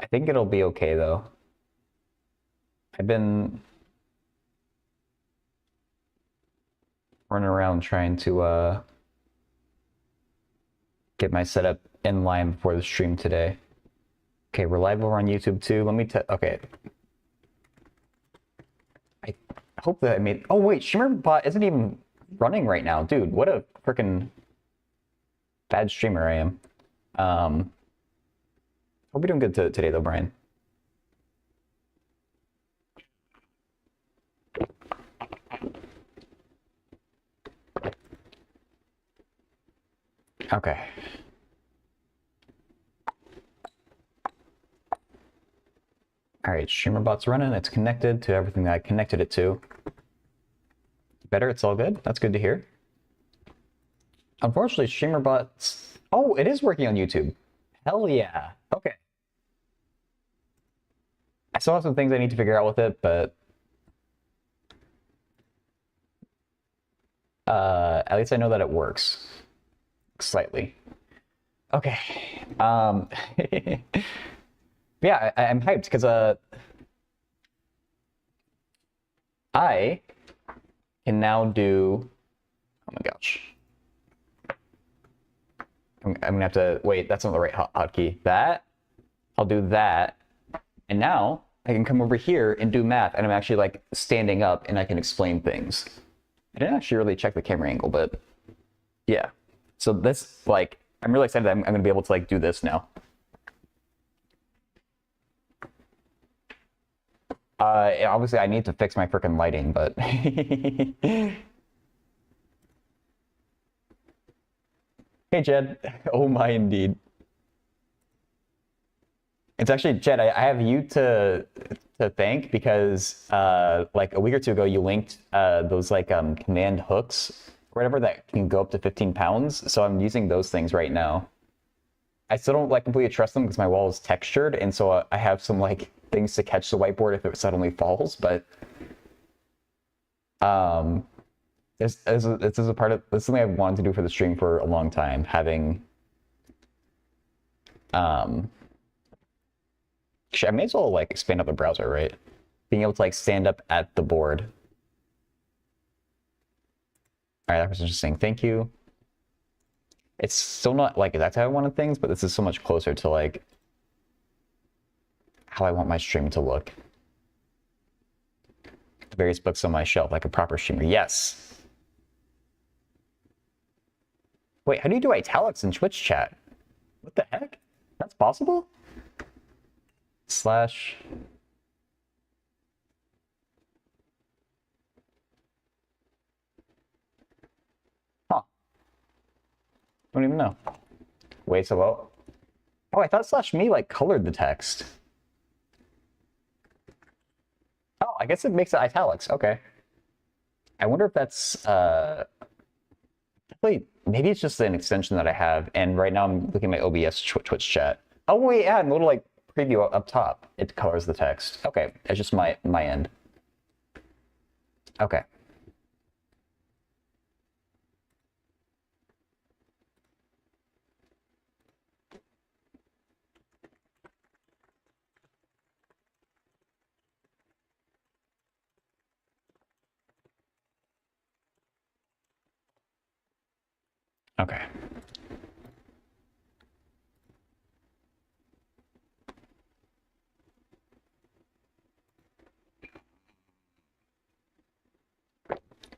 I think it'll be okay though. I've been running around trying to get my setup in line before the stream today. Okay, we're live over on YouTube too. Let me okay. I hope that I made. Oh wait, StreamerBot isn't even running right now, dude. What a freaking bad streamer I am. Hope you're doing good today though, Brian. Okay. All right, StreamerBot's running. It's connected to everything that I connected it to. Better, it's all good. That's good to hear. Unfortunately, StreamerBot's... Oh, it is working on YouTube. Hell yeah. Okay. I still have some things I need to figure out with it, but... at least I know that it works. Slightly. Okay. Yeah, I'm hyped because I can now do. Oh my gosh. I'm gonna have to wait. That's not the right hotkey. That I'll do that, and now I can come over here and do math, and I'm actually like standing up, and I can explain things. I didn't actually really check the camera angle, but yeah. So this like I'm really excited that I'm gonna be able to like do this now. Obviously I need to fix my freaking lighting, but hey Jed. Oh my indeed. It's actually Jed, I have you to thank because like a week or two ago you linked those like command hooks or whatever that can go up to 15 pounds. So I'm using those things right now. I still don't like completely trust them because my wall is textured, and so I have some like things to catch the whiteboard if it suddenly falls. But this is a part of this is something I've wanted to do for the stream for a long time. Having actually, I may as well like expand up the browser, right? Being able to like stand up at the board. All right, that person's just saying thank you. It's still not like exactly how I wanted things, but this is so much closer to like how I want my stream to look. Various books on my shelf, like a proper streamer. Yes. Wait, how do you do italics in Twitch chat? What the heck? That's possible? Slash. Huh. Don't even know. Wait, so well. Oh, I thought slash me like colored the text. Oh, I guess it makes it italics. Okay. I wonder if that's definitely maybe it's just an extension that I have, and right now I'm looking at my OBS Twitch chat. Oh wait, yeah, and a little like preview up top. It colors the text. Okay, it's just my end. Okay. Okay.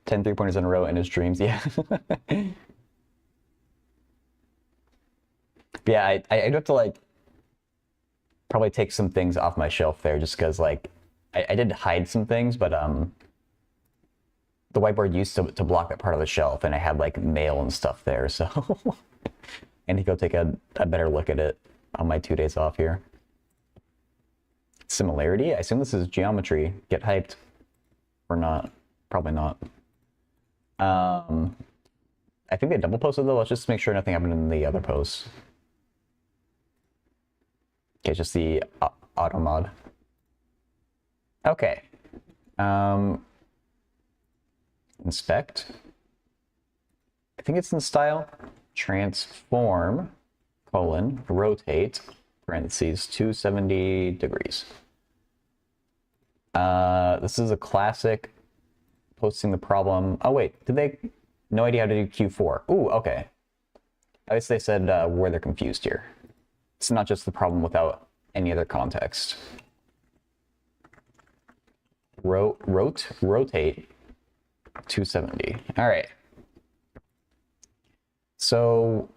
Ten three-pointers in a row in his dreams, yeah. Yeah, I'd have to like probably take some things off my shelf there just because like I did hide some things, but the whiteboard used to block that part of the shelf, and I had like mail and stuff there, so I need to go take a better look at it on my 2 days off here. Similarity? I assume this is geometry. Get hyped. Or not. Probably not. I think they double posted though. Let's just make sure nothing happened in the other posts. Okay, just the auto mod. Okay. Inspect. I think it's in style. Transform, colon, rotate, parentheses, 270 degrees. This is a classic posting the problem. Oh wait, did they? No idea how to do Q4. Ooh, okay. I guess they said where they're confused here. It's not just the problem without any other context. Rotate 270. All right. So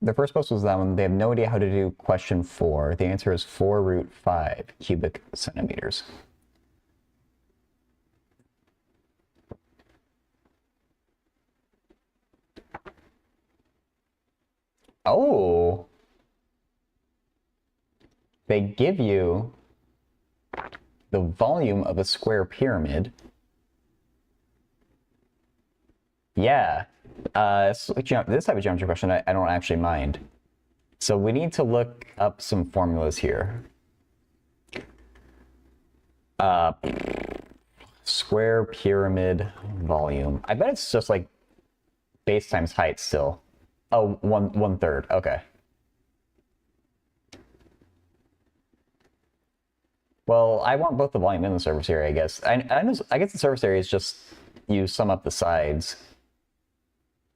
the first post was that one. They have no idea how to do question 4. The answer is 4 root 5 cubic centimeters. Oh, they give you the volume of a square pyramid. Yeah, this type of geometry question I don't actually mind. So we need to look up some formulas here. Square pyramid volume. I bet it's just like base times height still. Oh, one third. Okay. Well, I want both the volume and the surface area, I guess. I guess the surface area is just you sum up the sides.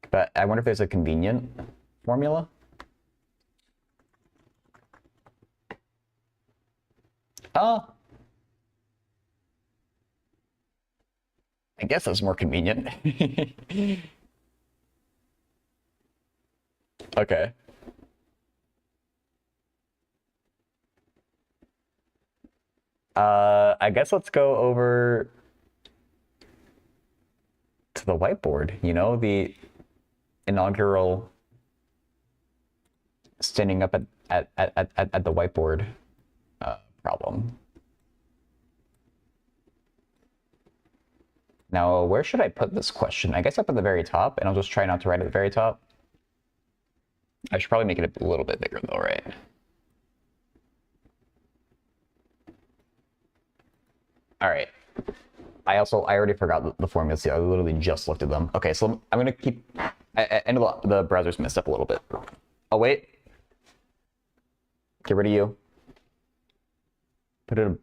But I wonder if there's a convenient formula. Oh. I guess that's more convenient. Okay. I guess let's go over to the whiteboard, you know, the inaugural standing up at the whiteboard problem. Now, where should I put this question? I guess up at the very top, and I'll just try not to write at the very top. I should probably make it a little bit bigger though, right? All right. I already forgot the formulas here. I literally just looked at them. Okay, so I'm gonna keep. I know the browser's messed up a little bit. Oh wait. Get rid of you. Put it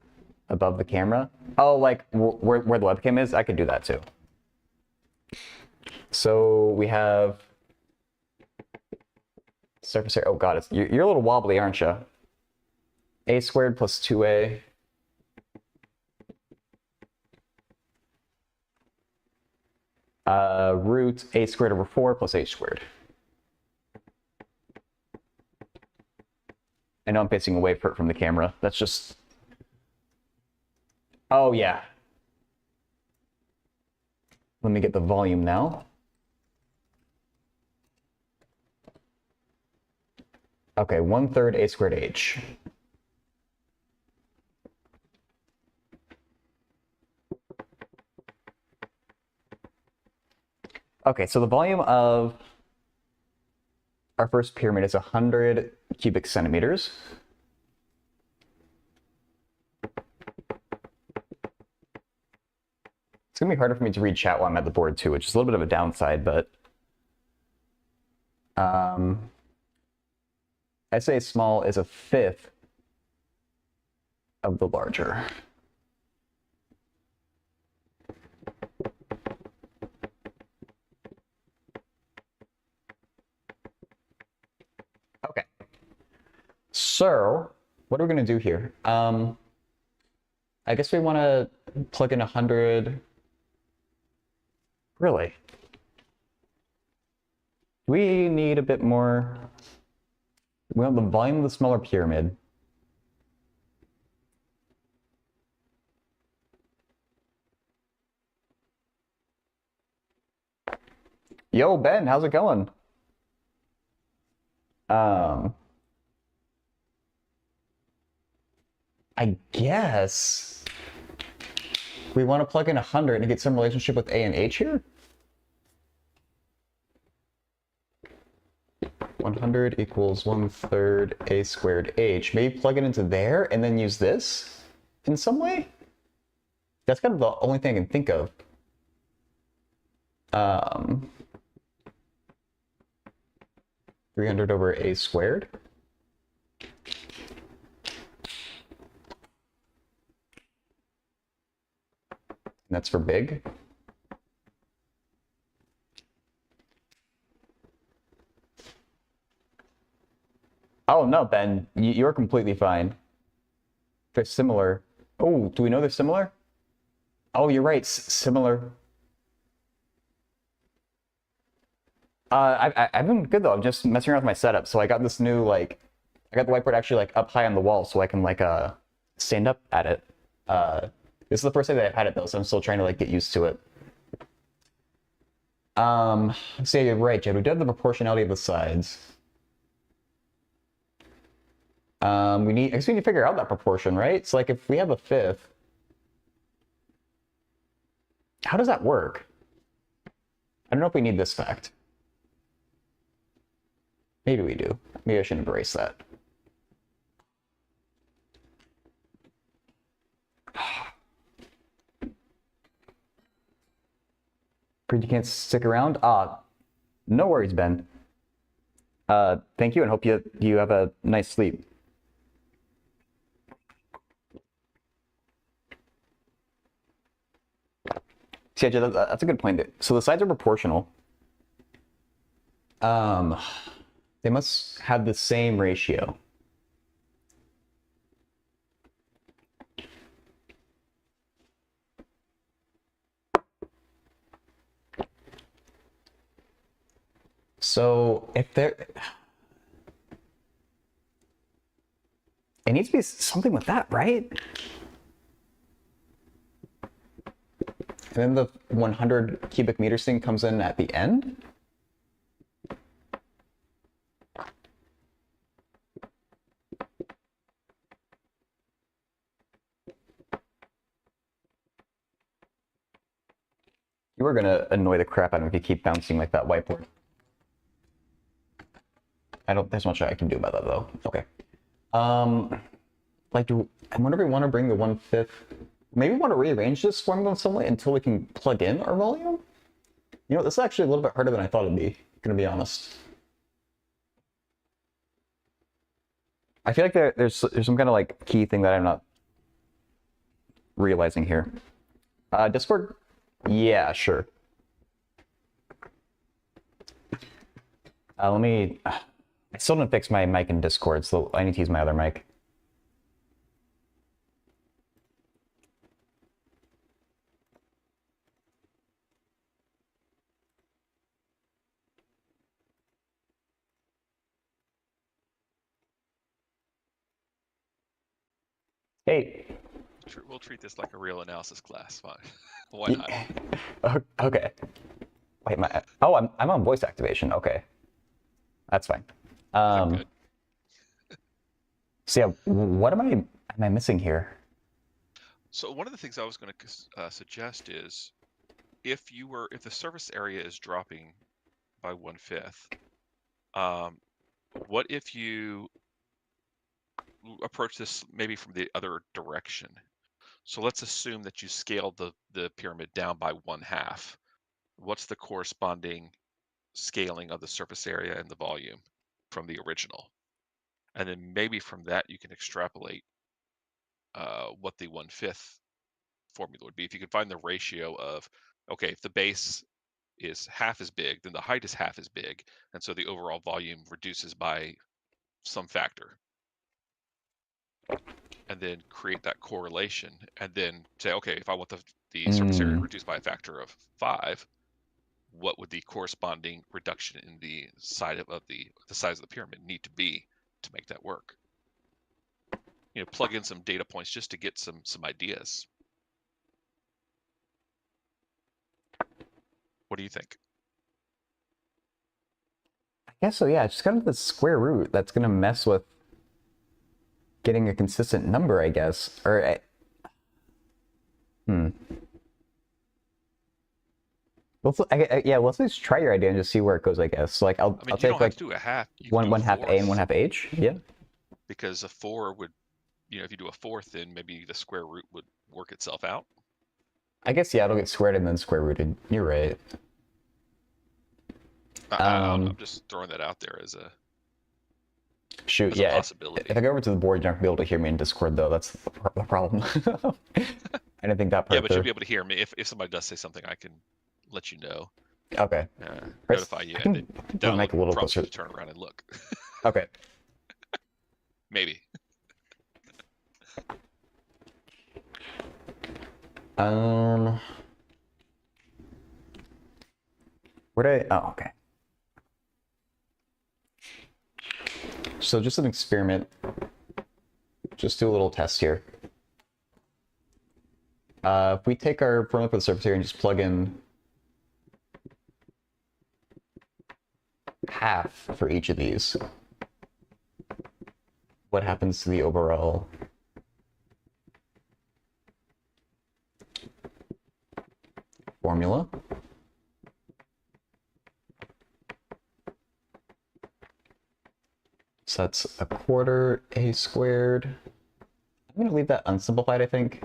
above the camera. Oh, like where the webcam is. I could do that too. So we have surface area. Oh god, you're a little wobbly, aren't you? A squared plus 2a. Root a squared over 4 plus h squared. I know I'm facing away from the camera. That's just... Oh, yeah. Let me get the volume now. Okay, 1/3 a squared h. Okay, so the volume of our first pyramid is 100 cubic centimeters. It's gonna be harder for me to read chat while I'm at the board too, which is a little bit of a downside, but I say small is 1/5 of the larger. Okay. So what are we going to do here? I guess we want to plug in 100. Really? We need a bit more. We want the volume of the smaller pyramid. Yo, Ben, how's it going? I guess we want to plug in 100 and get some relationship with A and H here. 100 equals 1/3 a squared h. Maybe plug it into there and then use this in some way? That's kind of the only thing I can think of. 300 over a squared. That's for big. Oh, no, Ben, you're completely fine. They're similar. Oh, do we know they're similar? Oh, you're right, similar. I've been good though. I'm just messing around with my setup. So I got this new I got the whiteboard actually like up high on the wall, so I can stand up at it. This is the first day that I've had it though, so I'm still trying to like get used to it. So yeah, you're right, Jed. We do have the proportionality of the sides. I guess we need to figure out that proportion, right? So like if we have a fifth, how does that work? I don't know if we need this fact. Maybe we do. Maybe I should embrace that. Afraid you can't stick around? No worries, Ben. Thank you and hope you have a nice sleep. See, that's a good point. So the sides are proportional. They must have the same ratio. So if there, it needs to be something with that, right? And then the 100 cubic meters thing comes in at the end? You are gonna annoy the crap out of me if you keep bouncing like that whiteboard. There's much I can do about that though. Okay. I wonder if we want to bring the 1/5. Maybe we want to rearrange this formula in some way until we can plug in our volume. You know, this is actually a little bit harder than I thought it'd be, gonna be honest. I feel like there's some kind of like key thing that I'm not realizing here. Discord? Yeah, sure. I still didn't fix my mic in Discord, so I need to use my other mic. Hey. We'll treat this like a real analysis class. Fine. Why not? Okay. Wait, I'm on voice activation. Okay, that's fine. Good? So yeah, what am I missing here? So one of the things I was going to suggest is if the surface area is dropping by 1/5, what if you approach this maybe from the other direction? So let's assume that you scaled the pyramid down by 1/2. What's the corresponding scaling of the surface area and the volume from the original? And then maybe from that you can extrapolate what the 1/5 formula would be. If you could find the ratio of, okay, if the base is half as big, then the height is half as big, and so the overall volume reduces by some factor. And then create that correlation, and then say, okay, if I want the surface area reduced by a factor of 5, what would the corresponding reduction in the size of the pyramid need to be to make that work? You know, plug in some data points just to get some ideas. What do you think? I guess so. Yeah, it's just kind of the square root that's gonna mess with getting a consistent number, I guess. Or let's just try your idea and just see where it goes, I guess. So, like, I'll take like do a half. one half A and one half H. Yeah. Because a 4 would, if you do a fourth, then maybe the square root would work itself out. I guess yeah, it'll get squared and then square rooted. You're right. I'm just throwing that out there as a. Shoot, as a yeah. possibility. If I go over to the board, you're not gonna be able to hear me in Discord, though. That's the problem. I didn't think that part Yeah, but you'll through. be able to hear me. If somebody does say something, I can let you know, Okay. Chris, notify you, I and can then put the mic a little prompt you closer. to turn around and look. Okay. Maybe. Where'd I? Oh, okay. So just an experiment. Just do a little test here. If we take our formula for the surface area and just plug in half for each of these, what happens to the overall formula? So that's a quarter a squared. I'm gonna leave that unsimplified, I think.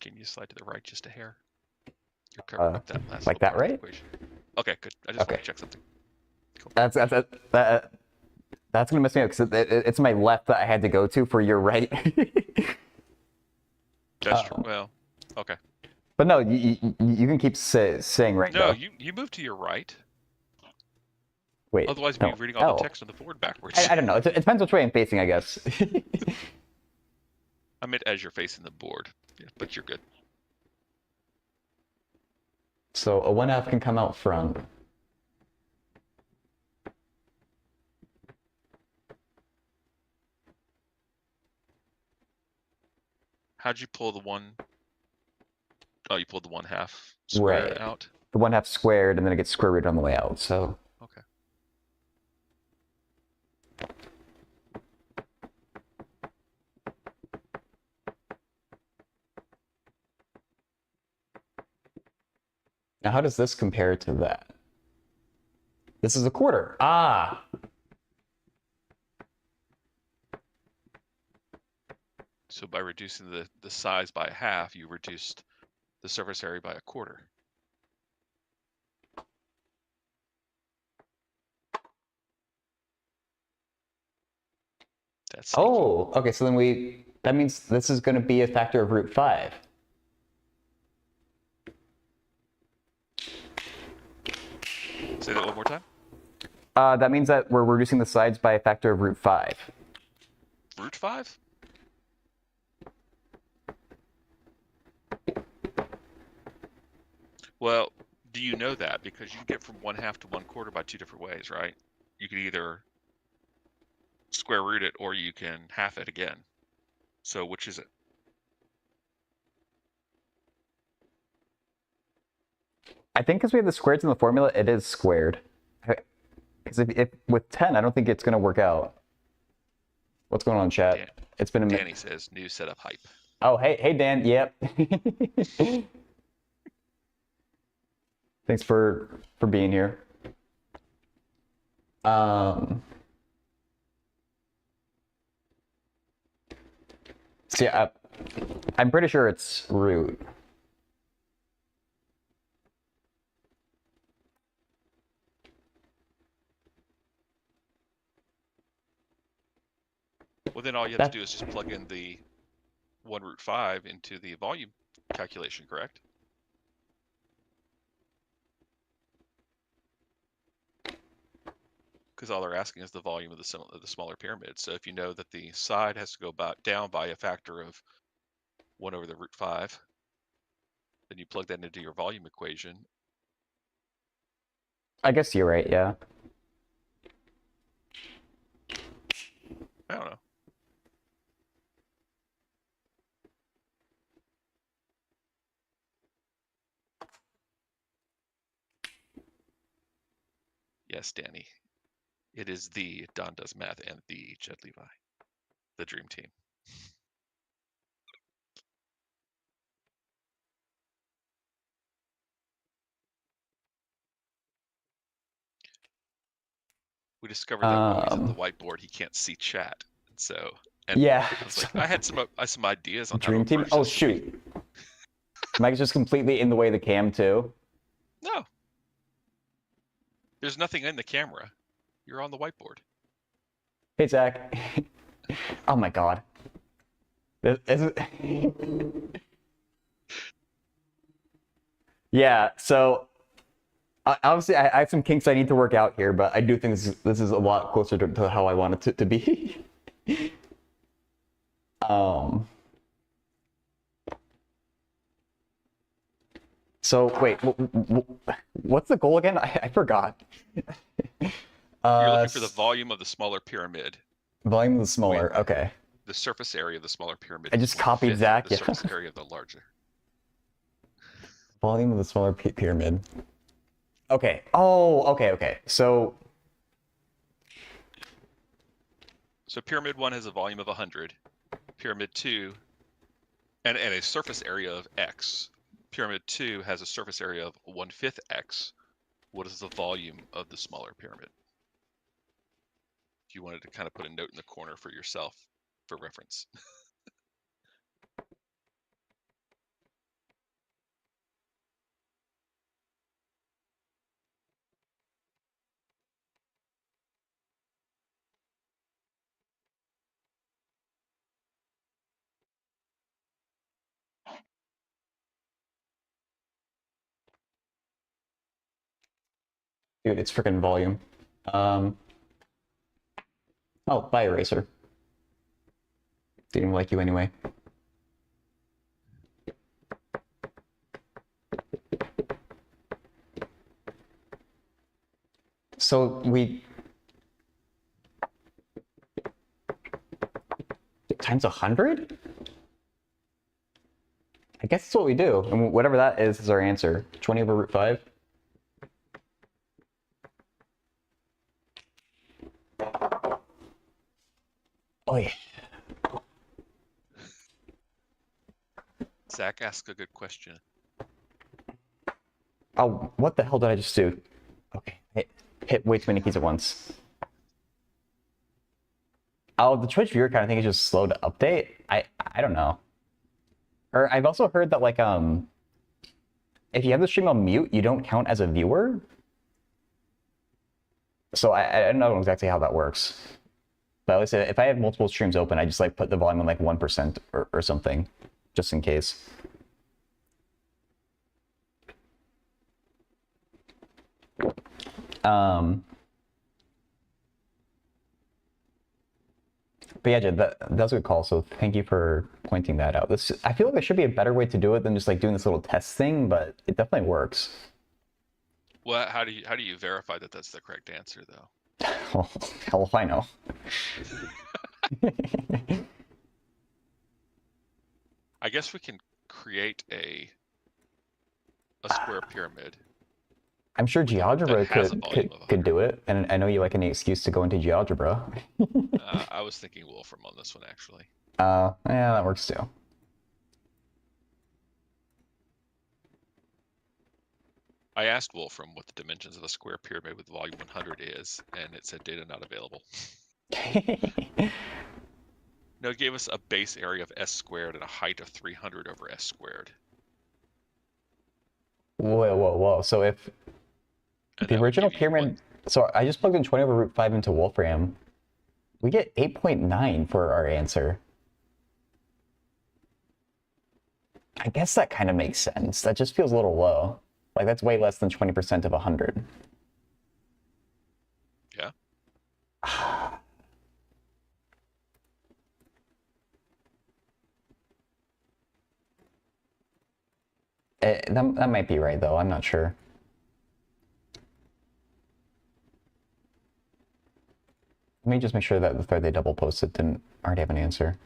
Can you slide to the right just a hair? You're covering up that last Like little that, part of the right? equation. Okay, good. I just want Okay. to check something. Cool. That's gonna mess me up because it's my left that I had to go to for your right. That's true. Well, okay. But no, you can keep saying right No, though. you move to your right. Wait, Otherwise, no. we'd be reading all the text on the board backwards. I don't know. It depends which way I'm facing, I guess. I meant as you're facing the board, yeah, but you're good. So a 1/2 can come out front. How'd you pull the one? Oh, you pulled the 1/2 squared Right. out. The 1/2 squared, and then it gets square rooted on the way out. So Okay. now, how does this compare to that? This is a quarter. Ah. So by reducing the size by 1/2, you reduced the surface area by 1/4. That's sneaky. Oh, okay. So then that means this is going to be a factor of root 5. Say that one more time. That means that we're reducing the sides by a factor of root 5. Root 5? Well, do you know that? Because you can get from 1/2 to 1/4 by 2 different ways, right? You can either square root it or you can half it again. So which is it? I think because we have the squareds in the formula, it is squared. Because if with 10, I don't think it's going to work out. What's going on, chat? It's been a minute. Danny says new setup hype. Oh, hey, Dan. Yep. Thanks for being here. So yeah, I'm pretty sure it's root. Well, then all you have to do is just plug in the 1√5 into the volume calculation, correct? Because all they're asking is the volume of the smaller pyramid. So if you know that the side has to go down by a factor of 1/√5, then you plug that into your volume equation. I guess you're right, yeah. I don't know. Yes, Danny. It is the Don Does Math and the Jed Levi, the dream team. We discovered that when he's at the whiteboard, he can't see chat. Yeah. I was like, I had some ideas on Dream how to team. approach Oh this. shoot. Mike's just completely in the way of the cam too. No. There's nothing in the camera. You're on the whiteboard. Hey, Zach. Oh my God. Yeah, so obviously I have some kinks I need to work out here, but I do think this is a lot closer to how I want it to be. So wait, what's the goal again? I forgot. You're looking for the volume of the smaller pyramid. Volume of the smaller. When Okay. the surface area of the smaller pyramid I is just copied 1/5 Zach, the yeah. surface area of the larger. Volume of the smaller pyramid. Okay. Oh, okay. So pyramid 1 has a volume of 100. Pyramid 2 and a surface area of x. Pyramid 2 has a surface area of 1/5 x. What is the volume of the smaller pyramid? If you wanted to kind of put a note in the corner for yourself for reference. dude, it's freaking volume. Oh, bye eraser. Didn't like you anyway. So we times 100? I guess that's what we do. And whatever that is our answer. 20 over root 5. Oh yeah. Zach asked a good question. Oh, what the hell did I just do? Okay, hit way too many keys at once. Oh, the Twitch viewer kind of thing is just slow to update. I don't know. Or I've also heard that like if you have the stream on mute, you don't count as a viewer. So I don't know exactly how that works. But at least if I have multiple streams open, I just like put the volume on like 1% or something, just in case. But yeah, Jed, that was a good call. So thank you for pointing that out. I feel like there should be a better way to do it than just like doing this little test thing, but it definitely works. Well, how do you verify that that's the correct answer though? Well, hell if I know. I guess we can create a square pyramid. I'm sure GeoGebra has a volume of could do it, and I know you like any excuse to go into GeoGebra. I was thinking Wolfram on this one actually. Yeah, that works too. I asked Wolfram what the dimensions of a square pyramid with volume 100 is, and it said data not available. No, it gave us a base area of s squared and a height of 300 over s squared. Whoa. So if the original pyramid, so I just plugged in 20 over root 5 into Wolfram, we get 8.9 for our answer. I guess that kind of makes sense. That just feels a little low. Like that's way less than 20% of 100. Yeah. That might be right though. I'm not sure. Let me just make sure that the thread they double posted didn't already have an answer.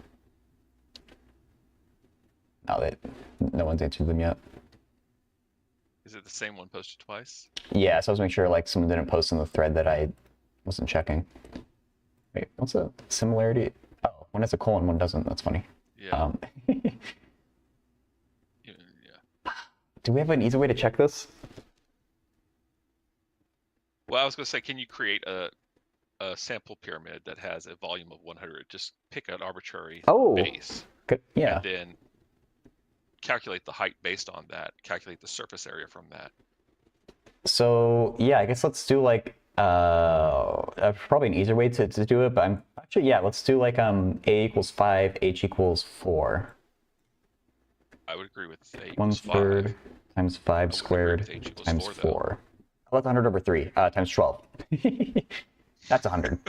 No one's answered them yet. Is it the same one posted twice? Yeah, so I was making sure like someone didn't post in the thread that I wasn't checking. Wait, what's the similarity? Oh, one has a colon, one doesn't. That's funny. Yeah. Yeah. Do we have an easy way to check this? Well, I was going to say, can you create a sample pyramid that has a volume of 100? Just pick an arbitrary base. Good. Yeah. And then calculate the height based on that. Calculate the surface area from that. So yeah, I guess let's do like Probably an easier way to do it, but I'm actually, yeah, let's do like a equals 5, h equals 4. I would agree with a equals 1/3 5. times 5 I wouldn't agree squared with h equals times 4, though. 4. What's 100 over 3? Times 12. That's 100.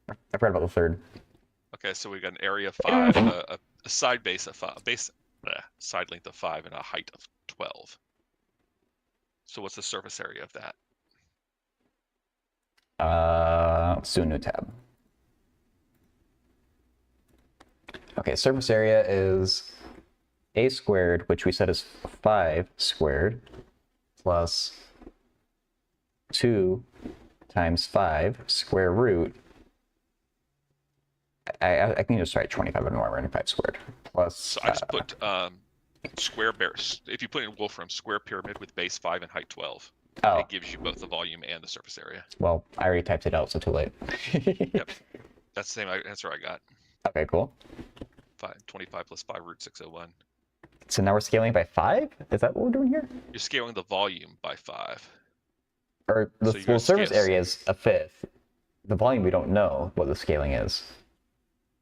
I forgot about the third. Okay, so we got an area of 5, a side base of 5, side length of 5, and a height of 12. So what's the surface area of that? Let's do a new tab. Okay, surface area is a squared, which we said is 5 squared, plus 2 times 5 square root. I can just write 25 and 5 squared. Plus. So I just put square bears. If you put in Wolfram, square pyramid with base 5 and height 12. Oh. It gives you both the volume and the surface area. Well, I already typed it out, so too late. Yep. That's the same answer I got. Okay, cool. 25 plus 5 root 601. So now we're scaling by 5? Is that what we're doing here? You're scaling the volume by 5. Or the So you're surface scale- area is a fifth. The volume, we don't know what the scaling is.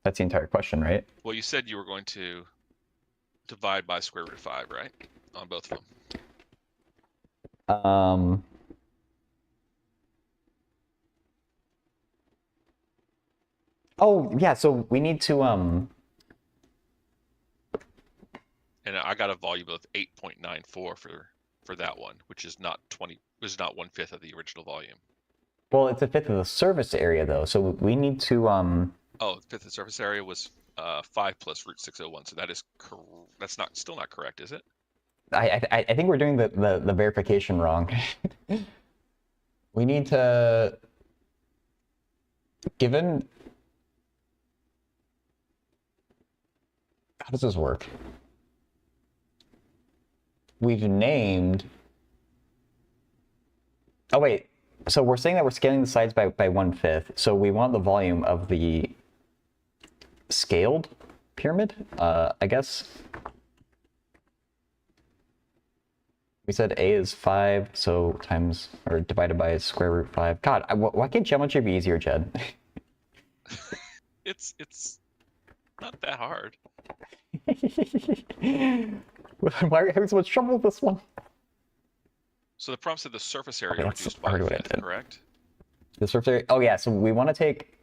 That's the entire question, right? Well, you said you were going to divide by square root of 5, right? On both of them. Oh, yeah, so we need to, And I got a volume of 8.94 for that one, which is not 1/5 of the original volume. well, it's a fifth of the surface area, though, so we need to, Oh, fifth of the surface area was 5 plus root 601, so that's still not correct, is it? I think we're doing the verification wrong. We need to, given, how does this work? We've named, oh wait, so we're saying that we're scaling the sides by 1/5, so we want the volume of the scaled pyramid, I guess. We said a is 5, so times, or divided by square root 5. God, why can't geometry be easier, Jed? It's not that hard. Why are you having so much trouble with this one? So the problem said the surface area Okay, that's reduced by already a what I fifth, did. correct? The surface area, oh yeah, so we want to take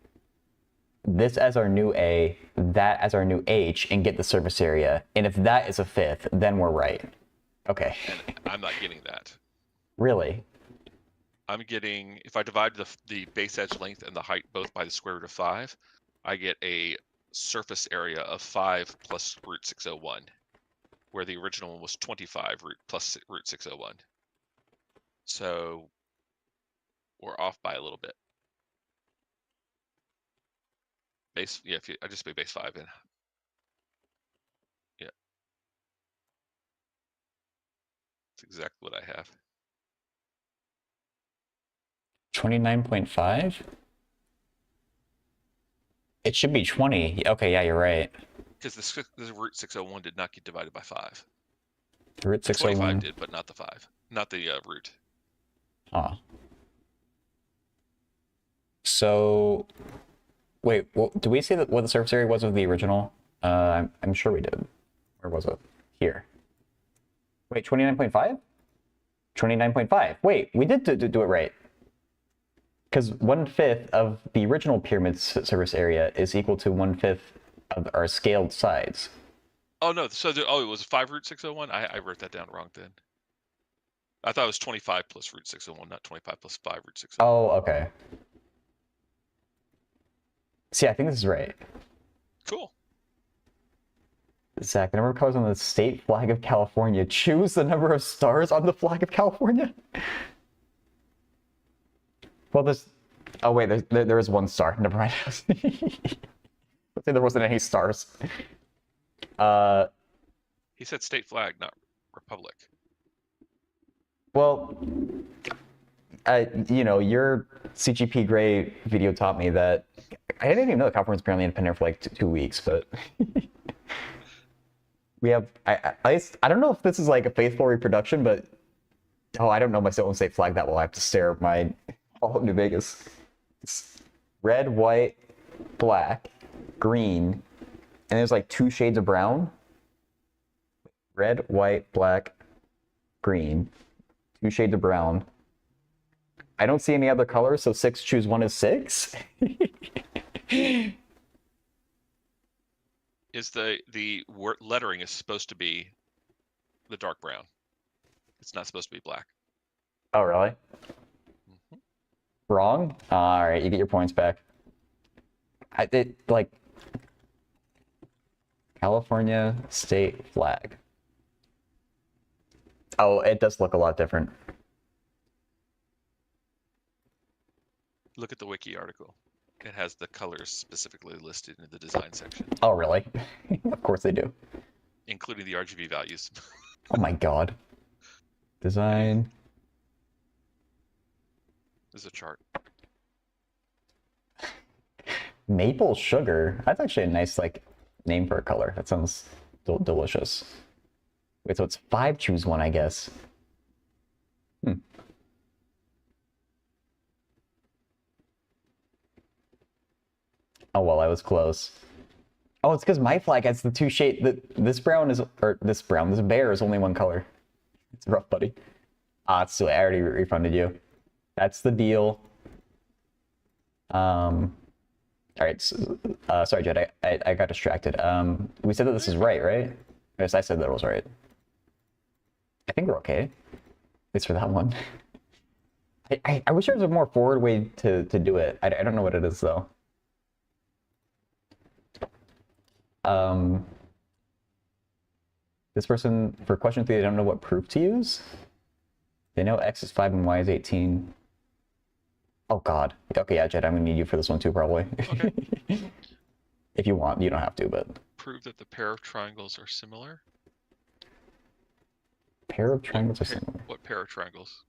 this as our new A, that as our new H, and get the surface area. And if that is a fifth, then we're right. Okay. And I'm not getting that. Really? I'm getting, if I divide the base edge length and the height both by the square root of 5, I get a surface area of 5 plus root 601, where the original one was 25 plus root 601. So we're off by a little bit. I just put base 5 in. Yeah. That's exactly what I have. 29.5? It should be 20. Okay, yeah, you're right. Because the root 601 did not get divided by 5. The root 25 601. did, but not the 5. Not the root. Ah. So, wait, do we say that what the surface area was of the original? I'm sure we did. Where was it? Here. Wait, 29.5? 29.5. Wait, we did do it right. Because 1/5 of the original pyramid's surface area is equal to 1/5 of our scaled sides. Oh no, so it was 5 root 601? I wrote that down wrong then. I thought it was 25 plus root 601, not 25 plus 5 root 601. Oh, okay. See, I think this is right. Cool. Zach, the number of colors on the state flag of California. Choose the number of stars on the flag of California? Well, there's... Oh, wait, there is one star. Never mind. Let's say there wasn't any stars. He said state flag, not republic. Well, you know, your CGP Grey video taught me that... I didn't even know that California's apparently independent for like 2 weeks, but... We have... I don't know if this is like a faithful reproduction, but... Oh, I don't know my own state flag that well. I have to stare at my all of New Vegas. It's red, white, black, green, and there's like 2 shades of brown. Red, white, black, green, 2 shades of brown. I don't see any other colors, so 6 choose 1 is 6. Is the word lettering is supposed to be the dark brown. It's not supposed to be black. Oh, really? Wrong? All right, you get your points back. Like California state flag. Oh, it does look a lot different. Look at the wiki article. It has the colors specifically listed in the design section, Oh, really? Of course they do. including the RGB values. Oh my god. Design. There's a chart. Maple sugar. That's actually a nice like name for a color. That sounds delicious. Wait, so it's 5 choose 1, I guess. Oh well, I was close. Oh, it's because my flag has the 2 shade. This brown is, or this bear is only 1 color. It's rough, buddy. Ah, it's too late. I already refunded you. That's the deal. All right. Sorry, Jed. I got distracted. We said that this is right? Yes, I said that it was right. I think we're okay. At least for that one. I wish there was a more forward way to do it. I don't know what it is though. This person, for question 3, they don't know what proof to use. They know x is 5 and y is 18. Oh god. Okay, yeah, Jed, I'm gonna need you for this one too, probably. Okay. If you want, you don't have to, but... Prove that the pair of triangles are similar. Pair of triangles are similar. What pair of triangles?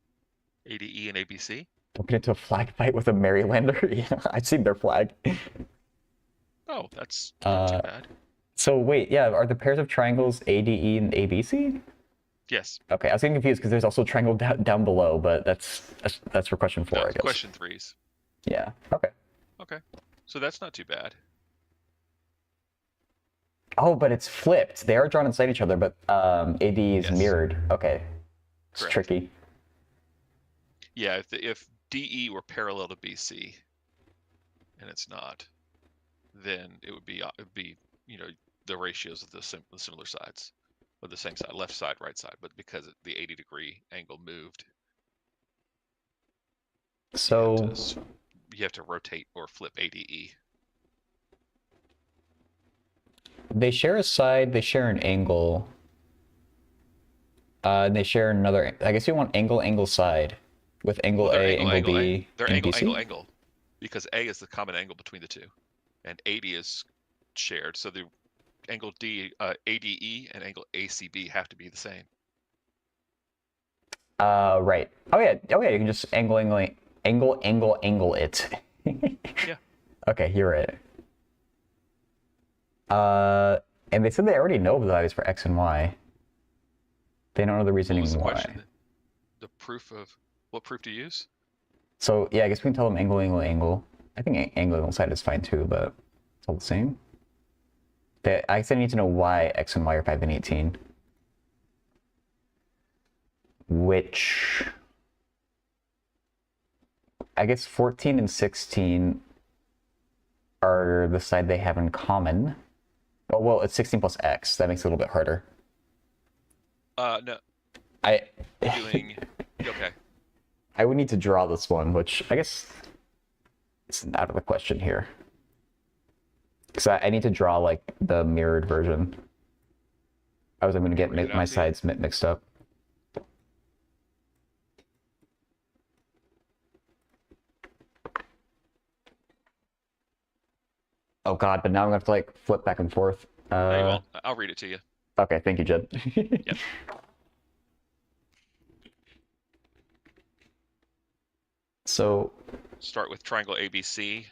ADE and ABC? Don't get into a flag fight with a Marylander. Yeah, I've seen their flag. Oh, that's not too bad. So wait, yeah, are the pairs of triangles ADE and ABC? Yes. Okay, I was getting confused because there's also a triangle down below, but that's for question 4, No, I guess. question 3's. Yeah. Okay. Okay. So that's not too bad. Oh, but it's flipped. They are drawn inside each other, but AD is Yes. mirrored. Okay. It's Correct. tricky. Yeah, if DE were parallel to BC, and it's not, then it would be the ratios of the similar sides, or the same side, left side, right side. But because the 80-degree angle moved, So you have to rotate or flip ADE. they share a side, they share an angle. And they share another. I guess you want angle, side, with angle Well, they're A, angle B, They're and angle, BC? angle, because A is the common angle between the two, and 80 is shared. So the angle ADE and angle ACB have to be the same. Right. Oh yeah. You can just angle it. Yeah. Okay, you're right. And they said they already know the values for x and y. They don't know the What reasoning was the why. question? The proof of what proof to use? So yeah, I guess we can tell them angle. I think angle side is fine too, but it's all the same. I guess I need to know why x and y are 5 and 18. Which I guess 14 and 16 are the side they have in common. Oh, well, it's 16 plus x. That makes it a little bit harder. No. I Doing okay. I would need to draw this one, which I guess is out of the question here. Because I need to draw like the mirrored version. I'm going to get my sides mixed up. Oh god, but now I'm going to have to like flip back and forth. No, you won't. I'll read it to you. Okay, thank you, Jed. Yep. So Start with triangle ABC.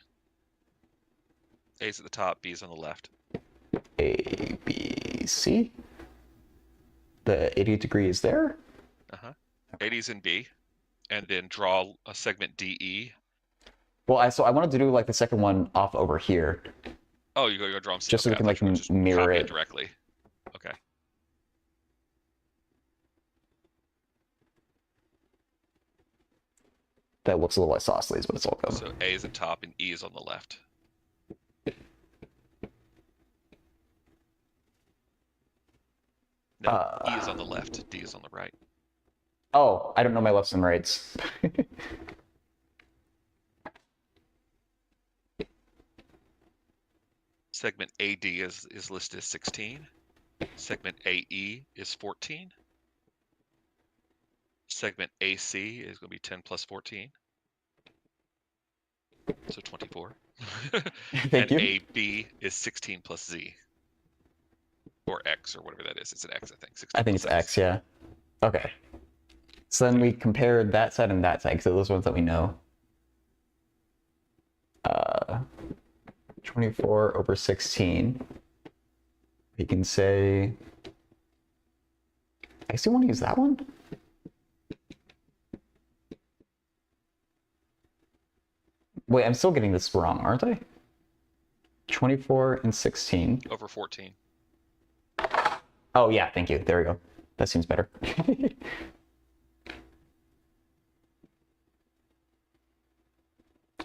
A's at the top, B's on the left. A, B, C. The 80 degrees there. Uh-huh. 80's in B. And then draw a segment DE Well, so I wanted to do like the second one off over here, Oh, you go draw them. just so we I can thought like you were gonna just mirror copy it. directly. Okay. That looks a little isosceles, but it's all good. So A is at top and E is on the left. No, E is on the left, D is on the right. Oh, I don't know my lefts and rights. Segment AD is listed as 16. Segment AE is 14. Segment AC is going to be 10 plus 14. So 24. Thank and you. AB is 16 plus Z. Or X, or whatever that is. It's an X, I think. 16 I think plus it's X, yeah. Okay. So then we compared that side and that side, because those ones that we know. 24 over 16. We can say, I still want to use that one. Wait, I'm still getting this wrong, aren't I? 24 and 16. Over 14. Oh yeah, thank you. There we go. That seems better.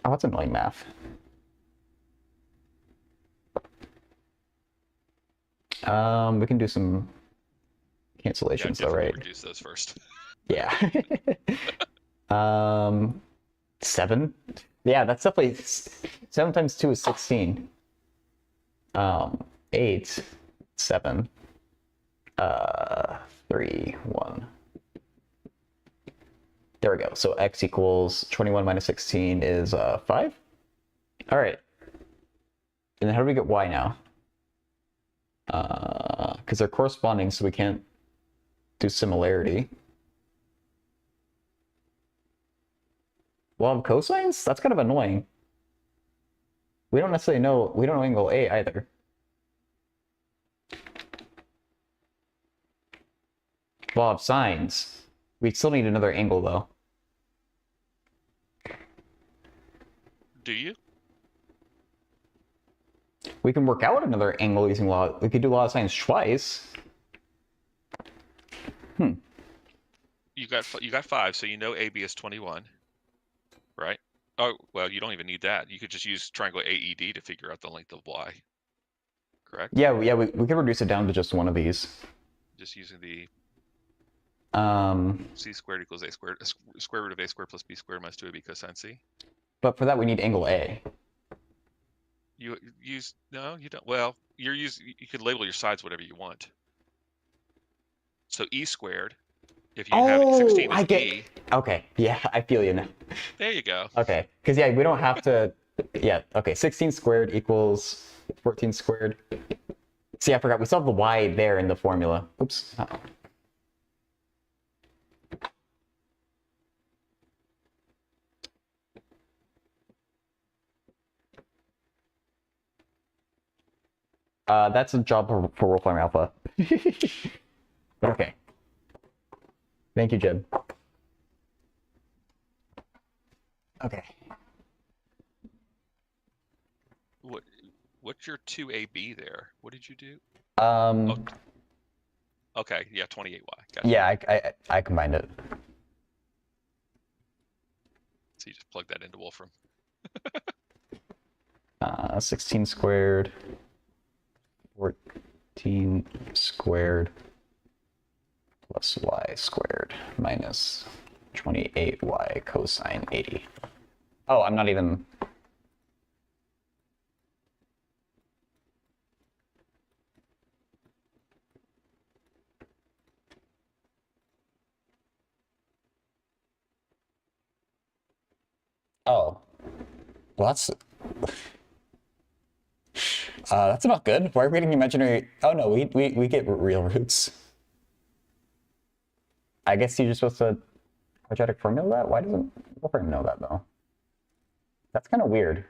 Oh, that's annoying math. We can do some cancellations though, right? Reduce those first. Yeah. 7. Yeah, that's definitely 7 times 2 is 16. 8, 7, 3, 1. There we go. So x equals 21 minus 16 is 5. All right. And then how do we get y now? Because they're corresponding, so we can't do similarity. Well, cosines? That's kind of annoying. We don't necessarily know, we don't know angle A either. Law of sines. We still need another angle though. Do you? We can work out another angle using law. We could do law of sines twice. You got 5, so you know AB is 21, right? Oh, well, you don't even need that. You could just use triangle AED to figure out the length of Y. Correct? Yeah, we could reduce it down to just one of these. Just using the Um, C squared equals A squared, square root of A squared plus B squared minus 2AB cosine C. but for that we need angle A. You use, no, you don't. Well, you could label your sides whatever you want. So E squared, if you have 16 as I get. E. Okay, yeah, I feel you now. There you go. Okay, because yeah, we don't have to. Yeah, okay, 16 squared equals 14 squared. See, I forgot. We still have the y there in the formula. Oops. That's a job for Wolfram Alpha. But okay. Thank you, Jim. Okay. What's your 2AB there? What did you do? Um. Okay, yeah, 28Y. Gotcha. Yeah, I combined it. So you just plug that into Wolfram. 16 squared, 14 squared plus y squared minus 28y cosine 80. Oh, I'm not even. Oh, well, that's not good. Why are we getting imaginary? Oh no, we get real roots. I guess you're just supposed to quadratic formula that. Why doesn't Wolfram know that though? That's kind of weird.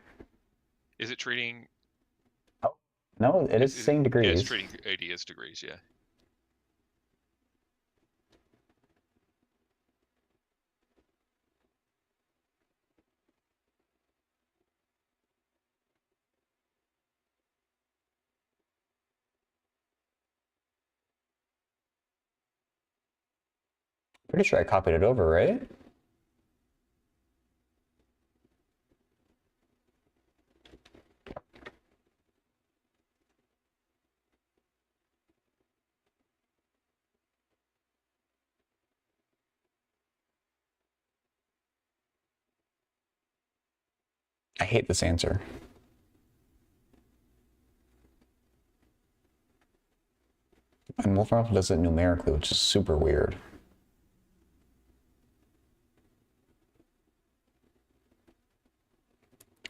Is it treating? Oh no, it is saying degrees. Yeah, it's treating AD as degrees. Yeah. Pretty sure I copied it over, right? I hate this answer. And Wolfram does it numerically, which is super weird.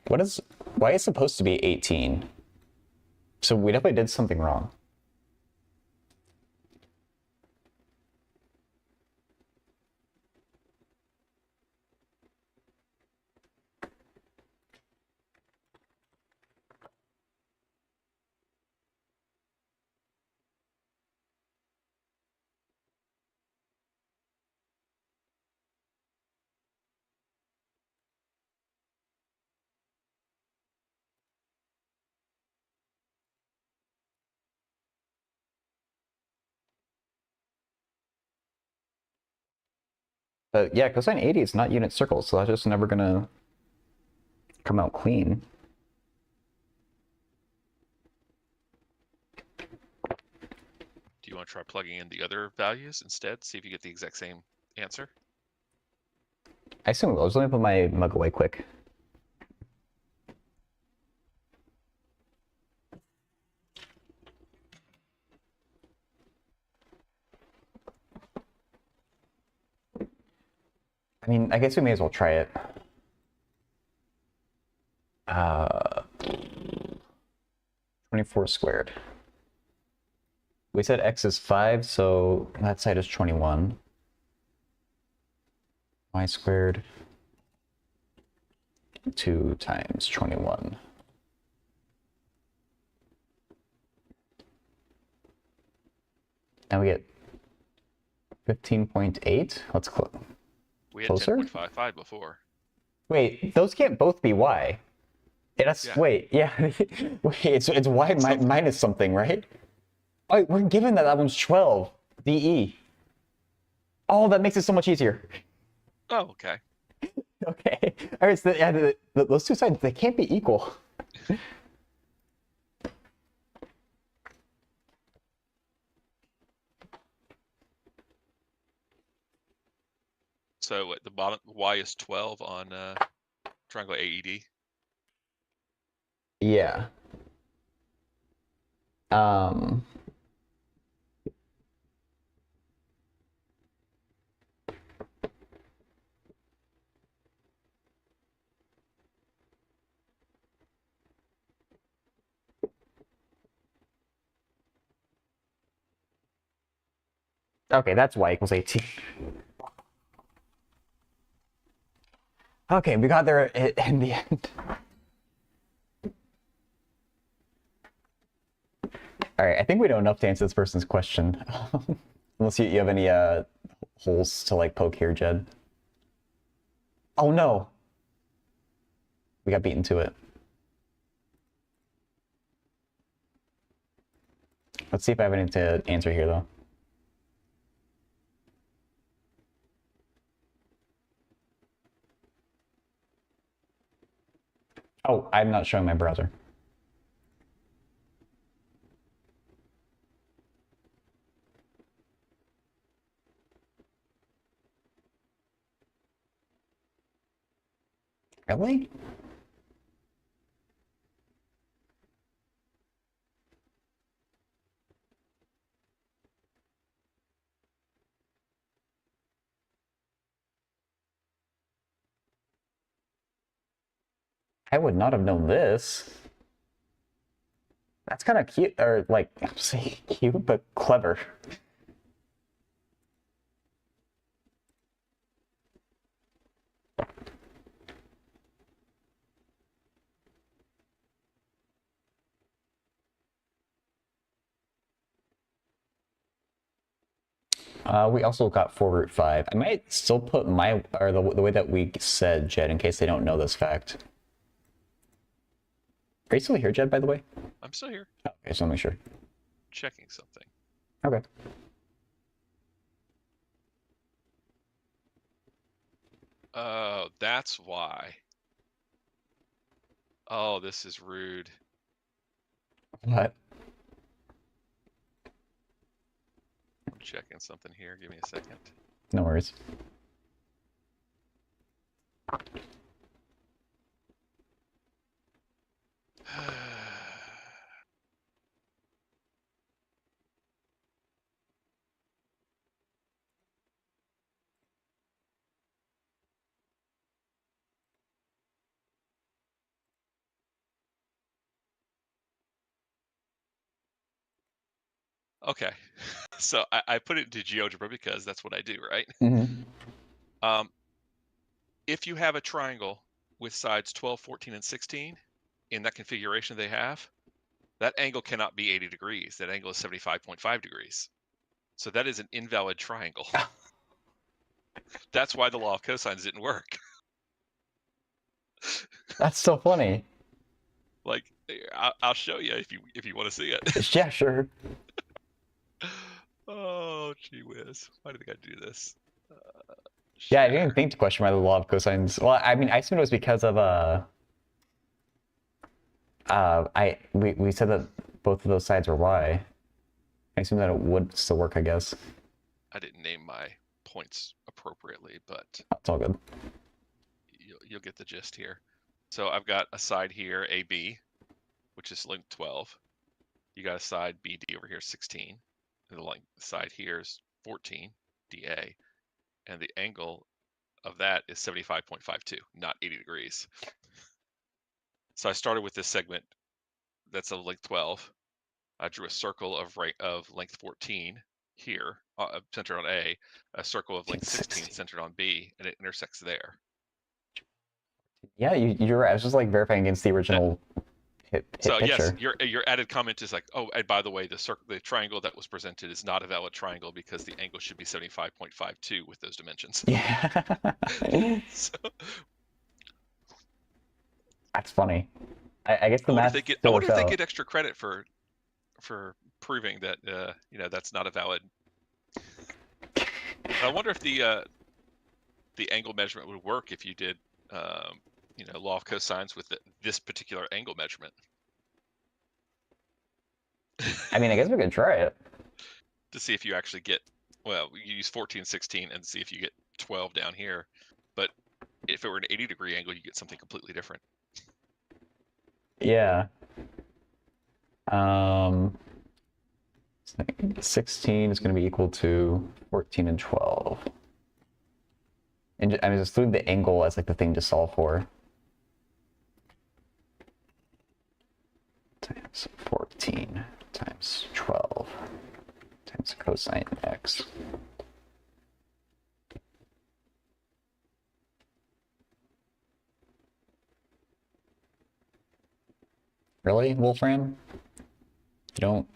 Why is it supposed to be 18? So we definitely did something wrong. But yeah, cosine 80 is not unit circles, so that's just never gonna come out clean. Do you want to try plugging in the other values instead? See if you get the exact same answer? I assume it will. Just let me put my mug away quick. I mean, I guess we may as well try it. 24 squared. We said x is 5, so that side is 21. Y squared 2 times 21. And we get 15.8. Let's close. We had Closer? 10.55 before. Wait, those can't both be y. Yeah. Wait, yeah. Wait, it's y minus something, right? Oh, we're given that one's 12. DE. Oh, that makes it so much easier. Oh, okay. Okay. All right, so yeah, those two sides, they can't be equal. So at the bottom, y is 12 on triangle AED. Yeah. Um. Okay, that's y equals 18. Okay, we got there in the end. All right, I think we know enough to answer this person's question. Unless you have any holes to like poke here, Jed. Oh no. We got beaten to it. Let's see if I have anything to answer here though. Oh, I'm not showing my browser. Really? I would not have known this. That's kind of cute, or like, I'm saying cute, but clever. We also got 4 root 5. I might still put the way that we said, Jed, in case they don't know this fact. Are you still here, Jed, by the way? I'm still here. Oh, okay, just want to make sure. Checking something. Okay. Oh, that's why. Oh, this is rude. What? I'm checking something here. Give me a second. No worries. Okay, so I put it into GeoGebra because that's what I do, right? Mm-hmm. If you have a triangle with sides 12, 14, and 16 in that configuration they have, that angle cannot be 80 degrees. That angle is 75.5 degrees. So that is an invalid triangle. That's why the law of cosines didn't work. That's so funny. Like, I'll show you if you want to see it. Yeah, sure. Oh, gee whiz. Why did I gotta do this? Yeah, I Share. didn't even think to question why the law of cosines. Well, I mean, I assumed it was because of we said that both of those sides were y. I assume that it would still work, I guess. I didn't name my points appropriately, but It's all good. you'll get the gist here. So I've got a side here, AB, which is length 12. You got a side BD over here, 16. And the length side here is 14, DA. And the angle of that is 75.52, not 80 degrees. So I started with this segment that's of length 12. I drew a circle of length 14 here, centered on a circle of length 16 centered on B, and it intersects there. Yeah, you're right. I was just like verifying against the original hit So yes, picture. your added comment is like, oh, and by the way, the triangle that was presented is not a valid triangle because the angle should be 75.52 with those dimensions. Yeah. So That's funny. I guess the I wonder math I still wonder works if they out. get extra credit for proving that that's not a valid. I wonder if the angle measurement would work if you did law of cosines with this particular angle measurement. I mean, I guess we could try it. To see if you actually get, well, you use 14, 16 and see if you get 12 down here. But if it were an 80-degree angle, you get something completely different. Yeah. 16 is going to be equal to 14 and 12. And I mean, just leave the angle as like the thing to solve for. Times 14 times 12 times cosine x. Really, Wolfram? You don't?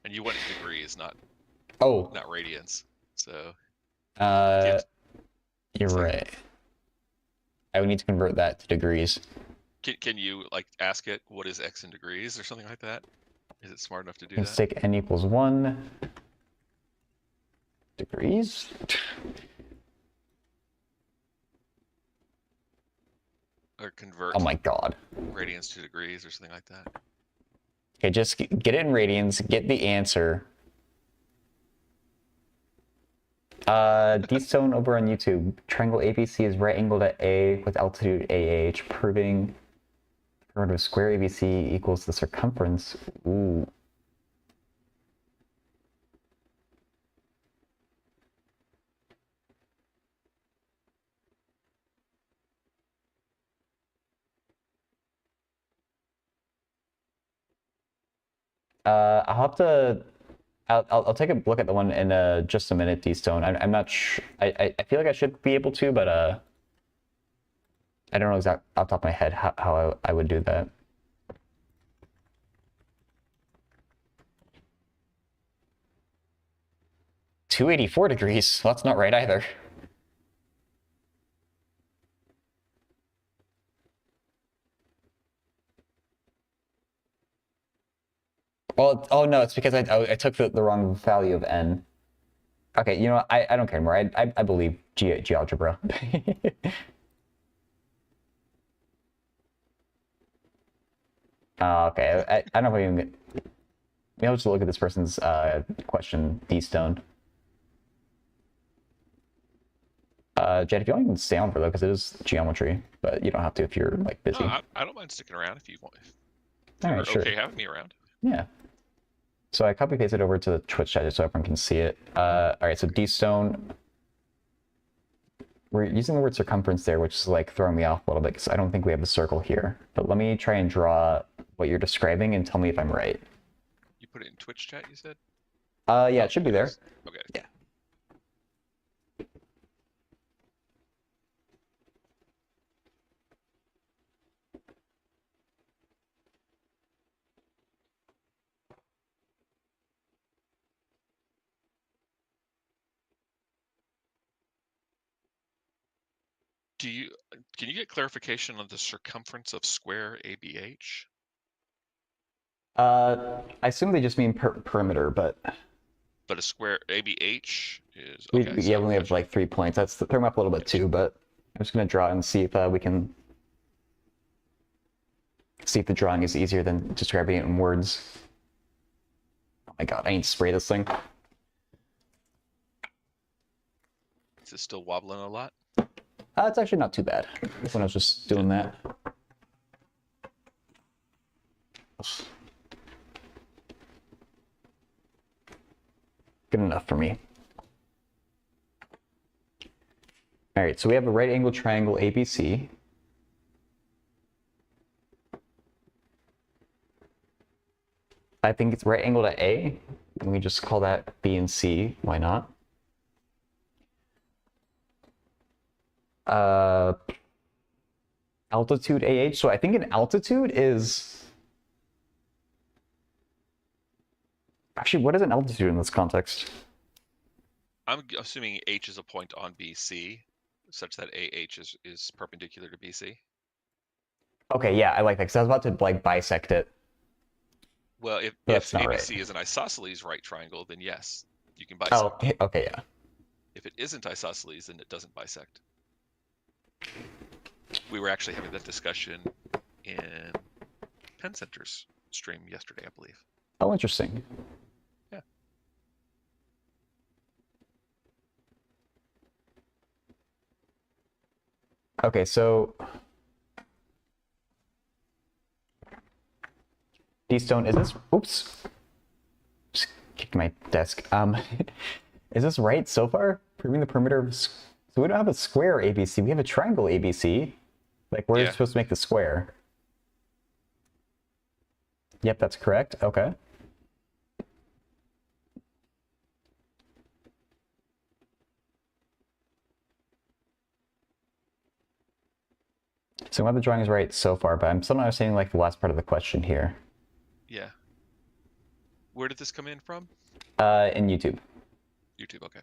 And you went in degrees, not Oh, radians. So you're right. I would need to convert that to degrees. Can you like ask it what is x in degrees or something like that? Is it smart enough to do You can that? stick n equals 1 degrees. Or convert Oh my god. radians to degrees or something like that? Okay, just get it in radians, get the answer. D-Stone over on YouTube. Triangle ABC is right angled at A with altitude AH, proving perimeter square ABC equals the circumference. Ooh. I'll have to. I'll take a look at the one in just a minute, D-Stone. I'm not sure. I feel like I should be able to, but I don't know exactly off the top of my head how I would do that. $284. Well, that's not right either. Well, oh no, it's because I took the wrong value of n. Okay, you know what? I don't care anymore. I believe GeoGebra. Okay, I don't know if I even. Maybe I'll just look at this person's question, D-Stone. Jed, if you want, you can stay on for though, because it is geometry, but you don't have to if you're like busy. I don't mind sticking around if you want. If All you're right, sure. okay having me around. Yeah. So I copy pasted over to the Twitch chat just so everyone can see it. All right, so D-Stone. We're using the word circumference there, which is like throwing me off a little bit because I don't think we have a circle here. But let me try and draw what you're describing and tell me if I'm right. You put it in Twitch chat, you said? Yeah, Oh, it should be there. Okay. Yeah. Can you get clarification on the circumference of square ABH? I assume they just mean perimeter, but But a square ABH is we okay. yeah, So we only have gotcha. like 3 points. That's throw them up a little bit Gotcha. too, but I'm just gonna draw and see if we can see if the drawing is easier than describing it in words. Oh my god, I need to spray this thing. Is it still wobbling a lot? It's actually not too bad. When I was just doing that. Good enough for me. All right, so we have a right angle triangle ABC. I think it's right angle to A. And we just call that B and C. Why not? Altitude AH. So I think an altitude is... Actually, what is an altitude in this context? I'm assuming H is a point on BC, such that AH is perpendicular to BC. Okay, yeah, I like that because I was about to like bisect it. Well, if That's not ABC right. is an isosceles right triangle, then yes, you can Oh, bisect. okay, yeah. If it isn't isosceles, then it doesn't bisect. We were actually having that discussion in Penn Center's stream yesterday, I believe. Oh, interesting. Yeah. Okay, so D-Stone, is this... Oops. Just kicked my desk. Is this right so far? Proving the perimeter of... So we don't have a square ABC. We have a triangle ABC. Like, we're Yeah. supposed to make the square. Yep, that's correct. Okay. So I have the drawings right so far, but I'm still not understanding like the last part of the question here. Yeah. Where did this come in from? In YouTube. YouTube, okay.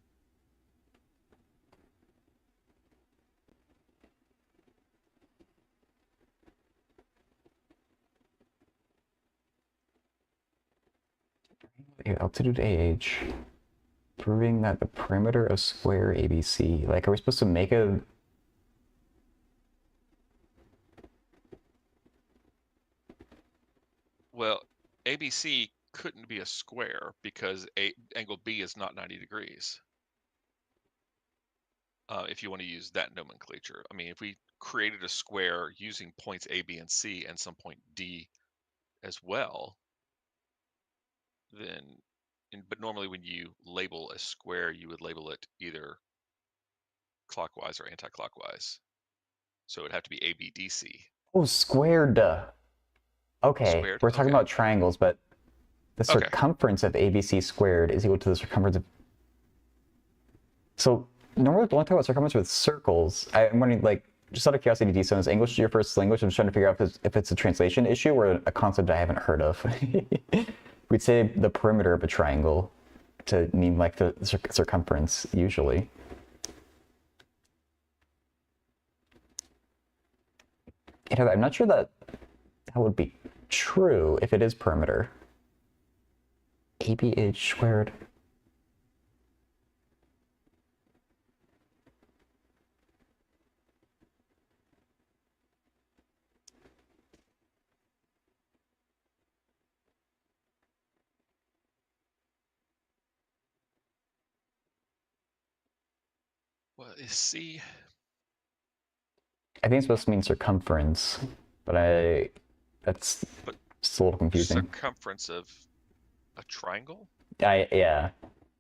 Altitude AH. Proving that the perimeter of square ABC. Like, are we supposed to make a... Well, ABC couldn't be a square because angle B is not 90 degrees. If you want to use that nomenclature. I mean, if we created a square using points A, B, and C and some point D as well, then, but normally when you label a square, you would label it either clockwise or anti-clockwise. So it'd have to be ABDC. Oh, squared. Okay, Squared? we're talking Okay. about triangles, but the Okay. circumference of ABC squared is equal to the circumference of... So normally when I talk about circumference with circles, I'm wondering, like, just out of curiosity, D-Stone, is English your first language? I'm just trying to figure out if it's a translation issue or a concept I haven't heard of. We'd say the perimeter of a triangle to mean like the circumference usually. You know, I'm not sure that would be true if it is perimeter. ABH squared. What is C? I think it's supposed to mean circumference, but that's But just a little confusing. circumference of a triangle? Yeah,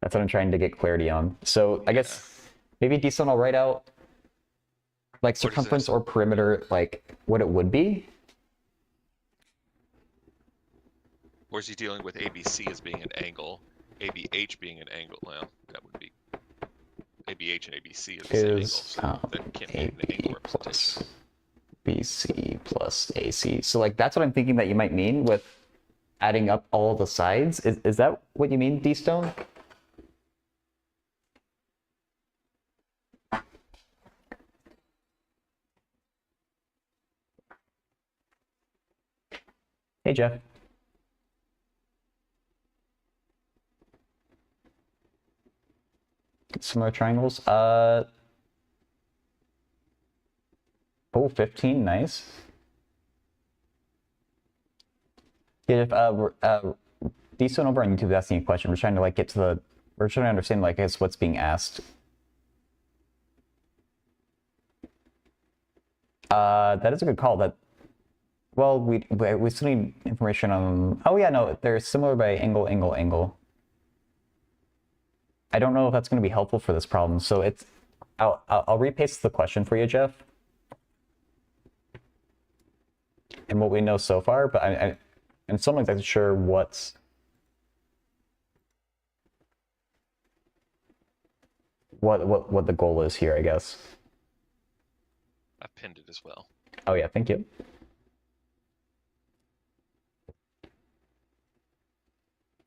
that's what I'm trying to get clarity on. So I Yeah. guess maybe decent I'll write out like What is circumference this? or perimeter, like what it would be. Or is he dealing with ABC as being an angle, ABH being an angle? Well, that would be ABH and ABC are the same angle, Is so that can't be an angle AB representation. plus BC plus AC. So like that's what I'm thinking that you might mean with adding up all the sides. Is that what you mean, D-Stone? Hey, Jeff. Similar triangles. Oh, 15, nice. Yeah, D-Stone over on YouTube is asking a question. We're trying to like we're trying to understand like I guess what's being asked. That is a good call. Well, we still need information on. Oh yeah, no, they're similar by angle, angle, angle. I don't know if that's going to be helpful for this problem. So I'll repaste the question for you, Jeff, and what we know so far. But I'm still not exactly sure what the goal is here, I guess. I pinned it as well. Oh yeah, thank you.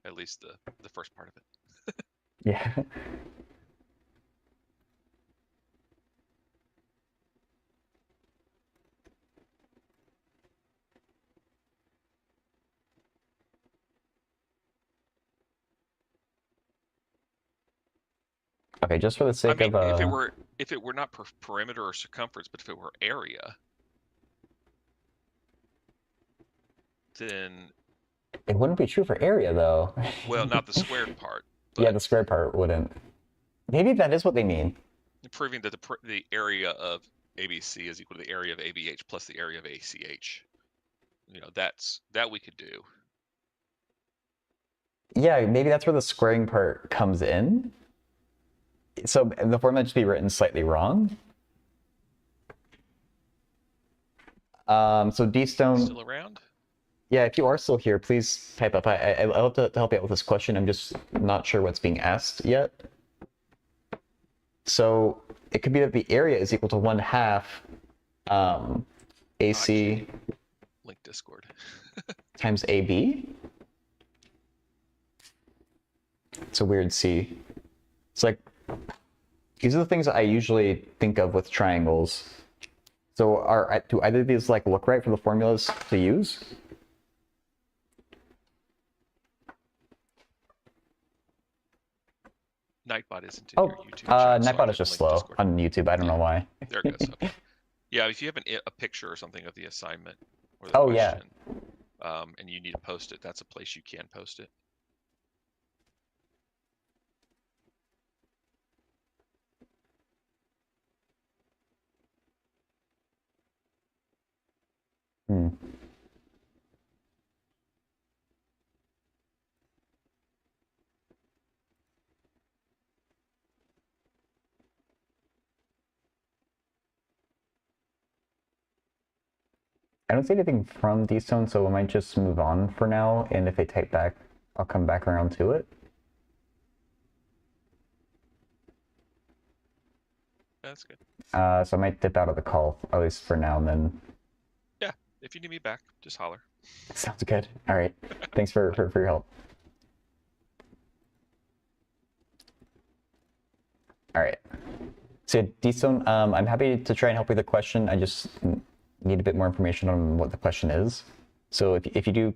At least the first part of it. Yeah. Okay, just for the sake of if it were not perimeter or circumference, but if it were area, then it wouldn't be true for area though. well, not the squared part. But Yeah, the square part wouldn't. Maybe that is what they mean. proving that the area of ABC is equal to the area of ABH plus the area of ACH. You know, that we could do. Yeah, maybe that's where the squaring part comes in. So the formula just be written slightly wrong. So D-Stone. Still around? Yeah, if you are still here, please type up. I'd love to help you out with this question. I'm just not sure what's being asked yet. So it could be that the area is equal to 1/2 AC Link Discord. times AB. It's a weird C. It's like, these are the things that I usually think of with triangles. So do either of these like look right for the formulas to use? Nightbot isn't in your YouTube chat. Nightbot is just slow Discord. on YouTube. I don't know why. There it goes. Okay. Yeah, if you have a picture or something of the assignment or the question, and you need to post it, that's a place you can post it. Hmm. I don't see anything from D-Stone, so we might just move on for now. And if they type back, I'll come back around to it. That's good. So I might dip out of the call, at least for now, and then. Yeah, if you need me back, just holler. Sounds good. All right. Thanks for your help. All right. So D-Stone, I'm happy to try and help with the question. I just need a bit more information on what the question is. So if you do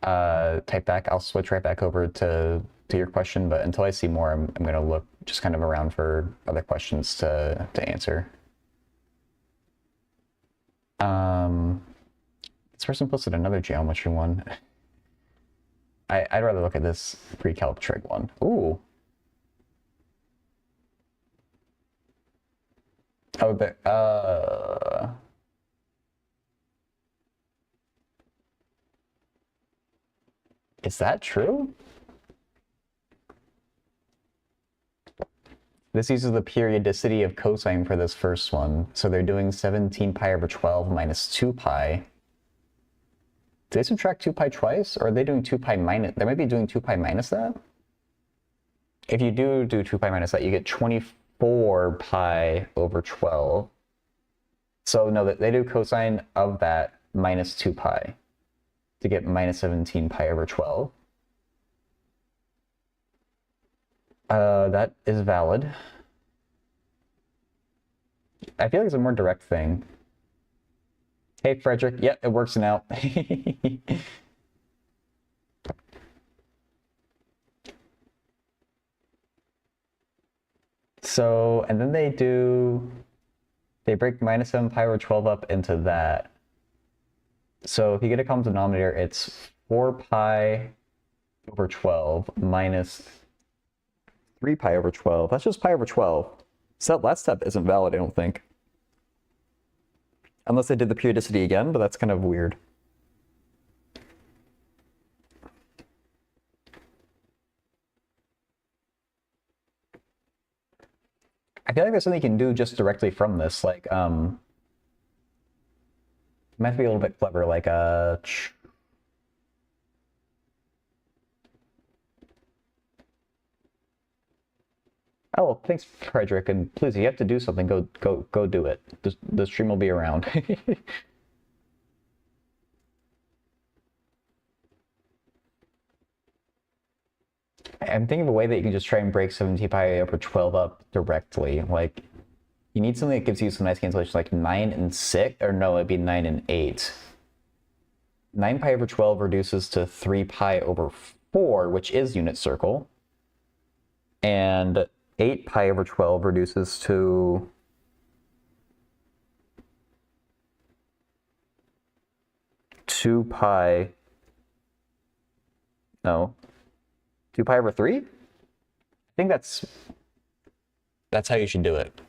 type back, I'll switch right back over to your question. But until I see more, I'm going to look just kind of around for other questions to answer. This person posted another geometry one. I'd rather look at this pre-calc trig one. Ooh. Oh, the is that true? This uses the periodicity of cosine for this first one. So they're doing 17 pi over 12 minus 2 pi. Do they subtract 2 pi twice? Or are they doing 2 pi minus? They might be doing 2 pi minus that? If you do 2 pi minus that, you get 24 pi over 12. So no, they do cosine of that minus 2 pi to get minus 17 pi over 12. That is valid. I feel like it's a more direct thing. Hey, Frederick. Yep, it works now. So, and then they break minus 7 pi over 12 up into that. So if you get a common denominator, it's 4 pi over 12 minus 3 pi over 12. That's just pi over 12. So that last step isn't valid, I don't think. Unless I did the periodicity again, but that's kind of weird. I feel like there's something you can do just directly from this, like, might be a little bit clever, like, oh, thanks, Frederick, and please, if you have to do something, go do it. The stream will be around. I'm thinking of a way that you can just try and break 17 pi over 12 up directly. Like, you need something that gives you some nice cancellation, like 9 and 6, or no, it'd be 9 and 8. 9 pi over 12 reduces to 3 pi over 4, which is unit circle. And 8 pi over 12 reduces to 2 pi, no, 2 pi over 3? I think that's how you should do it.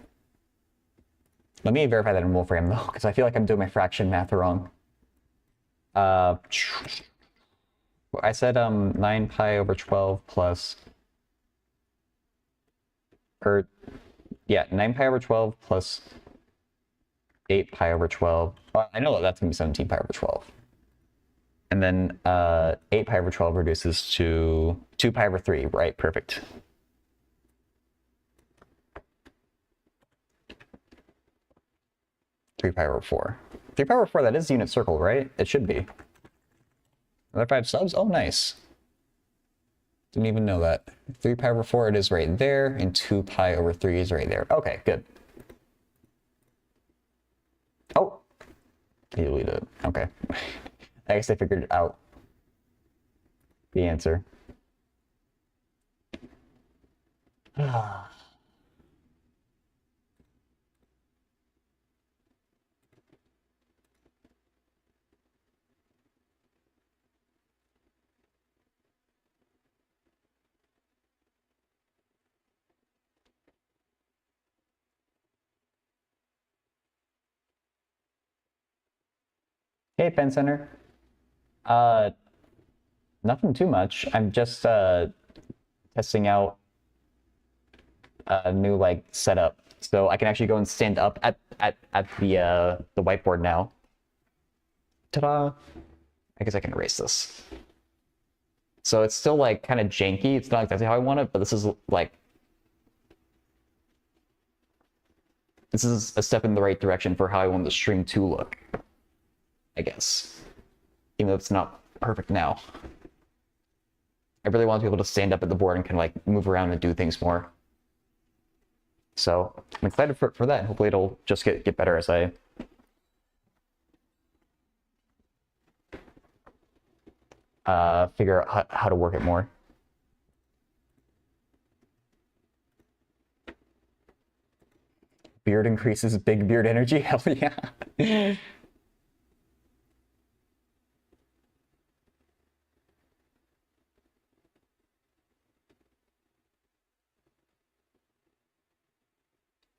Let me verify that in Wolfram though, because I feel like I'm doing my fraction math wrong. I said 9 pi over 12 plus, or yeah, 9 pi over 12 plus 8 pi over 12. Well, I know that that's gonna be 17 pi over 12. And then 8 pi over 12 reduces to 2 pi over 3, right? Perfect. Three pi over 4. 3 pi over 4, that is unit circle, right? It should be. Another 5 subs? Oh, nice. Didn't even know that. 3 pi over 4, it is right there, and 2 pi over 3 is right there. Okay, good. Oh! He deleted it. Okay. I guess I figured out the answer. Hey, Pen Center. Nothing too much. I'm just testing out a new like setup, so I can actually go and stand up at the whiteboard now. Ta-da! I guess I can erase this. So it's still like kind of janky. It's not exactly how I want it, but this is a step in the right direction for how I want the stream to look, I guess. Even though it's not perfect now. I really want to be able to stand up at the board and kind of like move around and do things more. So I'm excited for that. Hopefully it'll just get better as I figure out how to work it more. Beard increases big beard energy? Hell yeah.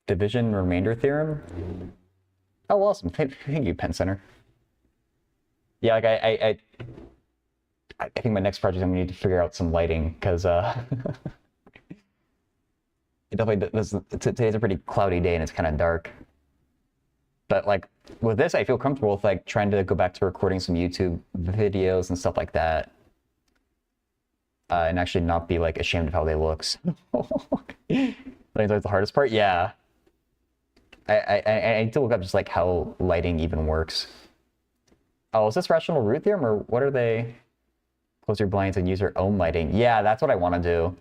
Division remainder theorem. Oh, awesome! Thank you, Penn Center. Yeah, like I think my next project I'm gonna need to figure out some lighting because it definitely does. Today's a pretty cloudy day and it's kind of dark. But like with this, I feel comfortable with like trying to go back to recording some YouTube videos and stuff like that, and actually not be like ashamed of how they look. Like that's the hardest part. Yeah, I need to look up just like how lighting even works. Oh, is this rational root theorem or what are they? Close your blinds and use your own lighting. Yeah, that's what I want to do.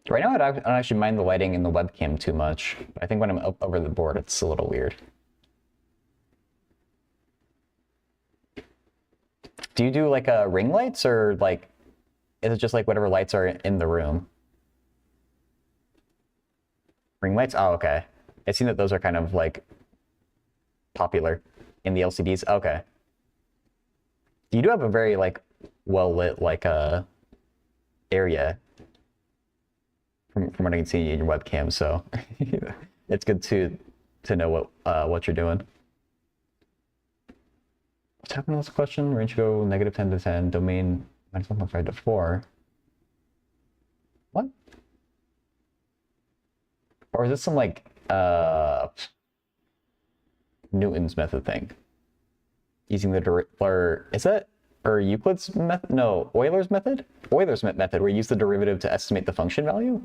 Right now, I don't actually mind the lighting in the webcam too much. I think when I'm up over the board, it's a little weird. Do you do like ring lights or like, is it just like whatever lights are in the room? Ring lights? Oh, okay. I've seen that those are kind of like popular in the LCDs. Okay. You do have a very like well lit like area from what I can see in your webcam, so it's good to know what you're doing. What's happening to this question? Range go -10 to 10, domain -1.5 to 4. What? Or is this some like Newton's method thing? Using the or is that or Euclid's method? No, Euler's method? Euler's method where you use the derivative to estimate the function value?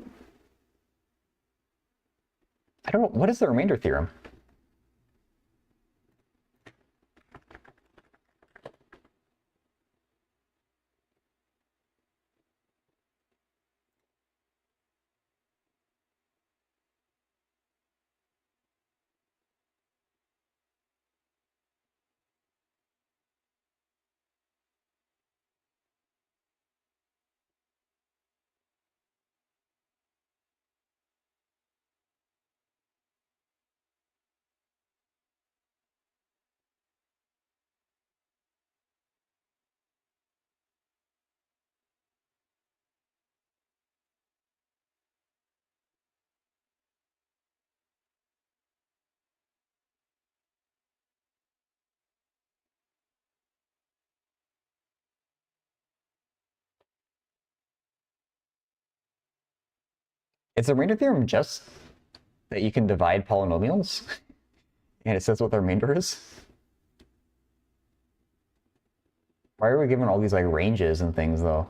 I don't know. What is the remainder theorem? Is the remainder theorem just that you can divide polynomials? And it says what the remainder is? Why are we given all these like ranges and things though?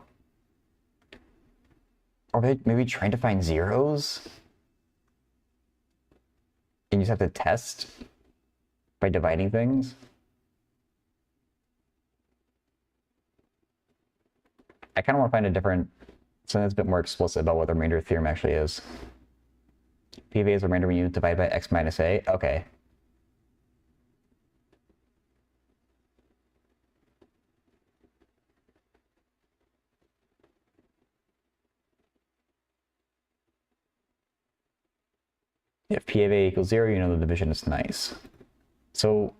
Are they maybe trying to find zeros? And you just have to test by dividing things? I kind of want to find a different, something that's a bit more explicit about what the remainder theorem actually is. P of A is the remainder when you divide by x minus a. Okay. If P of A equals 0, you know the division is nice. So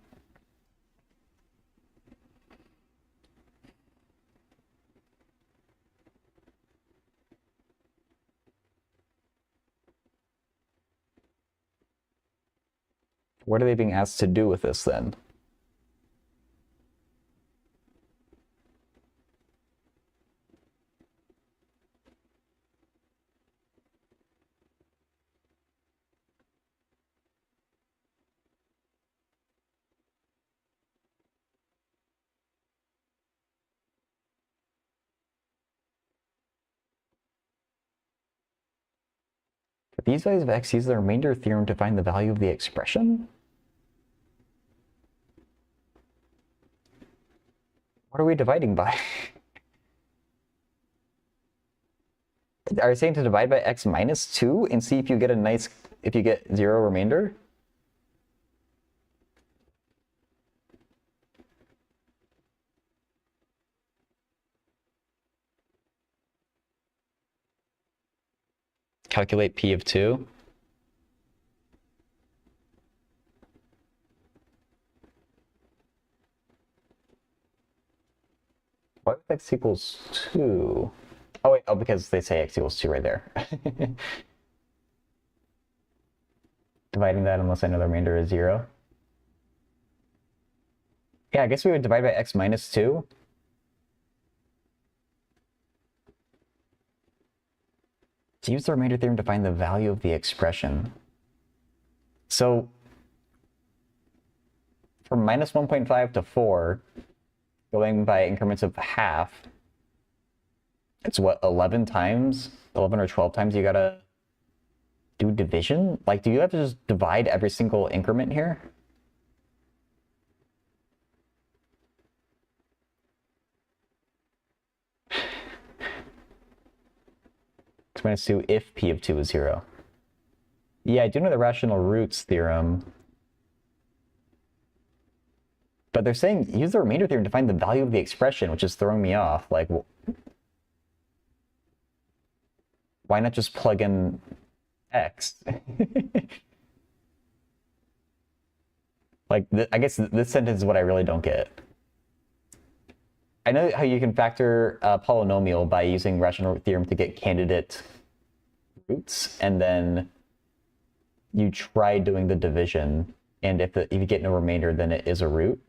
what are they being asked to do with this then? If these values of x use the remainder theorem to find the value of the expression? What are we dividing by? Are you saying to divide by x minus 2 and see if you get a nice, if you get 0 remainder? Calculate P of 2. What if x equals 2? Oh wait, oh, because they say x equals 2 right there. Dividing that unless I know the remainder is 0. Yeah, I guess we would divide by x minus 2. To use the remainder theorem to find the value of the expression. So from minus 1.5 to 4, going by increments of half, it's what, 11 times? 11 or 12 times you gotta do division? Like, do you have to just divide every single increment here? X minus 2 if p of 2 is 0. Yeah, I do know the rational roots theorem. But they're saying use the remainder theorem to find the value of the expression, which is throwing me off. Like, why not just plug in x? Like, I guess this sentence is what I really don't get. I know how you can factor a polynomial by using rational root theorem to get candidate roots, and then you try doing the division, and if you get no remainder, then it is a root.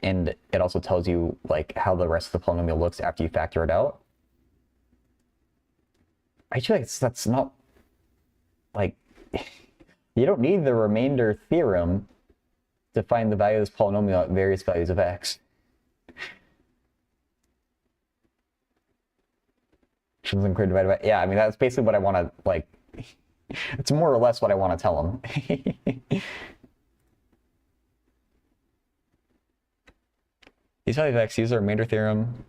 And it also tells you like how the rest of the polynomial looks after you factor it out. I feel like that's not like you don't need the remainder theorem to find the value of this polynomial at various values of x. Divided by, yeah, I mean that's basically what I want to like. It's more or less what I want to tell them. These values of x, use the remainder theorem.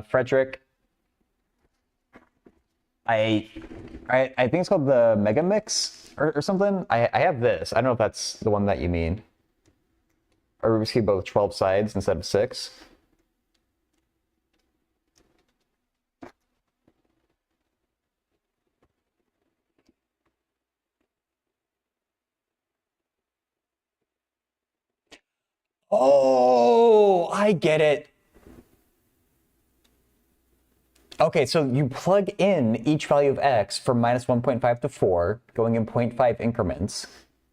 Frederick, I think it's called the Mega Mix or something. I have this. I don't know if that's the one that you mean. Or Rubik's Cube both 12 sides instead of 6. Oh, I get it. Okay, so you plug in each value of x from minus 1.5 to 4, going in 0.5 increments.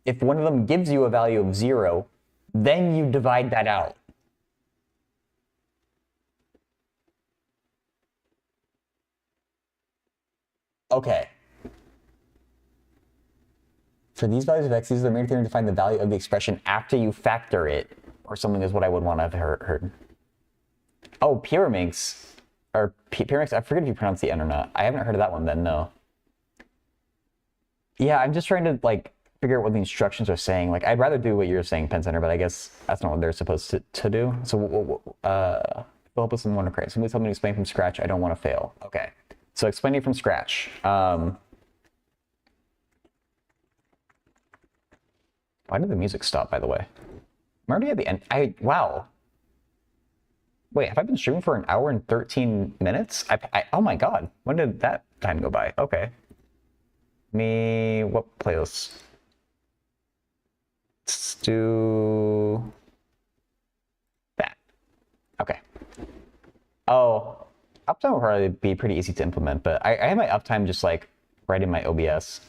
If one of them gives you a value of 0, then you divide that out. Okay. For these values of x, use the remainder theorem to find the value of the expression after you factor it, or something is what I would want to have heard. Oh, Pyraminx. Or Pyraminx, I forget if you pronounce the N or not. I haven't heard of that one then, no. Yeah, I'm just trying to, like, figure out what the instructions are saying. Like, I'd rather do what you're saying, Penn Center, but I guess that's not what they're supposed to do. So, help us in one correct. Somebody tell me to explain from scratch. I don't want to fail. Okay. So, explaining from scratch. Why did the music stop, by the way? I'm already at the end. Wow. Wait, have I been streaming for 1 hour and 13 minutes? Oh my god. When did that time go by? Okay. What playlist? Let's do that. Okay. Oh, uptime will probably be pretty easy to implement, but I have my uptime just like right in my OBS.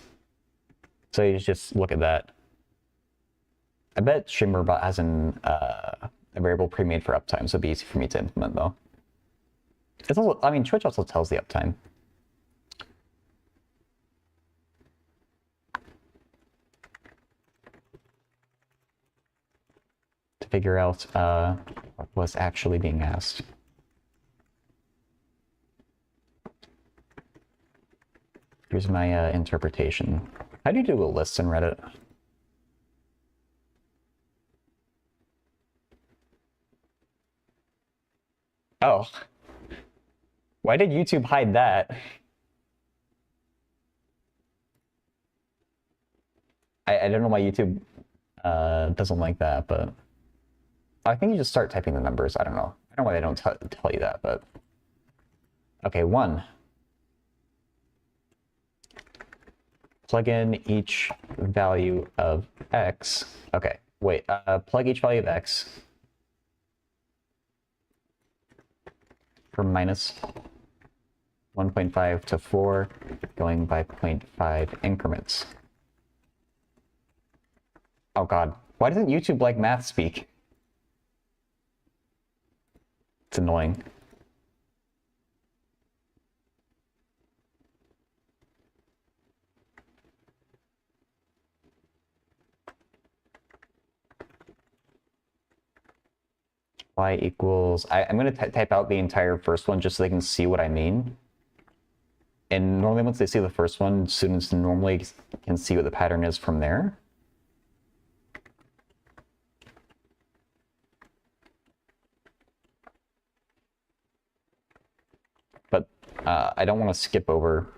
So you just look at that. I bet StreamRobot has a variable pre-made for uptime, so it'd be easy for me to implement though. It's also, I mean, Twitch also tells the uptime. To figure out what was actually being asked. Here's my interpretation. How do you do a list in Reddit? Oh. Why did YouTube hide that? I don't know why YouTube doesn't like that, but I think you just start typing the numbers. I don't know. I don't know why they don't tell you that, but okay, 1. Plug in each value of x. Okay, Wait, plug each value of x from minus 1.5 to 4, going by 0.5 increments. Oh god, why doesn't YouTube like math speak? It's annoying. Y equals, I'm going to type out the entire first one just so they can see what I mean. And normally once they see the first one, students normally can see what the pattern is from there. But I don't want to skip over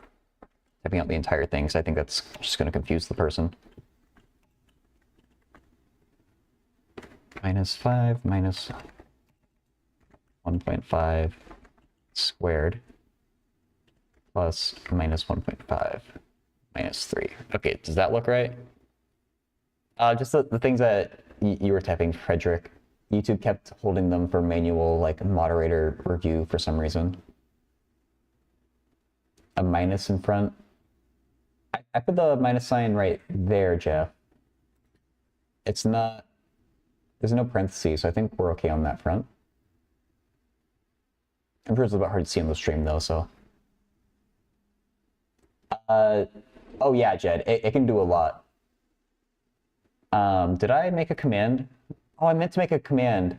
typing out the entire thing, because I think that's just going to confuse the person. Minus 5 minus 1.5 squared plus minus 1.5 minus 3. Okay, does that look right? Just the things that you were typing, Frederick. YouTube kept holding them for manual, like, moderator review for some reason. A minus in front. I put the minus sign right there, Jeff. It's not... There's no parentheses, so I think we're okay on that front. I'm sure it's a bit hard to see on the stream, though, so... oh yeah, Jed, it can do a lot. Did I make a command? Oh, I meant to make a command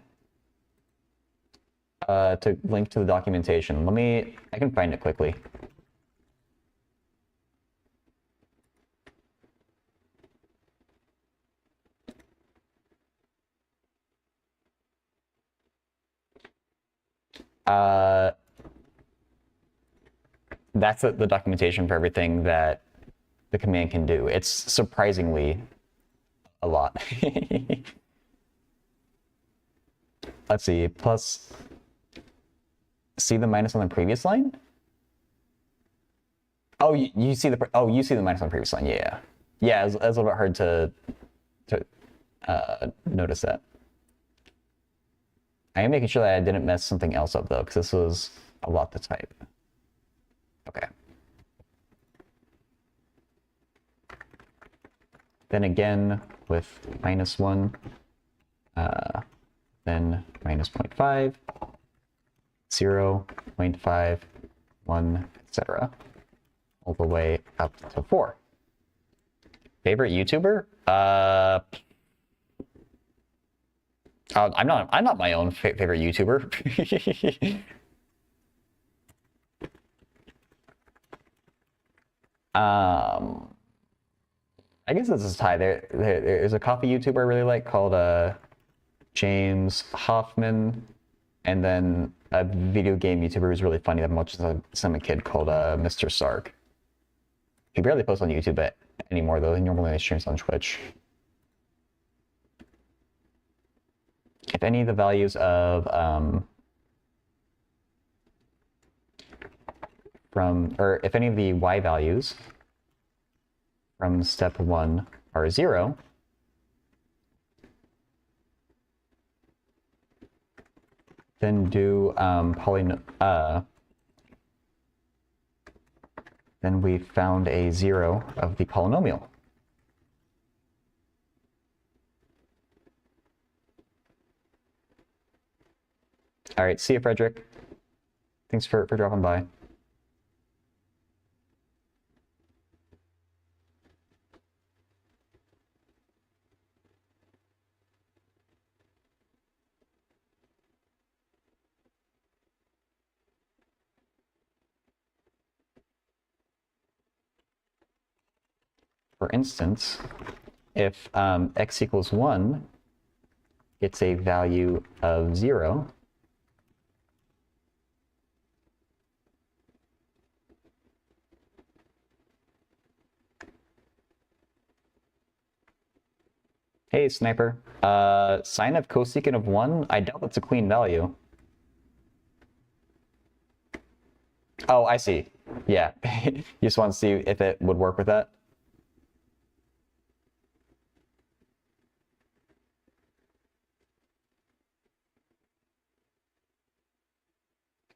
to link to the documentation. I can find it quickly. That's the documentation for everything that the command can do. It's surprisingly a lot. Let's see, plus, see the minus on the previous line? Oh, you see the minus on the previous line, yeah. Yeah, it's a little bit hard to notice that. I am making sure that I didn't mess something else up, though, because this was a lot to type. Okay. Then again, with minus 1, then minus 0.5, 0, 0.5, 1, etc. All the way up to 4. Favorite YouTuber? I'm not my own favorite YouTuber. I guess this is tie. There's a coffee YouTuber I really like called James Hoffman, and then a video game YouTuber who's really funny that I'm watching since I'm a kid called Mr. Sark. He barely posts on YouTube anymore though. He normally streams on Twitch. If any of the values of if any of the y values from step 1 are 0, then do then we found a 0 of the polynomial. All right, see you, Frederick. Thanks for dropping by. For instance, if x equals 1 gets a value of 0, hey, Sniper. Sine of cosecant of 1? I doubt that's a clean value. Oh, I see. Yeah. You just want to see if it would work with that?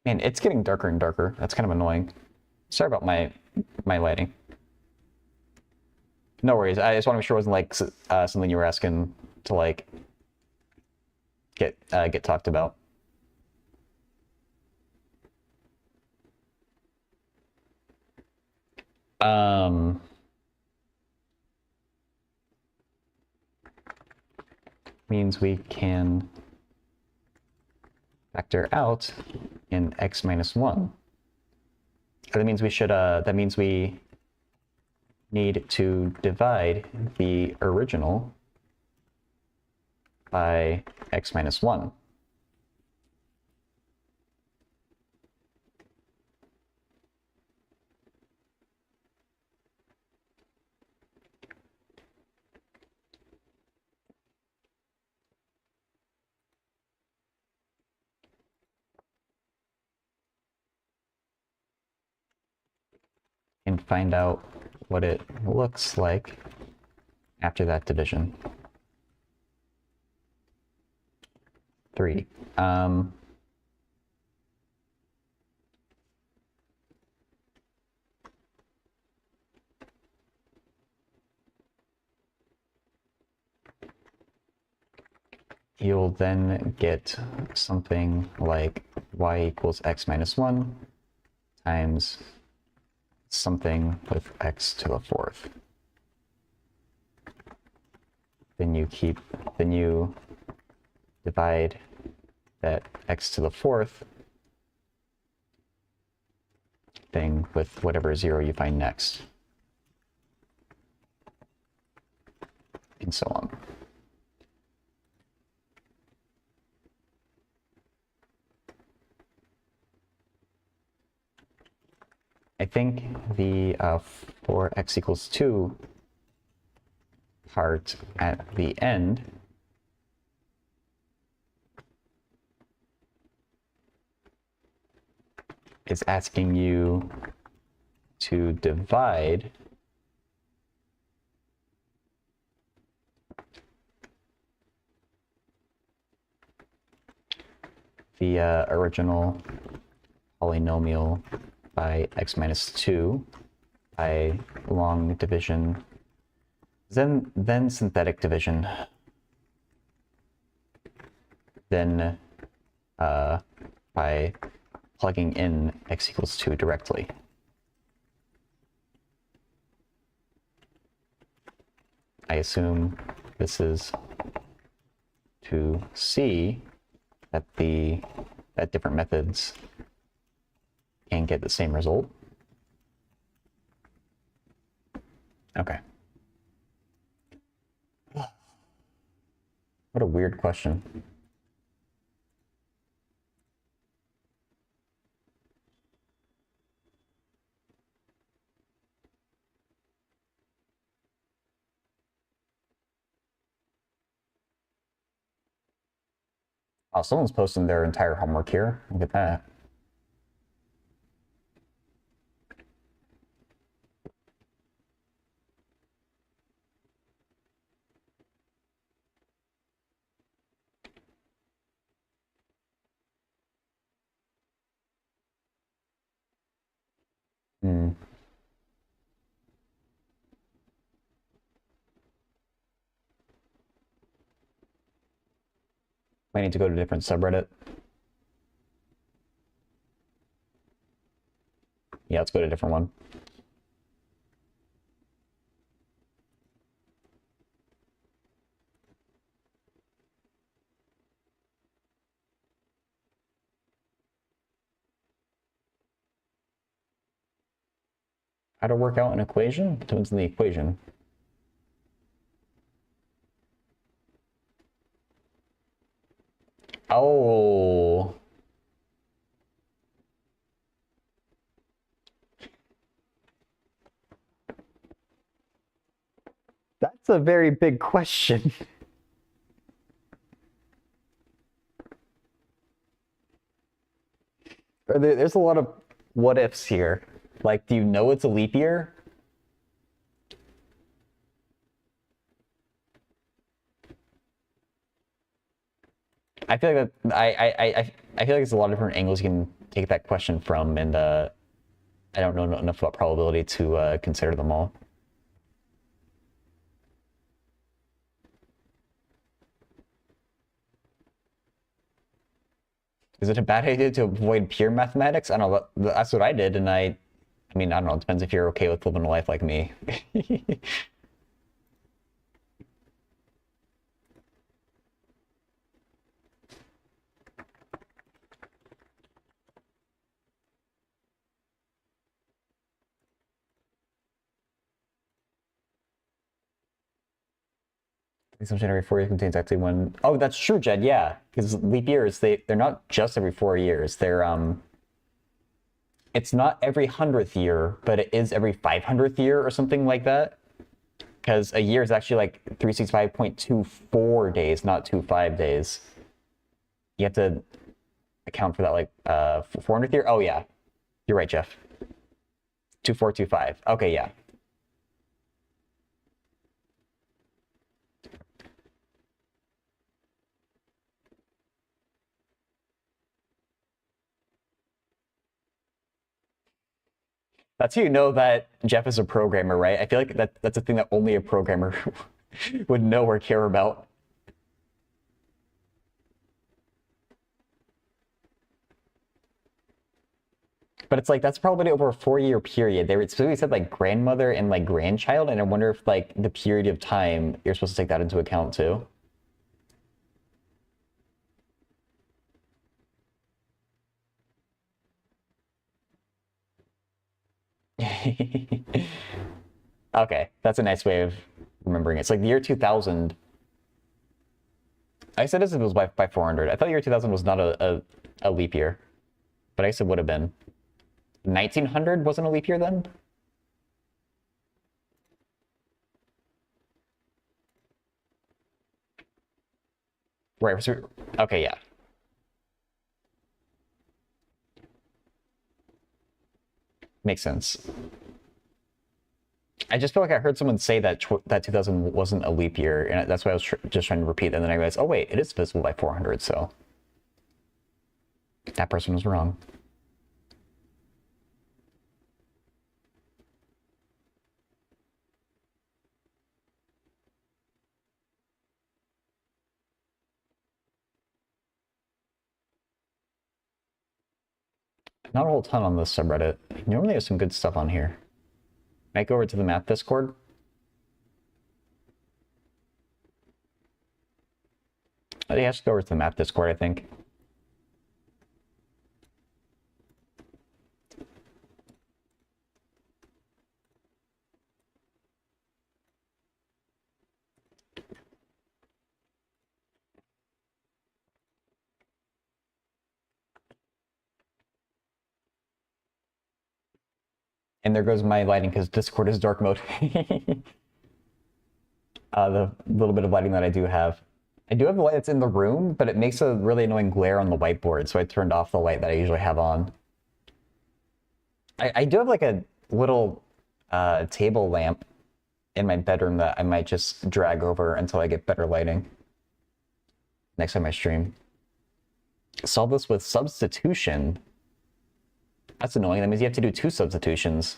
Man, it's getting darker and darker. That's kind of annoying. Sorry about my lighting. No worries. I just want to make sure it wasn't like something you were asking to like get talked about. Means we can factor out in x minus 1. That means we should that means we need to divide the original by x minus 1. And find out what it looks like after that division. 3. You'll then get something like y equals x minus 1 times something with x to the 4th. Then you divide that x to the 4th thing with whatever 0 you find next. And so on. I think the for x equals 2 part at the end is asking you to divide the original polynomial by x minus 2 by long division, then synthetic division, then by plugging in x equals 2 directly. I assume this is to see that that different methods can get the same result. Okay. What a weird question. Oh, someone's posting their entire homework here. Look at that. Hmm. Might need to go to a different subreddit. Yeah, let's go to a different one. How to work out an equation? Depends on the equation. Oh. That's a very big question. There's a lot of what ifs here. Like, do you know it's a leap year? I feel like that I feel like there's a lot of different angles you can take that question from, and I don't know enough about probability to consider them all. Is it a bad idea to avoid pure mathematics? I don't know. That's what I did, and I mean, I don't know. It depends if you're okay with living a life like me. The assumption every 4 years contains actually one. Oh, that's true, Jed. Yeah, because leap years they're not just every 4 years. It's not every 100th year, but it is every 500th year or something like that. Because a year is actually like 365.24 days, not 25 days. You have to account for that, like 400th year. Oh yeah, you're right, Jeff. 2425. Okay, yeah. That's how you know that Jeff is a programmer, right? I feel like that's a thing that only a programmer would know or care about. But it's like that's probably over a 4 year period. They specifically said like grandmother and like grandchild, and I wonder if like the period of time you're supposed to take that into account too. Okay, that's a nice way of remembering it. It's like the year 2000. I said this was by 400. I thought the year 2000 was not a leap year, but I guess it would have been. 1900 wasn't a leap year then? Right, so, okay, yeah. Makes sense. I just feel like I heard someone say that that 2000 wasn't a leap year, and that's why I was just trying to repeat. And then I realized, oh wait, it is divisible by 400. So that person was wrong. Not a whole ton on this subreddit. Normally there's some good stuff on here. Might go over to the math Discord. Oh, yeah, let's go over to the math Discord, I think. And there goes my lighting because Discord is dark mode. The little bit of lighting that I do have. I do have the light that's in the room, but it makes a really annoying glare on the whiteboard, so I turned off the light that I usually have on. I do have like a little table lamp in my bedroom that I might just drag over until I get better lighting next time I stream. Solve this with substitution. That's annoying. That means you have to do 2 substitutions.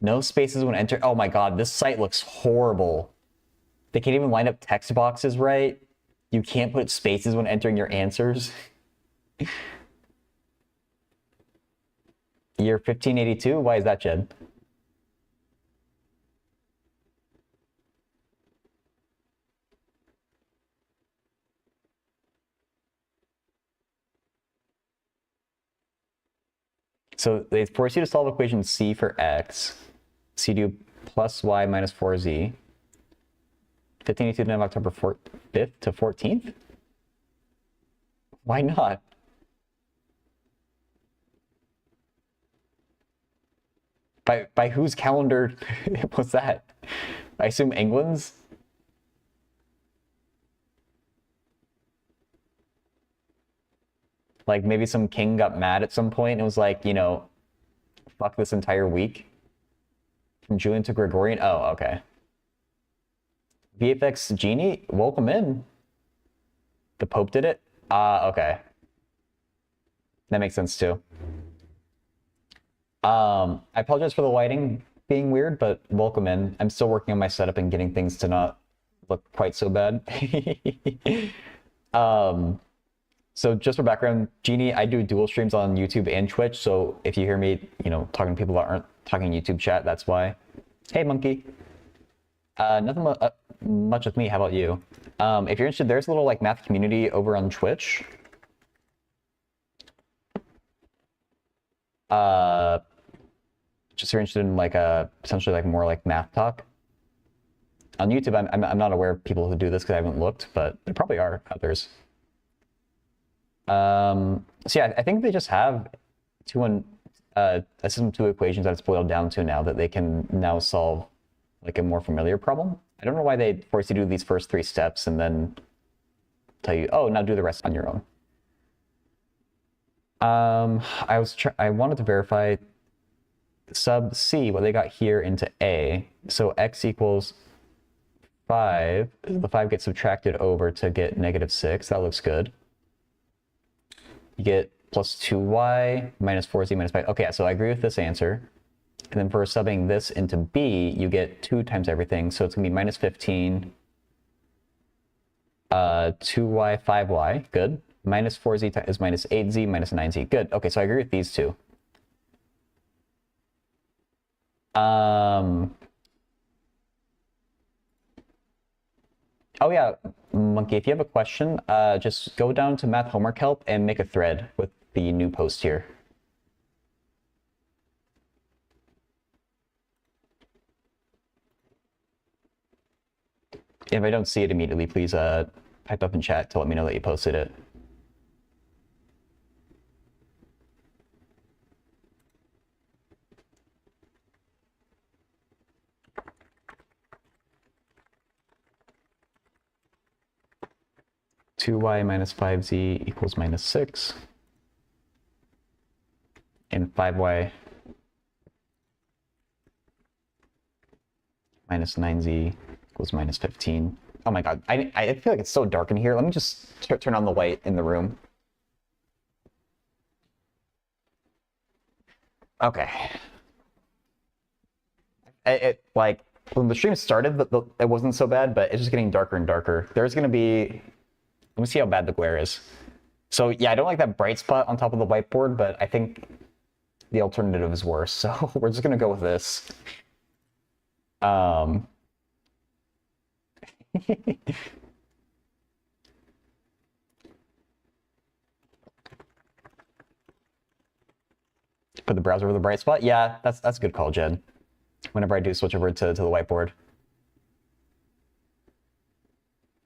No spaces when enter. Oh my god, this site looks horrible. They can't even line up text boxes right. You can't put spaces when entering your answers. Year 1582? Why is that, Jed? So they force you to solve equation C for x. C do plus y minus 4z. 1582 of October 5th to 14th? Why not? By whose calendar was that? I assume England's? Like maybe some king got mad at some point and was like, you know, fuck this entire week. From Julian to Gregorian? Oh, okay. VFX Genie, welcome in. The Pope did it? Ah, okay. That makes sense too. I apologize for the lighting being weird, but welcome in. I'm still working on my setup and getting things to not look quite so bad. So just for background, Jeannie, I do dual streams on YouTube and Twitch. So if you hear me, talking to people that aren't talking YouTube chat, that's why. Hey, monkey. Nothing much with me. How about you? If you're interested, there's a little like math community over on Twitch. Just if you're interested in like essentially like more like math talk. On YouTube, I'm not aware of people who do this because I haven't looked, but there probably are others. So yeah, I think they just have a system of two equations that it's boiled down to now that they can now solve like a more familiar problem. I don't know why they force you to do these first three steps and then tell you, oh, now do the rest on your own. I wanted to verify sub C, what they got here into A. So x equals 5. The 5 gets subtracted over to get -6. That looks good. You get plus 2y minus 4z minus 5. Okay, so I agree with this answer. And then for subbing this into B, you get 2 times everything. So it's going to be minus 15, 2y, 5y. Good. Minus 4z is minus 8z minus 9z. Good. Okay, so I agree with these two. Oh yeah, Monkey, if you have a question, just go down to Math Homework Help and make a thread with the new post here. If I don't see it immediately, please type up in chat to let me know that you posted it. (2y minus 5z equals -6, and 5y minus 9z equals -15. Oh my god, I feel like it's so dark in here. Let me just turn on the light in the room. Okay. Like, when the stream started, it wasn't so bad, but it's just getting darker and darker. There's gonna be... Let me see how bad the glare is. So yeah, I don't like that bright spot on top of the whiteboard, but I think the alternative is worse. So we're just gonna go with this. Put the browser over the bright spot. Yeah, that's a good call, Jed. Whenever I do switch over to the whiteboard.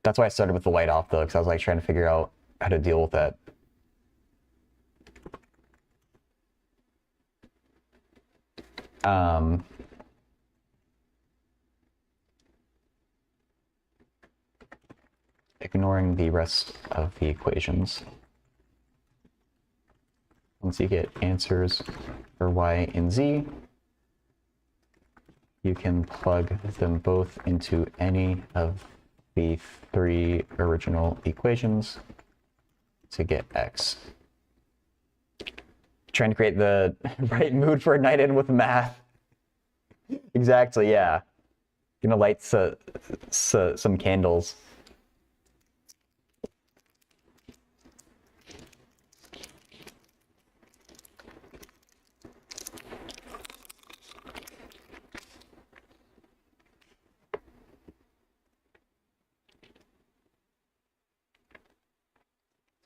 That's why I started with the light off though, because I was like trying to figure out how to deal with that. Ignoring the rest of the equations. Once you get answers for y and z, you can plug them both into any of the 3 original equations to get x. Trying to create the right mood for a night in with math. Exactly, yeah. Gonna light some candles.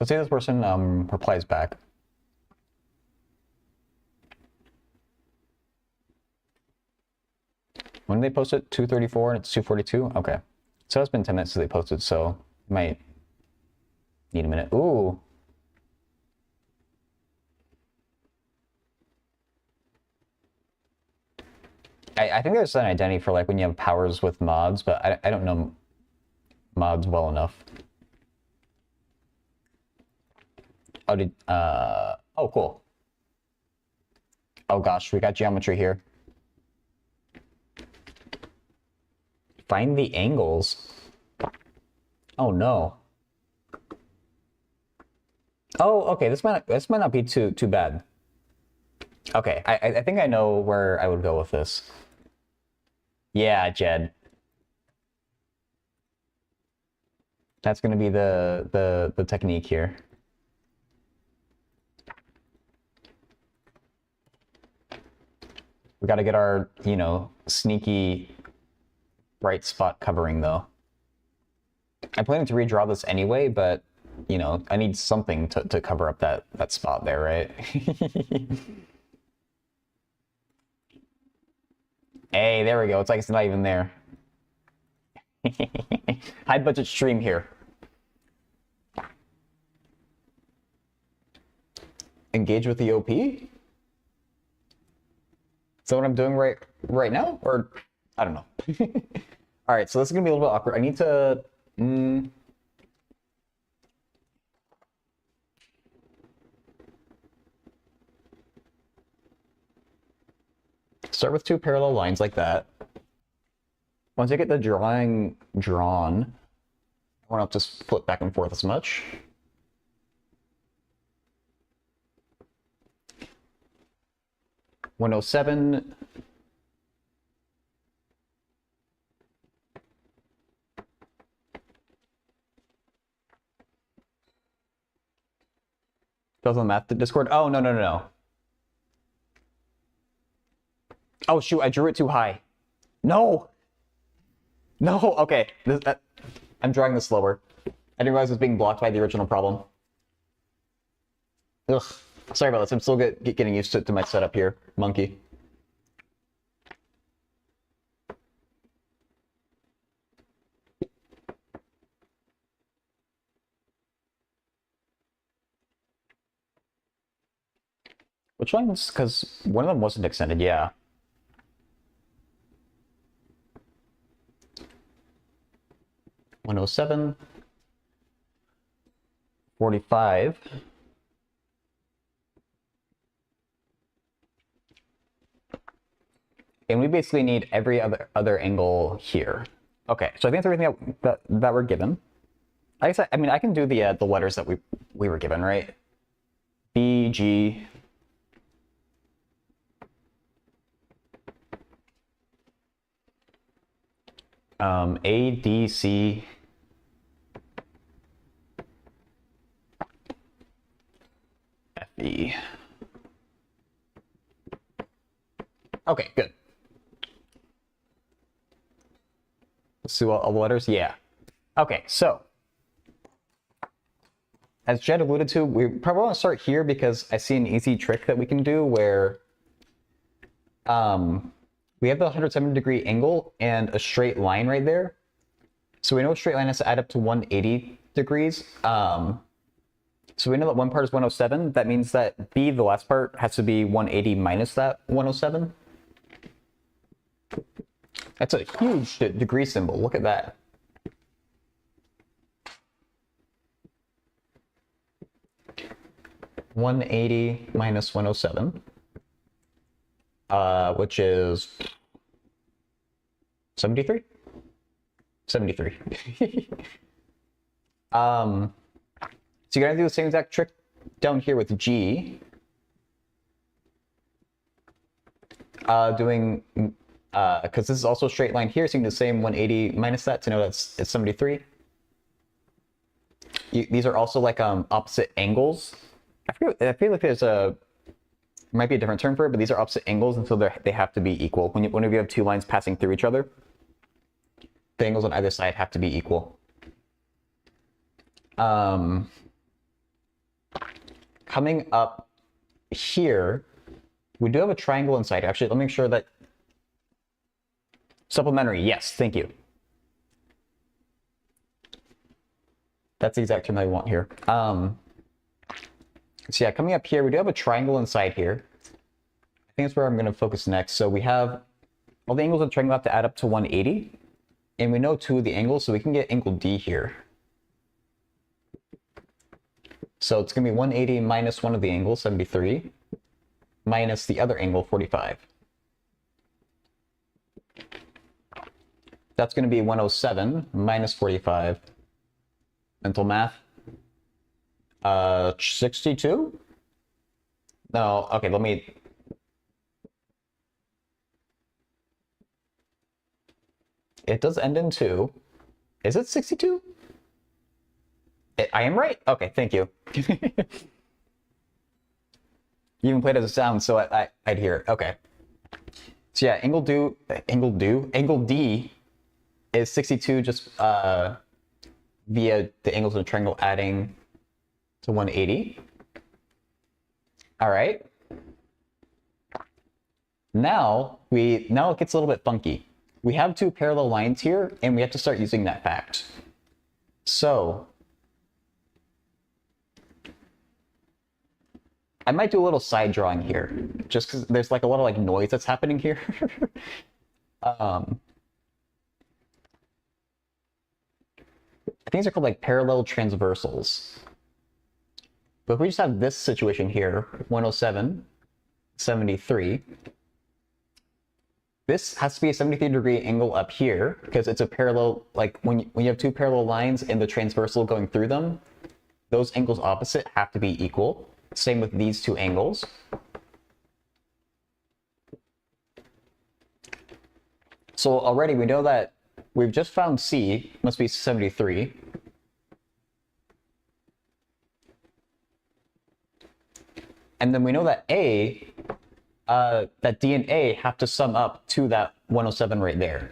Let's see if this person replies back. When did they post it? 2:34 and it's 2:42? Okay. So it's been 10 minutes since they posted, so might need a minute. Ooh. I think there's an identity for like when you have powers with mods, but I don't know mods well enough. Oh, oh, cool. Oh gosh, we got geometry here. Find the angles. Oh no. Oh, okay. This might not be too bad. Okay, I think I know where I would go with this. Yeah, Jed. That's gonna be the technique here. We got to get our, sneaky bright spot covering though. I'm planning to redraw this anyway, but I need something to cover up that spot there, right? Hey, there we go. It's like it's not even there. High budget stream here. Engage with the OP? Is that what I'm doing right now? Or I don't know. All right, so this is gonna be a little bit awkward. I need to start with two parallel lines like that. Once I get the drawing drawn, I won't have to flip back and forth as much. $107. Doesn't math the Discord. Oh, no. Oh, shoot, I drew it too high. No! No, okay. I'm drawing this slower. I didn't realize it was being blocked by the original problem. Ugh. Sorry about this. I'm still getting used to my setup here, monkey. Which ones? Because one of them wasn't extended, yeah. $107. 45. And we basically need every other angle here. Okay, so I think that's everything that we're given. I guess I mean I can do the letters that we were given, right? B, G, A, D, C, F, E. Okay, good. Let's do all the letters. Yeah. Okay, so as Jed alluded to, we probably want to start here because I see an easy trick that we can do where we have the 170-degree angle and a straight line right there. So we know a straight line has to add up to 180 degrees. So we know that one part is 107. That means that B, the last part, has to be 180 minus that 107. That's a huge degree symbol. Look at that. $180 minus 107, which is 73? 73. So you're gonna do the same exact trick down here with G. Doing, because this is also a straight line here, so you can do the same 180 minus that to know it's 73. These are also like opposite angles. I feel like there's might be a different term for it, but these are opposite angles, and so they have to be equal. Whenever you have two lines passing through each other, the angles on either side have to be equal. Coming up here, we do have a triangle inside. Actually, let me make sure that supplementary. Yes, thank you. That's the exact term I want here. So yeah, coming up here, we do have a triangle inside here. I think that's where I'm going to focus next. So we have all the angles of the triangle have to add up to 180. And we know two of the angles, so we can get angle D here. So it's going to be 180 minus one of the angles, 73, minus the other angle, 45. That's going to be 107 minus 45. Mental math. 62? No, okay, let me... It does end in 2. Is it 62? I am right? Okay, thank you. You even played as a sound, so I'd hear it. Okay. So yeah, angle D is 62 just via the angles of the triangle adding to 180. All right. Now it gets a little bit funky. We have two parallel lines here, and we have to start using that fact. So I might do a little side drawing here, just because there's like a lot of like noise that's happening here. These are called like parallel transversals. But if we just have this situation here, 107, 73, this has to be a 73-degree angle up here because it's a parallel, like when you have two parallel lines and the transversal going through them, those angles opposite have to be equal. Same with these two angles. So already we know that we've just found C must be 73. And then we know that that D and A have to sum up to that 107 right there.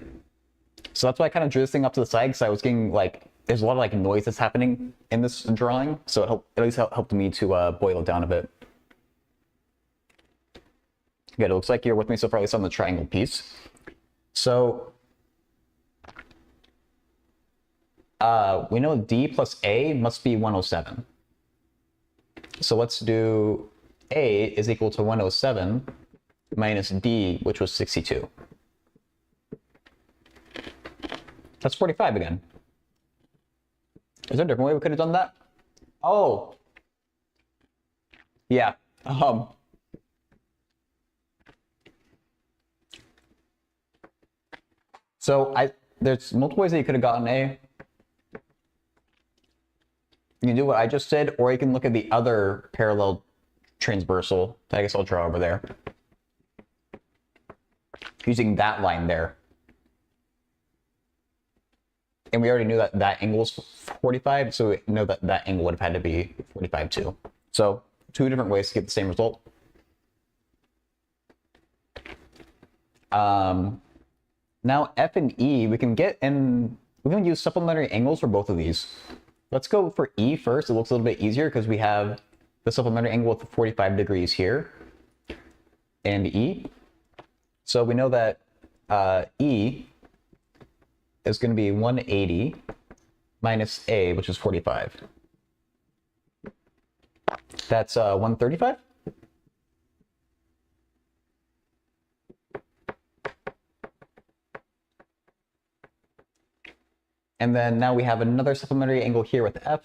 So that's why I kind of drew this thing up to the side, because I was getting like, there's a lot of like noise that's happening in this drawing. So it at least helped me to boil it down a bit. Good, it looks like you're with me so far, at least on the triangle piece. So we know D plus A must be 107. So let's do A is equal to 107 minus D, which was 62. That's 45 again. Is there a different way we could have done that? Oh. Yeah. So there's multiple ways that you could have gotten A. You can do what I just did, or you can look at the other parallel transversal. I guess I'll draw over there. Using that line there. And we already knew that that angle is 45, so we know that that angle would have had to be 45 too. So two different ways to get the same result. Now F and E, we can use supplementary angles for both of these. Let's go for E first. It looks a little bit easier because we have the supplementary angle with 45 degrees here and E. So we know that E is going to be 180 minus A, which is 45. That's 135. And then now we have another supplementary angle here with F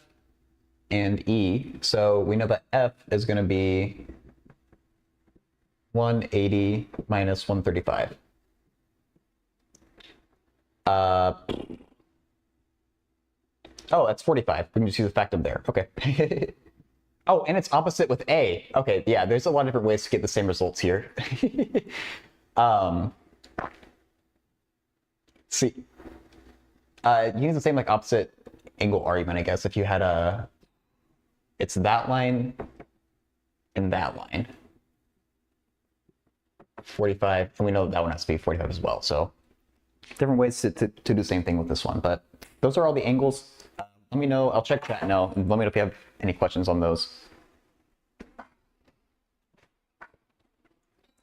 and E. So we know that F is going to be 180 minus 135. Oh, that's 45. We can just use the fact up there. Okay. Oh, and it's opposite with A. Okay, yeah, there's a lot of different ways to get the same results here. See. You use the same like opposite angle argument, I guess, if you had it's that line and that line. 45, and we know that one has to be 45 as well, so different ways to do the same thing with this one, but those are all the angles. Let me know, I'll check that now, and let me know if you have any questions on those.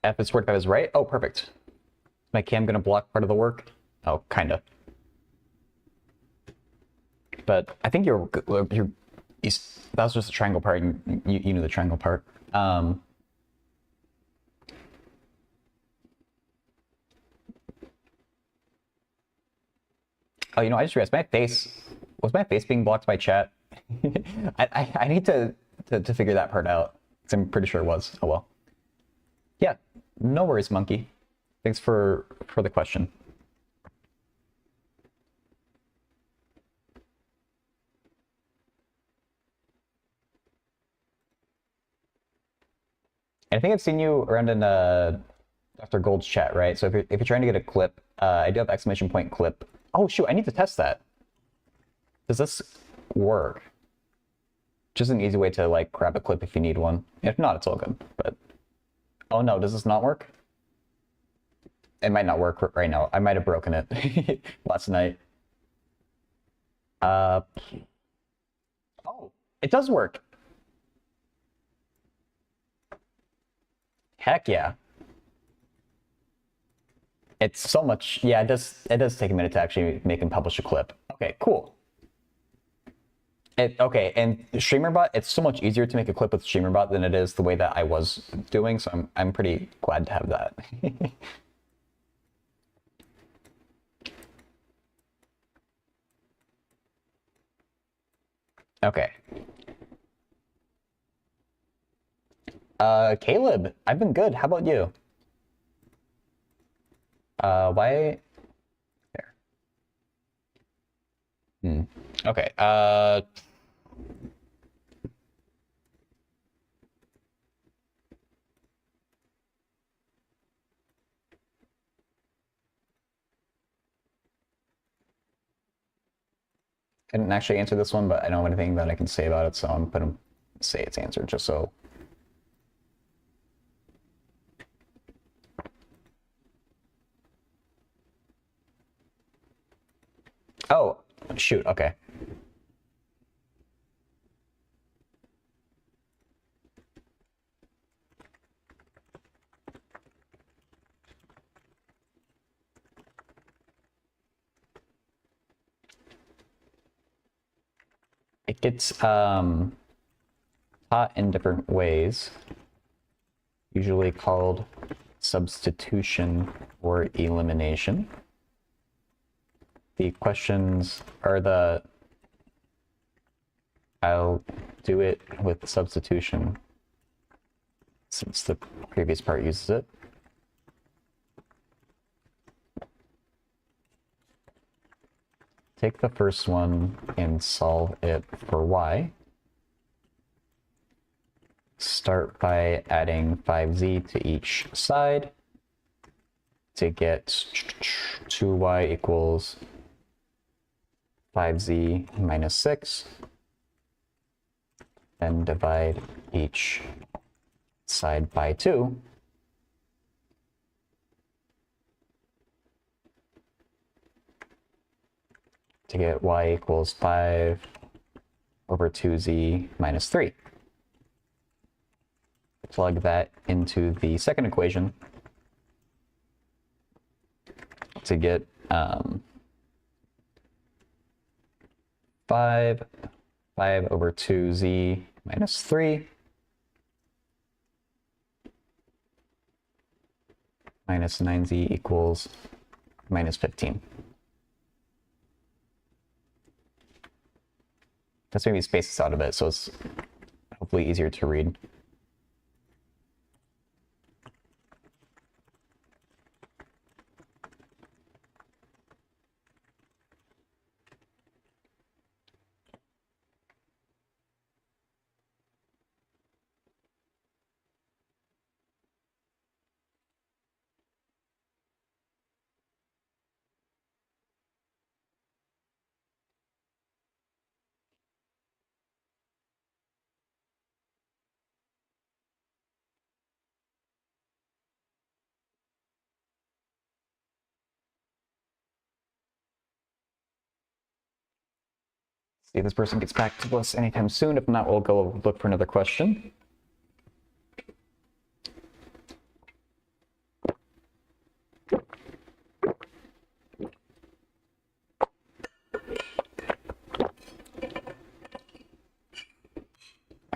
F is 45 is right? Oh, perfect. Is my cam gonna block part of the work? Oh, kinda. But I think that was just the triangle part, and you knew the triangle part. Oh, you know, I just realized was my face being blocked by chat? I need to figure that part out, because I'm pretty sure it was. Oh well. Yeah, no worries, Monkey. Thanks for the question. And I think I've seen you around in Dr. Gold's chat, right? So if you're trying to get a clip, I do have exclamation point clip. Oh shoot, I need to test that. Does this work? Just an easy way to like grab a clip if you need one. If not, it's all good. But oh no, does this not work? It might not work right now. I might have broken it last night. Oh, it does work. Heck yeah. It's so much. Yeah, it does take a minute to actually make and publish a clip. Okay, cool. Okay, and StreamerBot, it's so much easier to make a clip with StreamerBot than it is the way that I was doing, so I'm pretty glad to have that. Okay. Caleb, I've been good. How about you? Why? There. Okay. I didn't actually answer this one, but I don't have anything that I can say about it, so I'm gonna say it's answered just so. Oh, shoot, okay. It gets taught in different ways, usually called substitution or elimination. The questions are I'll do it with substitution since the previous part uses it. Take the first one and solve it for y. Start by adding 5z to each side to get 2y equals 5z minus 6. Then divide each side by 2. To get y equals 5 over 2z minus 3. Plug that into the second equation to get 5 over 2z minus 3 minus 9z equals minus 15. Let's maybe space this out a bit so it's hopefully easier to read. See if this person gets back to us anytime soon. If not, we'll go look for another question. All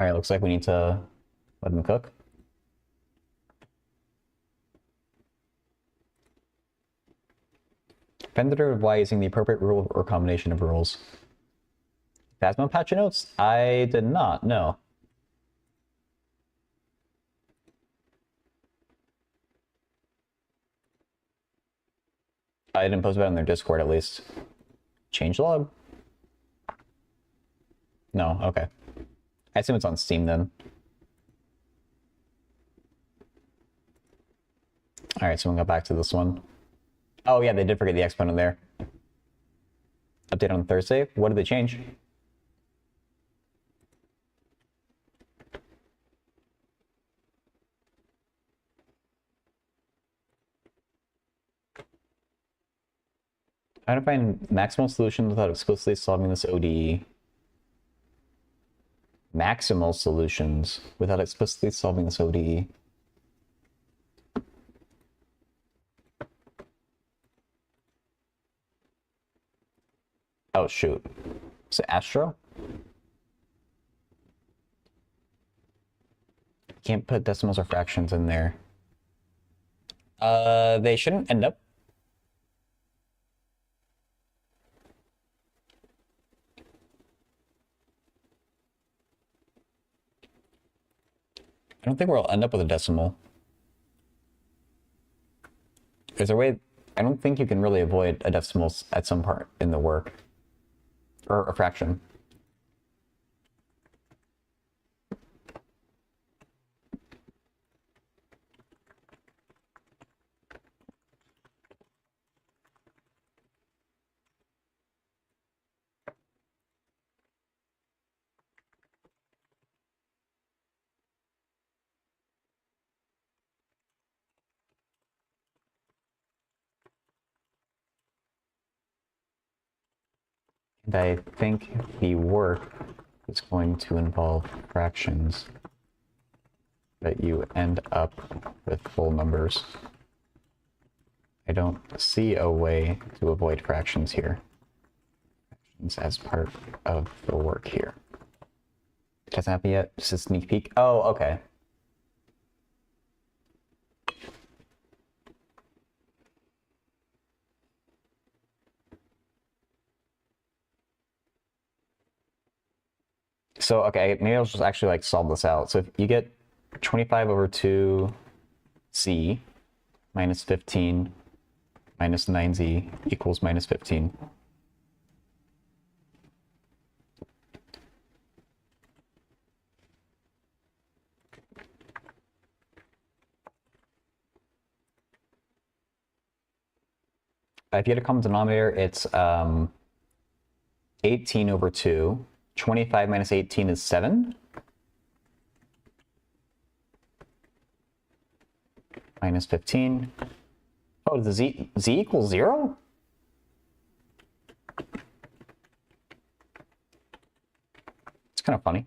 right, looks like we need to let them cook. Find the derivative of y using the appropriate rule or combination of rules. Phasma patch notes? I did not, no. I didn't post about it on their Discord at least. Changelog? No, okay. I assume it's on Steam then. All right, so we'll go back to this one. Oh yeah, they did forget the exponent there. Update on Thursday. What did they change? Trying to find maximal solutions without explicitly solving this ODE. Maximal solutions without explicitly solving this ODE. Oh shoot. Is it Astro? Can't put decimals or fractions in there. They shouldn't end up. I don't think we'll end up with a decimal. There's a way, I don't think you can really avoid a decimal at some part in the work. Or a fraction. And I think the work is going to involve fractions, but you end up with full numbers. I don't see a way to avoid fractions here. Fractions as part of the work here. It hasn't happened yet, just a sneak peek. Oh, okay. So, okay, maybe I'll just actually like solve this out. So if you get 25 over 2z minus 15 minus 9z equals minus 15. If you get a common denominator, it's 18 over 2. 25 minus 18 is 7. Minus 15. Oh, does z equals 0? It's kind of funny.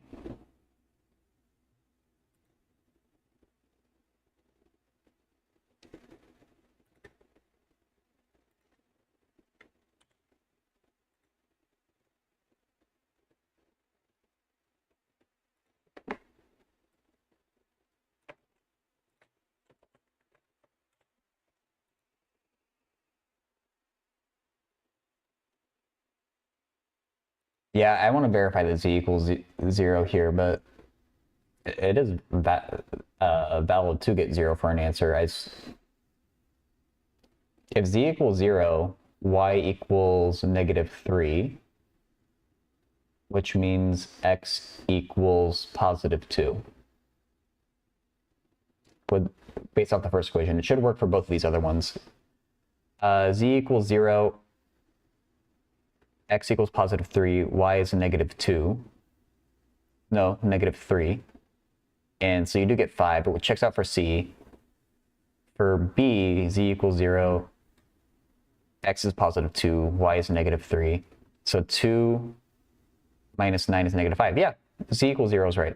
Yeah, I want to verify that z equals 0 here, but it is valid to get 0 for an answer. If z equals 0, y equals -3, which means x equals +2. Based off the first equation, it should work for both of these other ones. Z equals 0, x equals +3, y is -2. No, -3. And so you do get 5, but it checks out for C. For B, z equals 0, x is +2, y is -3. So 2 minus 9 is -5. Yeah, z equals 0 is right.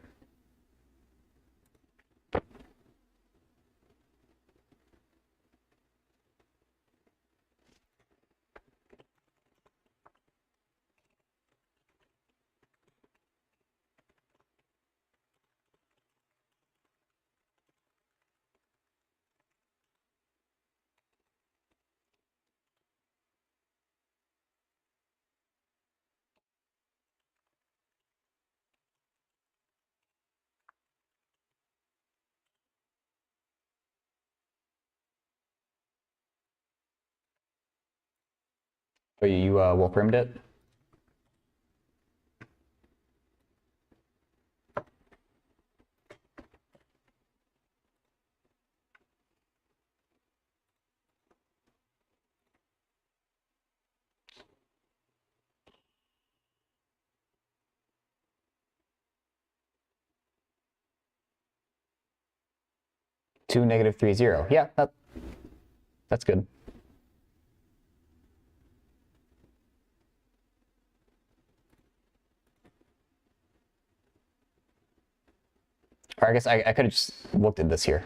So you Wolframed it? 2, negative 3, 0. Yeah, that's good. Or I guess I could have just looked at this here.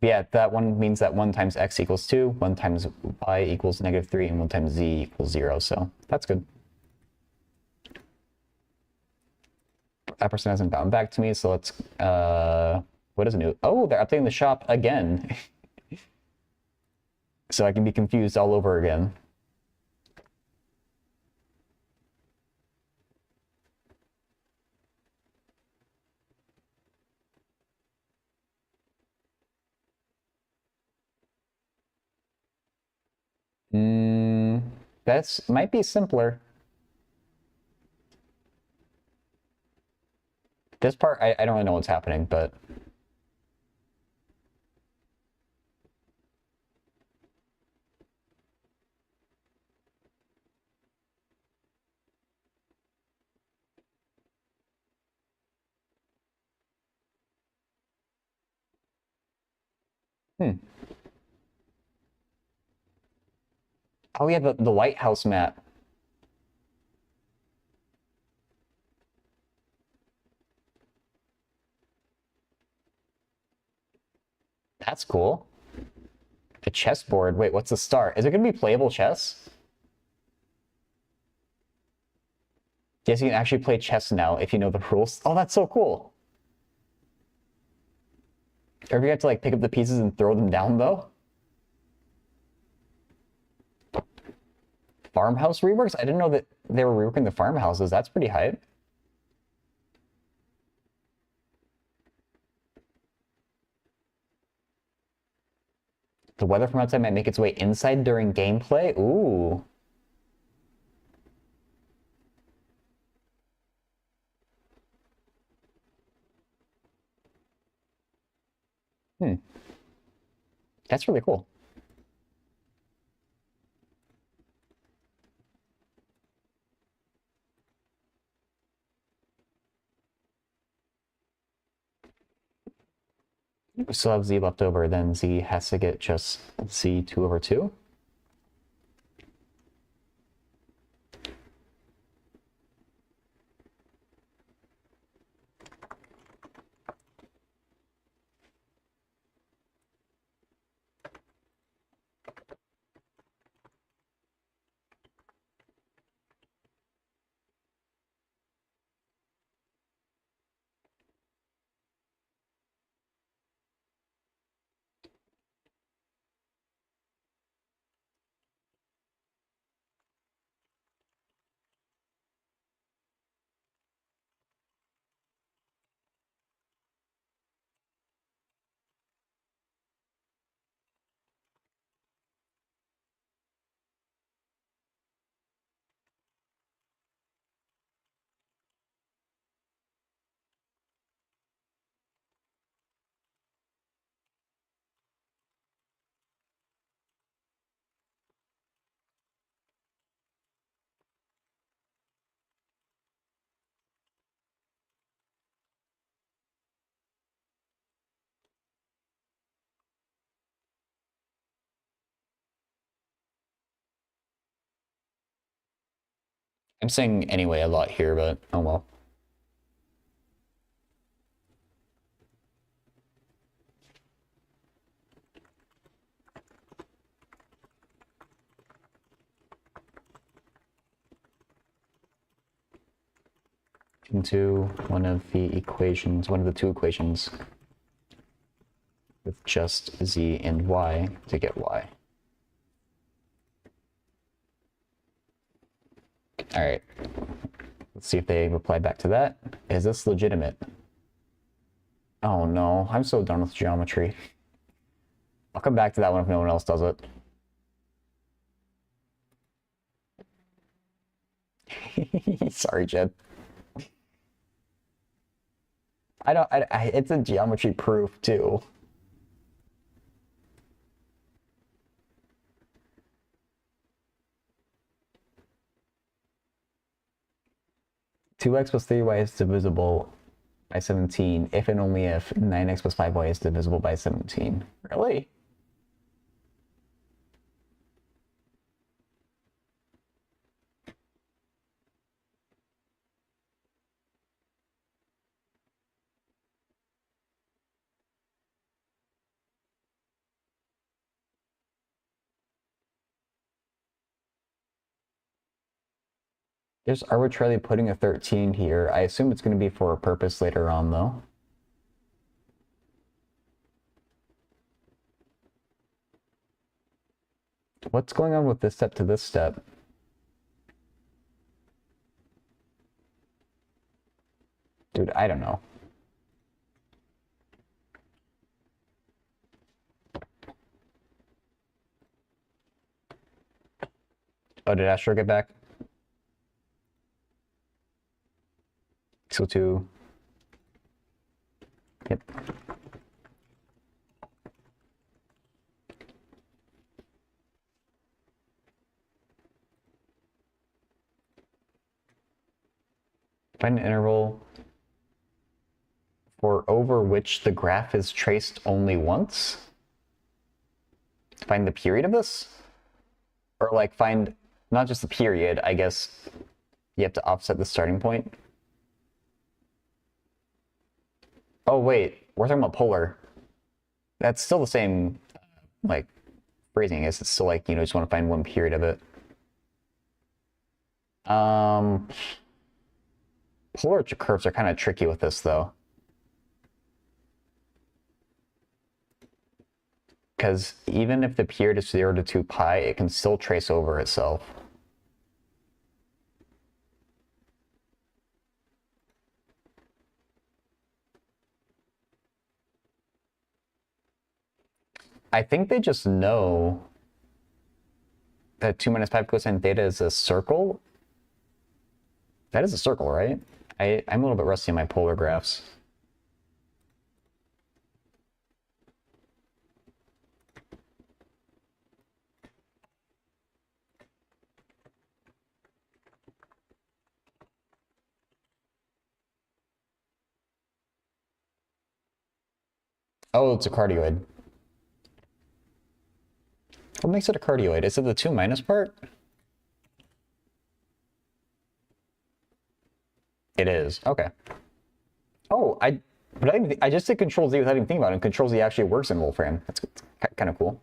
Yeah, that one means that 1 times x equals 2, 1 times y equals negative 3, and 1 times z equals 0. So that's good. That person hasn't gotten back to me, so let's... what is new? Oh, they're updating the shop again. So I can be confused all over again. That's might be simpler. This part, I don't really know what's happening, but... Oh yeah, the lighthouse map. That's cool. The chessboard. Wait, what's the start? Is it going to be playable chess? Yes, you can actually play chess now if you know the rules. Oh, that's so cool. Or if you have to like pick up the pieces and throw them down though. Farmhouse reworks? I didn't know that they were reworking the farmhouses. That's pretty hype. The weather from outside might make its way inside during gameplay? Ooh. That's really cool. We still have z left over, then z has to get just z 2 over 2. I'm saying anyway a lot here, but oh well. Into one of the equations, one of the two equations with just z and y to get y. All right. Let's see if they reply back to that. Is this legitimate? Oh no, I'm so done with geometry. I'll come back to that one if no one else does it. Sorry, Jed. It's a geometry proof too. Two x plus 3y is divisible by 17 if and only if 9x plus 5y is divisible by 17. Really? Just arbitrarily putting a 13 here. I assume it's going to be for a purpose later on, though. What's going on with this step to this step? Dude, I don't know. Oh, did Astro get back? So two. Yep. Find an interval for over which the graph is traced only once. Find the period of this? Or like find not just the period, I guess you have to offset the starting point. Oh wait, we're talking about polar. That's still the same like phrasing, I guess. It's still like, you know, just want to find one period of it. Polar curves are kind of tricky with this though. Because even if the period is 0 to 2 pi, it can still trace over itself. I think they just know that 2 minus 5 cosine theta is a circle. That is a circle, right? I'm a little bit rusty on my polar graphs. Oh, it's a cardioid. What makes it a cardioid? Is it the 2 minus part? It is. Okay. Oh, but I just did Control Z without even thinking about it, and Control Z actually works in Wolfram. That's kind of cool.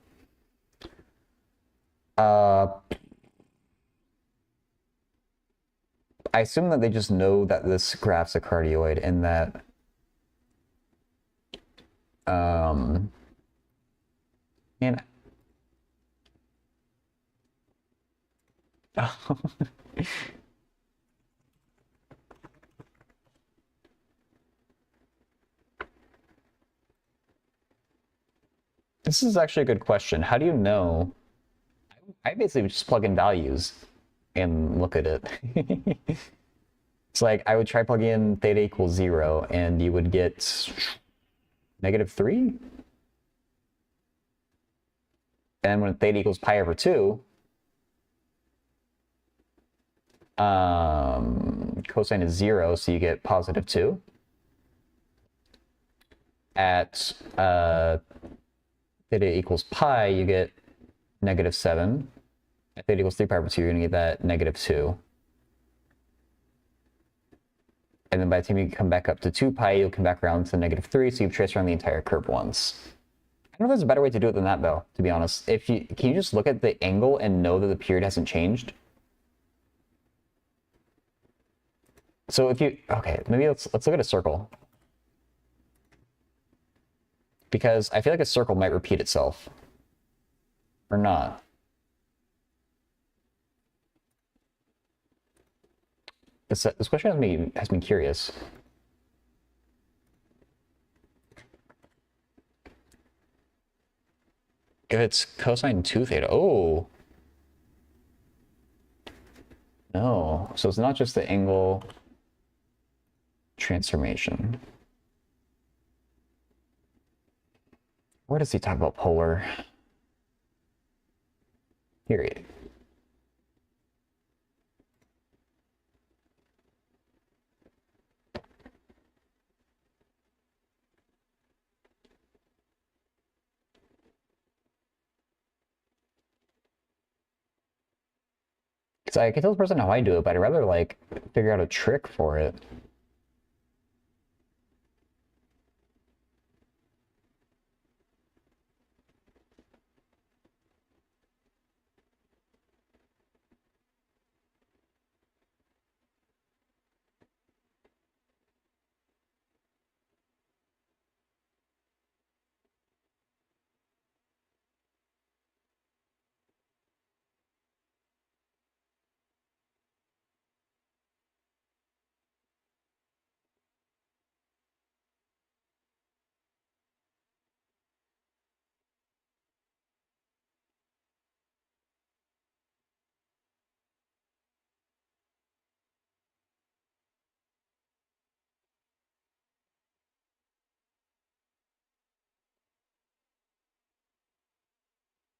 I assume that they just know that this graph's a cardioid and that man. This is actually a good question. How do you know? I basically just plug in values and look at it. It's like I would try plugging in theta equals 0 and you would get -3. And when theta equals pi over 2, cosine is 0, so you get +2. At theta equals pi, you get -7. At theta equals 3 pi over 2, you're going to get that -2. And then by the time you come back up to 2 pi, you'll come back around to -3, so you've traced around the entire curve once. I don't know if there's a better way to do it than that, though, to be honest. Can you just look at the angle and know that the period hasn't changed? So okay, maybe let's look at a circle. Because I feel like a circle might repeat itself. Or not. This question has me curious. If it's cosine 2 theta, oh. No, so it's not just the angle transformation. Where does he talk about polar? Period. Because I can tell the person how I do it, but I'd rather, like, figure out a trick for it.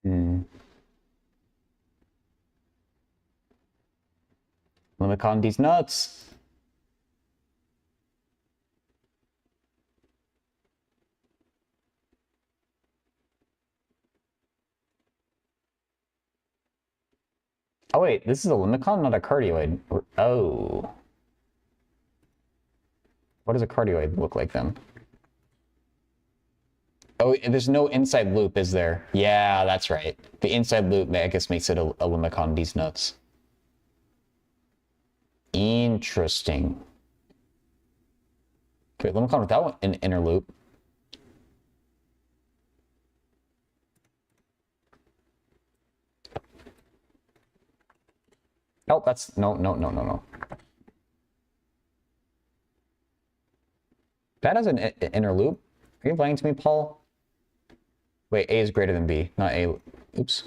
Hmm. Limit on these nuts. Oh wait, this is a limicon, not a cardioid. Oh. What does a cardioid look like then? Oh, there's no inside loop, is there? Yeah, that's right. The inside loop, I guess, makes it a limicon these nuts. Interesting. Okay, limicon without an inner loop. Nope, that's no. That has an inner loop. Are you lying to me, Paul? Wait, A is greater than B, not A. Oops.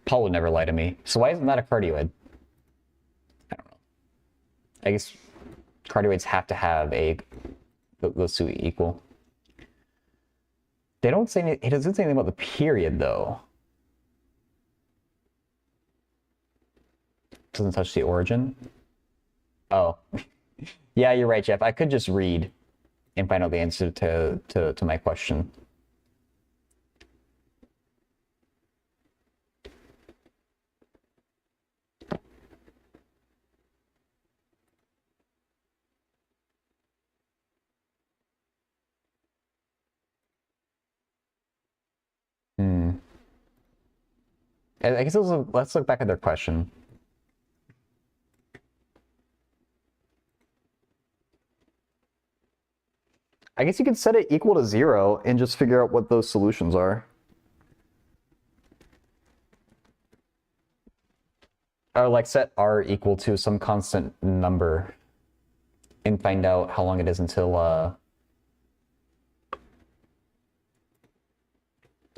Paul would never lie to me. So why isn't that a cardioid? I don't know. I guess cardioids have to have those two equal. They don't say it doesn't say anything about the period though. Doesn't touch the origin. Oh. Yeah, you're right, Jeff. I could just read and find out the answer to my question. Hmm. I guess let's look back at their question. I guess you could set it equal to 0 and just figure out what those solutions are. Or like set r equal to some constant number and find out how long it is until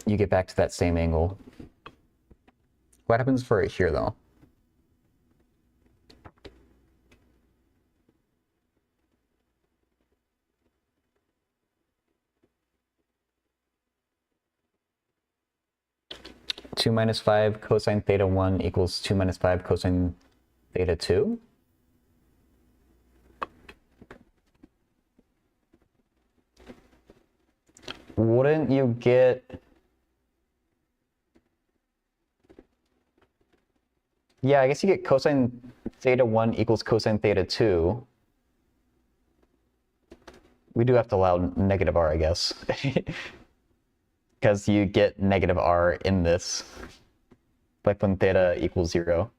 you get back to that same angle. What happens for it here though? Two minus 5 cosine theta 1 equals 2 minus 5 cosine theta 2. Wouldn't you get... Yeah, I guess you get cosine theta 1 equals cosine theta 2. We do have to allow negative r, I guess. Because you get negative r in this, like when theta equals 0.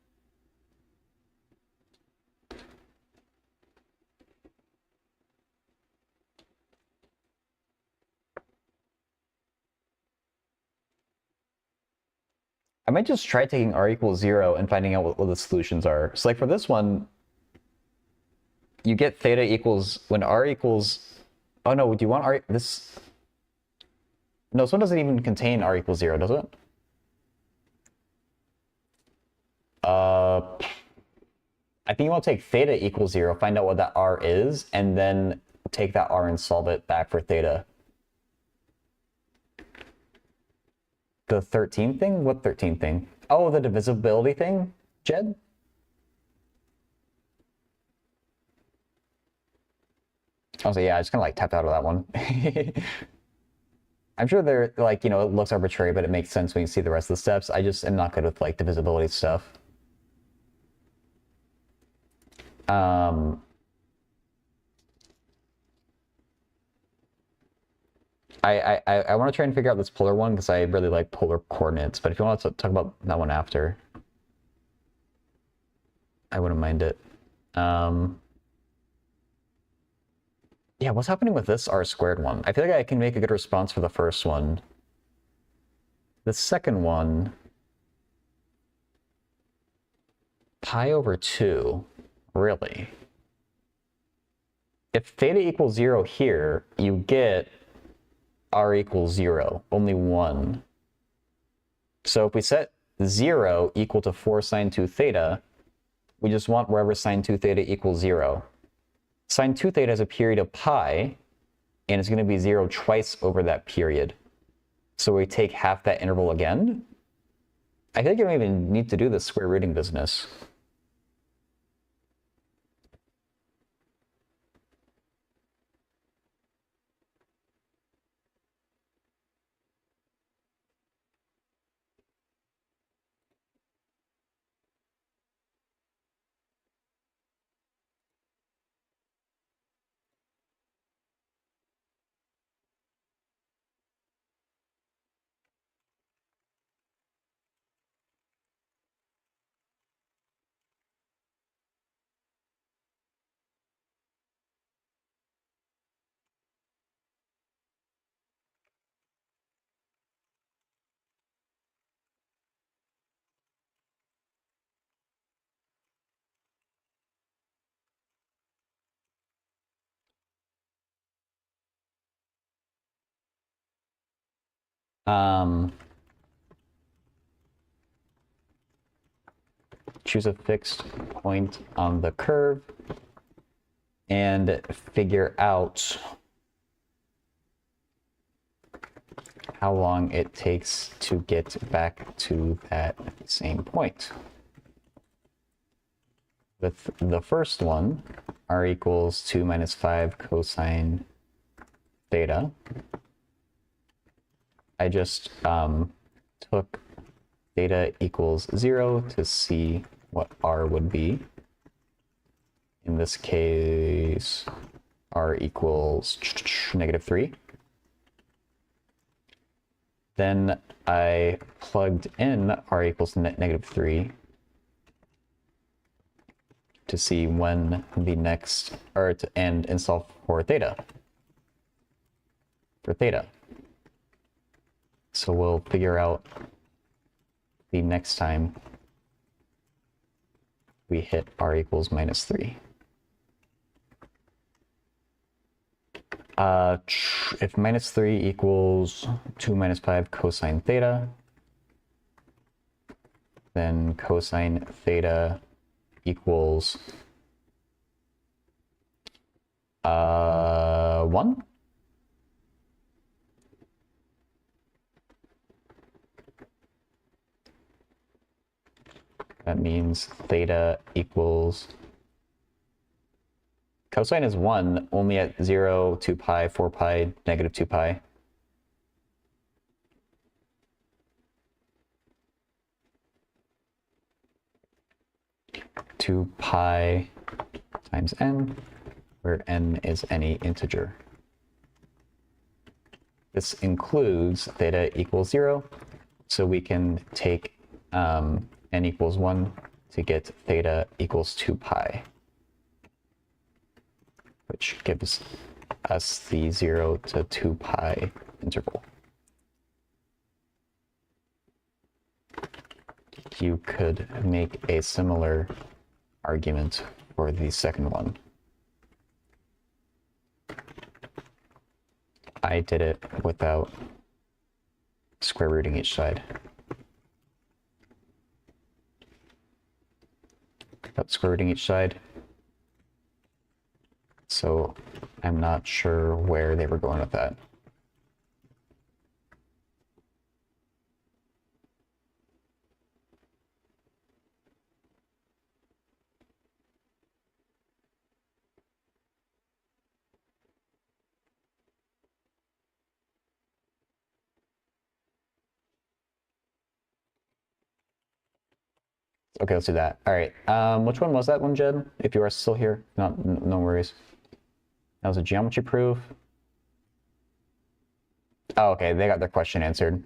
I might just try taking r equals 0 and finding out what the solutions are. So like for this one, you get theta equals, when r equals, oh no, do you want r, this, no, this one doesn't even contain r equals 0, does it? I think you want to take theta equals 0, find out what that r is, and then take that r and solve it back for theta. The 13 thing? What 13 thing? Oh, the divisibility thing, Jed? I was like, yeah, I just kind of like tapped out of that one. I'm sure they're like, you know, it looks arbitrary, but it makes sense when you see the rest of the steps. I just am not good with like divisibility stuff. I want to try and figure out this polar one because I really like polar coordinates. But if you want to talk about that one after, I wouldn't mind it. Yeah, what's happening with this r squared one? I feel like I can make a good response for the first one. The second one, pi over 2, really? If theta equals 0 here, you get r equals 0, only 1. So if we set 0 equal to 4 sine 2 theta, we just want wherever sine 2 theta equals 0. Sine 2 theta has a period of pi, and it's going to be 0 twice over that period. So we take half that interval again. I think you don't even need to do the square rooting business. Choose a fixed point on the curve and figure out how long it takes to get back to that same point. With the first one, r equals 2 minus 5 cosine theta, I just took theta equals 0 to see what r would be. In this case, r equals -3. Then I plugged in r equals -3 to see when the next, or to end and solve for theta. So we'll figure out the next time we hit r equals -3. If -3 equals 2 minus 5 cosine theta, then cosine theta equals 1. That means theta equals, cosine is 1 only at 0, 2 pi, 4 pi, -2 pi. Two pi times n, where n is any integer. This includes theta equals 0, so we can take n equals 1 to get theta equals 2 pi, which gives us the 0 to 2 pi interval. You could make a similar argument for the second one. I did it without square rooting each side. So I'm not sure where they were going with that. Okay, let's do that. All right. Which one was that one, Jed? If you are still here, no worries. That was a geometry proof. Oh, okay. They got their question answered.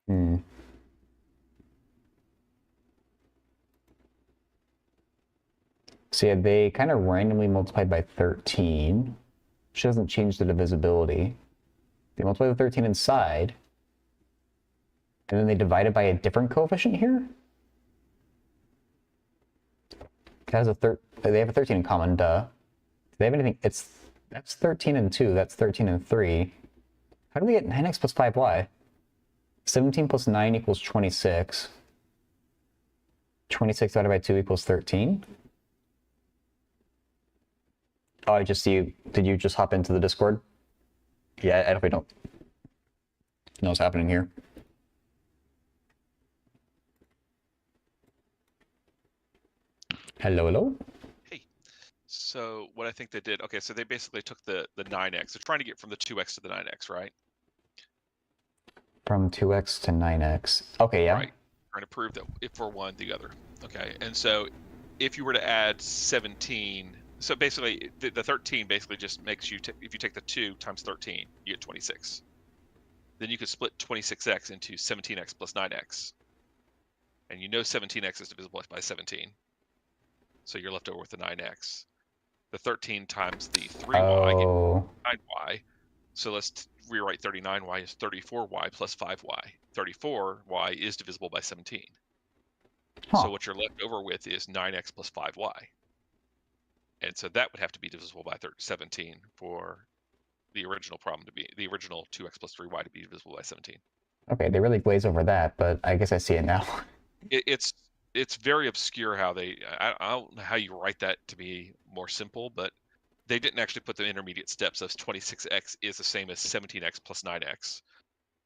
Hmm. So yeah, they kind of randomly multiplied by 13, which doesn't change the divisibility. They multiply the 13 inside, and then they divide it by a different coefficient here. It has a they have a 13 in common, duh. Do they have anything? That's 13 and 2, that's 13 and 3. How do we get 9x plus 5y? 17 plus 9 equals 26. 26 divided by 2 equals 13. Oh, I just see you. Did you just hop into the Discord? Yeah, I definitely don't know what's happening here. Hello, hello? Hey. So what I think they did, okay, so they basically took the 9x. They're trying to get from the 2x to the 9x, right? From 2x to 9x. Okay, yeah. Right. Trying to prove that if for one, the other. Okay, and so if you were to add 17, so basically the 13 basically just makes you, if you take the 2 times 13, you get 26. Then you could split 26x into 17x plus 9x. And you know 17x is divisible by 17. So you're left over with the 9x. The 13 times the 3y Oh. gets 9y. So let's rewrite 39y as 34y plus 5y. 34y is divisible by 17. Huh. So what you're left over with is 9x plus 5y. And so that would have to be divisible by 17 for the original problem to be, the original 2x plus 3y to be divisible by 17. Okay, they really glaze over that, but I guess I see it now. It's very obscure how they, I don't know how you write that to be more simple, but they didn't actually put the intermediate steps of 26x is the same as 17x plus 9x.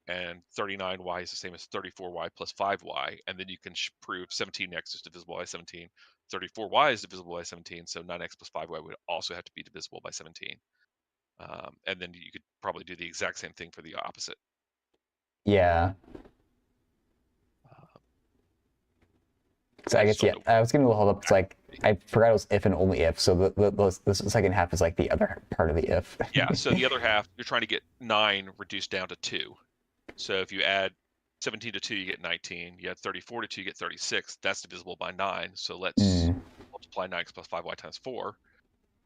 And 39y is the same as 34y plus 5y, and then you can prove 17x is divisible by 17, 34y is divisible by 17, so 9x plus 5y would also have to be divisible by 17. And then you could probably do the exact same thing for the opposite. Yeah. So I guess, yeah, I was giving a little hold up. It's like, I forgot it was if and only if. So the second half is like the other part of the if. Yeah, so the other half, you're trying to get 9 reduced down to 2. So if you add 17 to 2, you get 19. You add 34 to 2, you get 36. That's divisible by 9. So let's multiply 9x plus 5y times 4.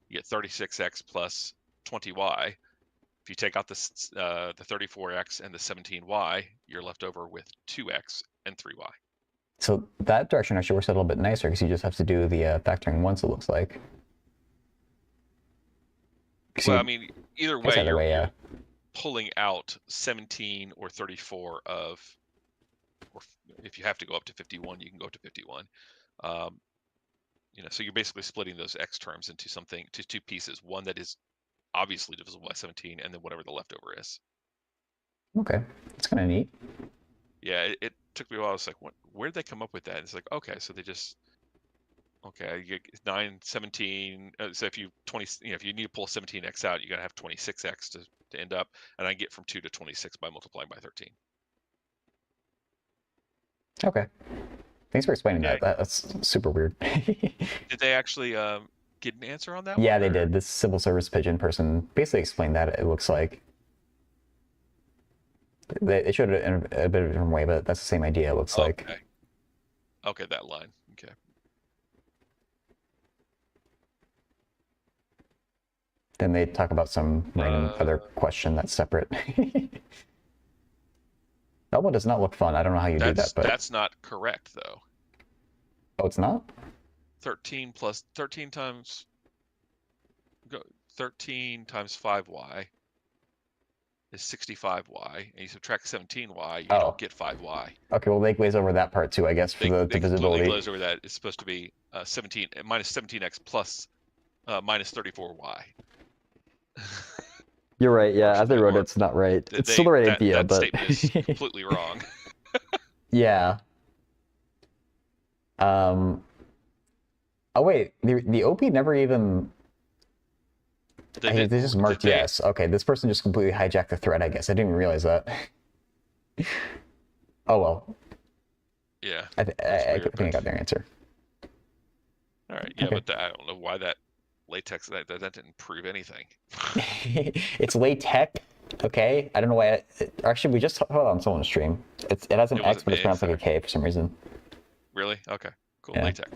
You get 36x plus 20y. If you take out the 34x and the 17y, you're left over with 2x and 3y. So that direction actually works out a little bit nicer because you just have to do the factoring once, it looks like. Well, I mean, either way, you're pulling out 17 or 34 of, or if you have to go up to 51, you can go up to 51. So you're basically splitting those x terms into two pieces, one that is obviously divisible by 17, and then whatever the leftover is. Okay, that's kind of neat. Yeah, it took me a while. I was like, where did they come up with that? And it's like, okay, so they just, okay, you get 9, 17. So if you need to pull 17x out, you got to have 26x to end up, and I get from 2 to 26 by multiplying by 13. Okay. Thanks for explaining that. That's super weird. Did they actually get an answer on that? Yeah, they did. This civil service pigeon person basically explained that, it looks like. They showed it in a bit of a different way, but that's the same idea, it looks like. Okay, that line. Okay. Then they talk about some random other question that's separate. That one does not look fun. I don't know how you do that, but that's not correct though. Oh, it's not? 13 plus 13 times 5y is 65y, and you subtract 17y, you don't get 5y. Okay, well they glaze over that part too, I guess, for the divisibility. They completely glaze over that. It's supposed to be 17 minus 17x plus minus 34y. You're right. Yeah, as they wrote it, it's not right. It's still the right idea, that but statement is completely wrong. Yeah. Um. Oh wait, the OP never even. They They didn't. just marked They yes. Okay, this person just completely hijacked the thread. I guess I didn't even realize that. Oh well. yeah. I, th That's I weird, think I but got their answer. all right. Yeah, Okay. but I don't know why that latex that didn't prove anything. It's latex. Okay. I don't know why. Actually, we just hold on someone's stream. It has an It X, wasn't but it's me. pronounced like a Sorry. K for some reason. Really? Okay. Cool. Yeah. Latex.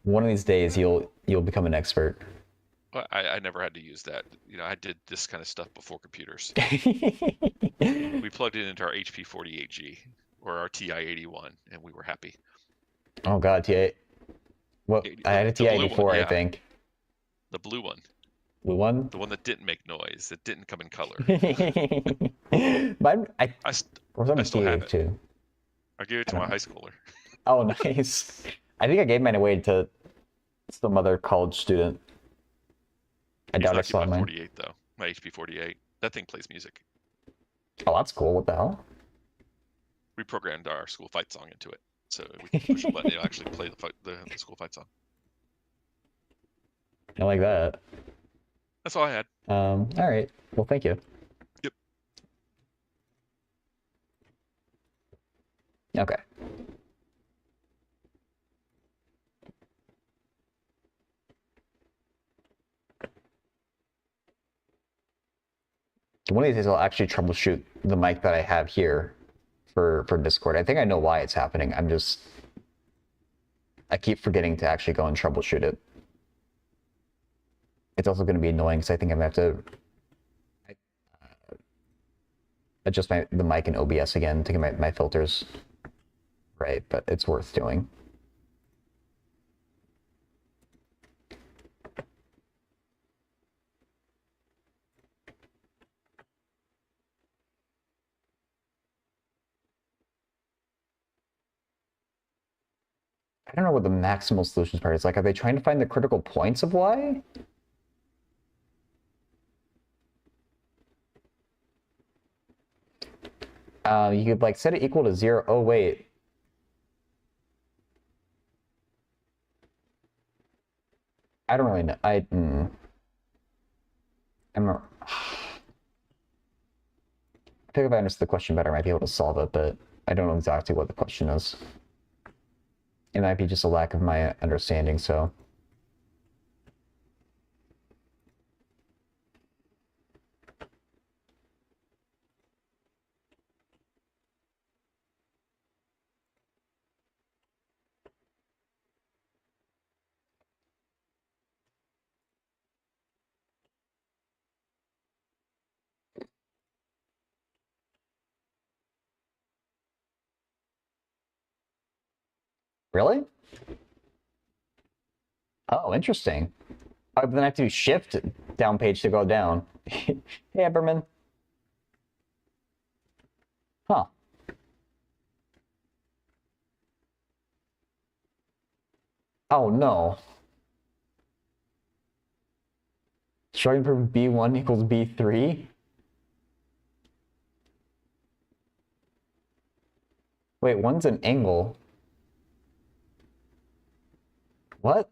One of these days, you'll become an expert. Well, I never had to use that. You know, I did this kind of stuff before computers. We plugged it into our HP 48G or our TI 81, and we were happy. Oh God, TI. Well, I had a The TI blue one, 84, I yeah, think. the blue one, Blue one. the one that didn't make noise, that didn't come in color. Mine, I I st was on I a still TI have it. 82. I gave it I to my don't high know. schooler. Oh, nice. I think I gave mine away to some other college student. I He's doubt I not getting still have my mine. 48 though. My HP 48. That thing plays music. Oh, that's cool. What the hell? We programmed our school fight song into it, so we can push a button. It'll actually play the school fight song. I like that. That's all I had. All right. Well, thank you. Yep. Okay. One of these days, I'll actually troubleshoot the mic that I have here for Discord. I think I know why it's happening. I keep forgetting to actually go and troubleshoot it. It's also going to be annoying because I think I'm going to have to adjust the mic in OBS again to get my filters right, but it's worth doing. I don't know what the maximal solutions part is. Like, are they trying to find the critical points of y? You could like set it equal to 0. Oh, wait. I don't really know. I think if I understood the question better, I might be able to solve it, but I don't know exactly what the question is. It might be just a lack of my understanding, so. Really? Oh, interesting. Then I have to do shift down page to go down. Hey, Eberman. Huh. Oh, no. Starting from B1 equals B3? Wait, one's an angle. What?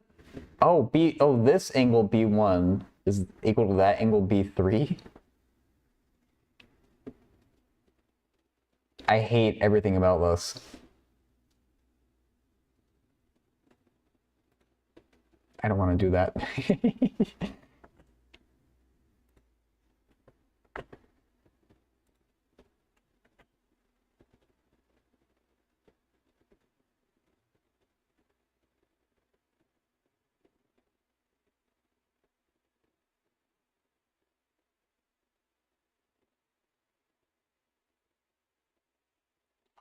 Oh, this angle B1 is equal to that angle B3? I hate everything about this. I don't want to do that.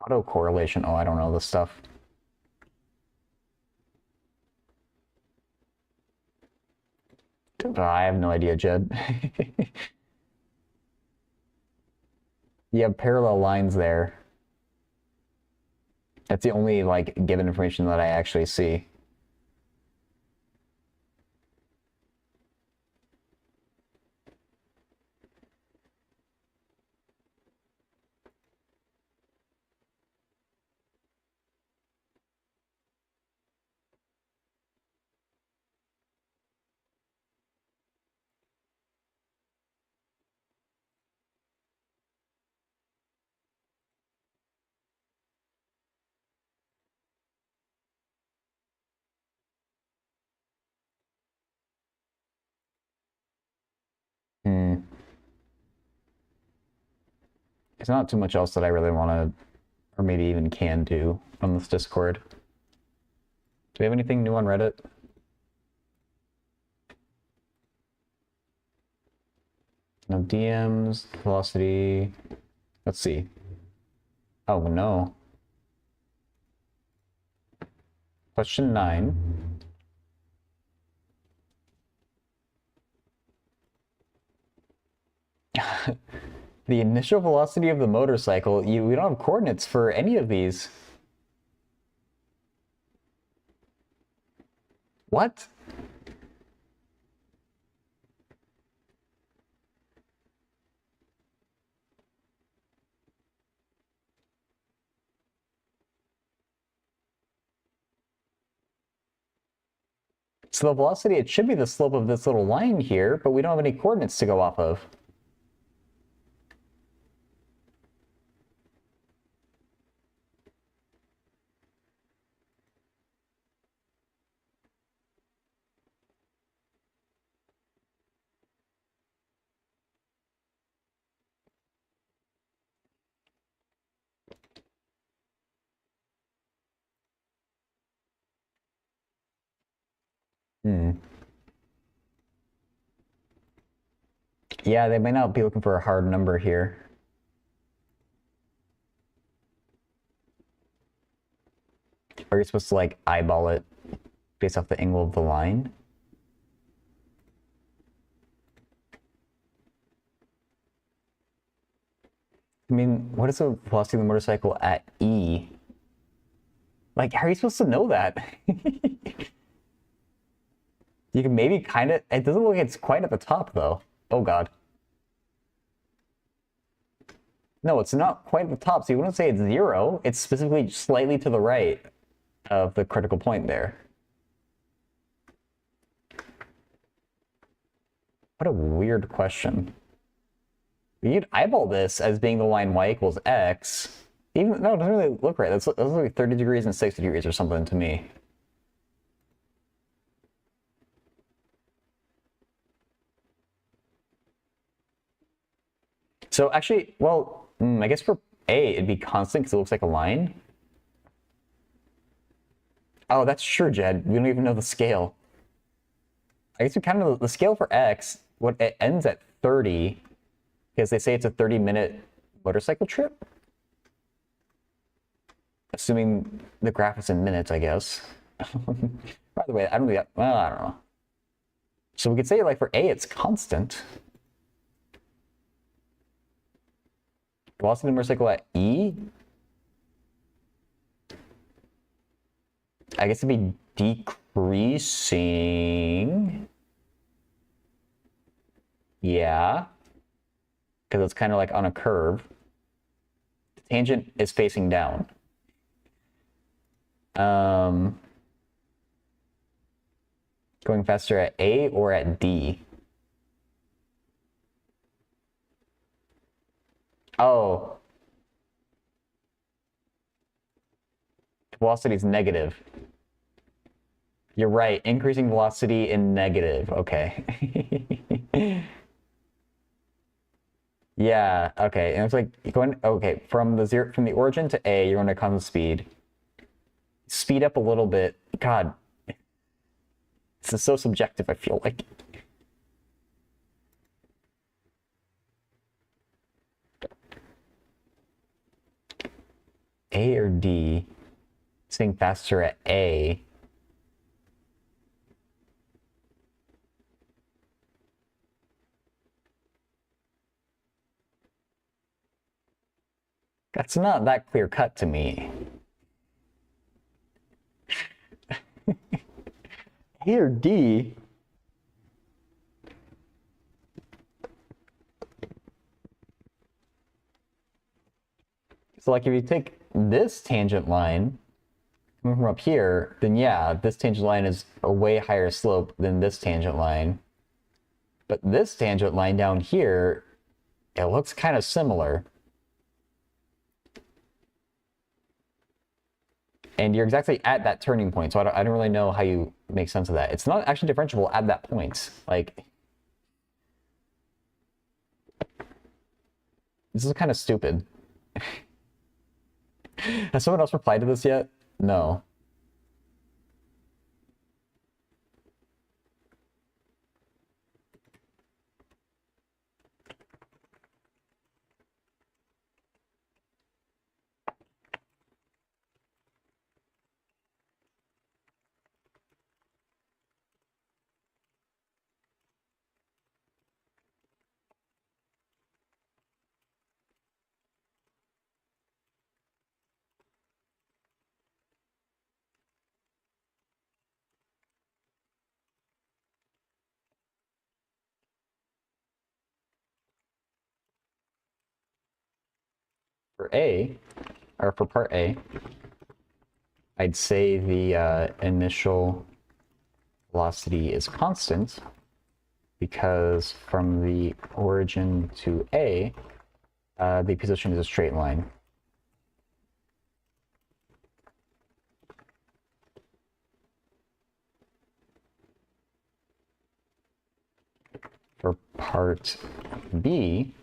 Autocorrelation. Oh, I don't know this stuff. I have no idea, Jed. You have parallel lines there. That's the only like given information that I actually see. There's not too much else that I really want to, or maybe even can do on this Discord. Do we have anything new on Reddit? No DMs, velocity. Let's see. Oh no. Question 9. The initial velocity of the motorcycle. We don't have coordinates for any of these. What? So the velocity, it should be the slope of this little line here, but we don't have any coordinates to go off of. Yeah, they may not be looking for a hard number here. Are you supposed to like eyeball it based off the angle of the line? I mean, what is the velocity of the motorcycle at E? Like, how are you supposed to know that? You can maybe kind of... It doesn't look like it's quite at the top, though. Oh, God. No, it's not quite at the top, so you wouldn't say it's 0. It's specifically slightly to the right of the critical point there. What a weird question. You'd eyeball this as being the line y equals x. Even no, it doesn't really look right. That's like 30 degrees and 60 degrees or something to me. So actually, well, I guess for A, it'd be constant because it looks like a line. Oh, that's true, Jed. We don't even know the scale. I guess we kind of know the scale for X, it ends at 30, because they say it's a 30-minute motorcycle trip. Assuming the graph is in minutes, I guess. By the way, I don't really, well, I don't know. So we could say, like, for A, it's constant. Velocity of the motorcycle at E? I guess it'd be decreasing. Yeah. Because it's kind of like on a curve. The tangent is facing down. Going faster at A or at D? Oh. Velocity is negative. You're right. Increasing velocity in negative. Okay. Yeah. Okay. And it's like going. Okay. From the origin to A, you're going to constant speed. Speed up a little bit. God. This is so subjective, I feel like. A or D? Saying faster at A. That's not that clear cut to me. A or D? So like if you take this tangent line from up here, then yeah, this tangent line is a way higher slope than this tangent line. But this tangent line down here, it looks kind of similar. And you're exactly at that turning point, so I don't really know how you make sense of that. It's not actually differentiable at that point. Like, this is kind of stupid. Has someone else replied to this yet? No. For A, or for part A, I'd say the initial velocity is constant because from the origin to A, the position is a straight line. For part B,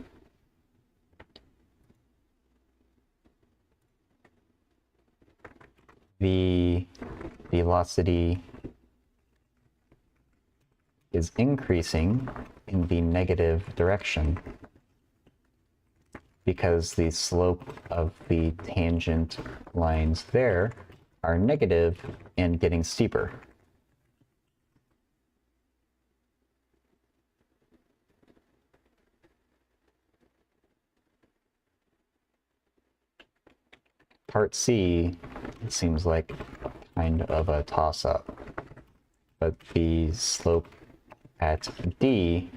the velocity is increasing in the negative direction because the slope of the tangent lines there are negative and getting steeper. Part C, it seems like kind of a toss-up, but the slope at D,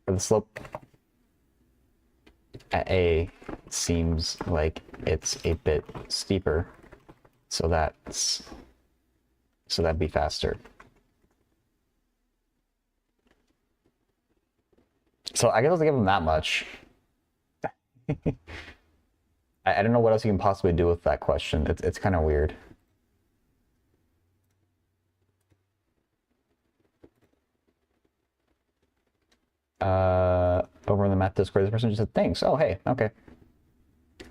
or the slope at A, seems like it's a bit steeper, so that'd be faster. So I guess I'll give them that much. I don't know what else you can possibly do with that question. It's kind of weird. Over in the math Discord, this person just said thanks. Oh, hey, okay.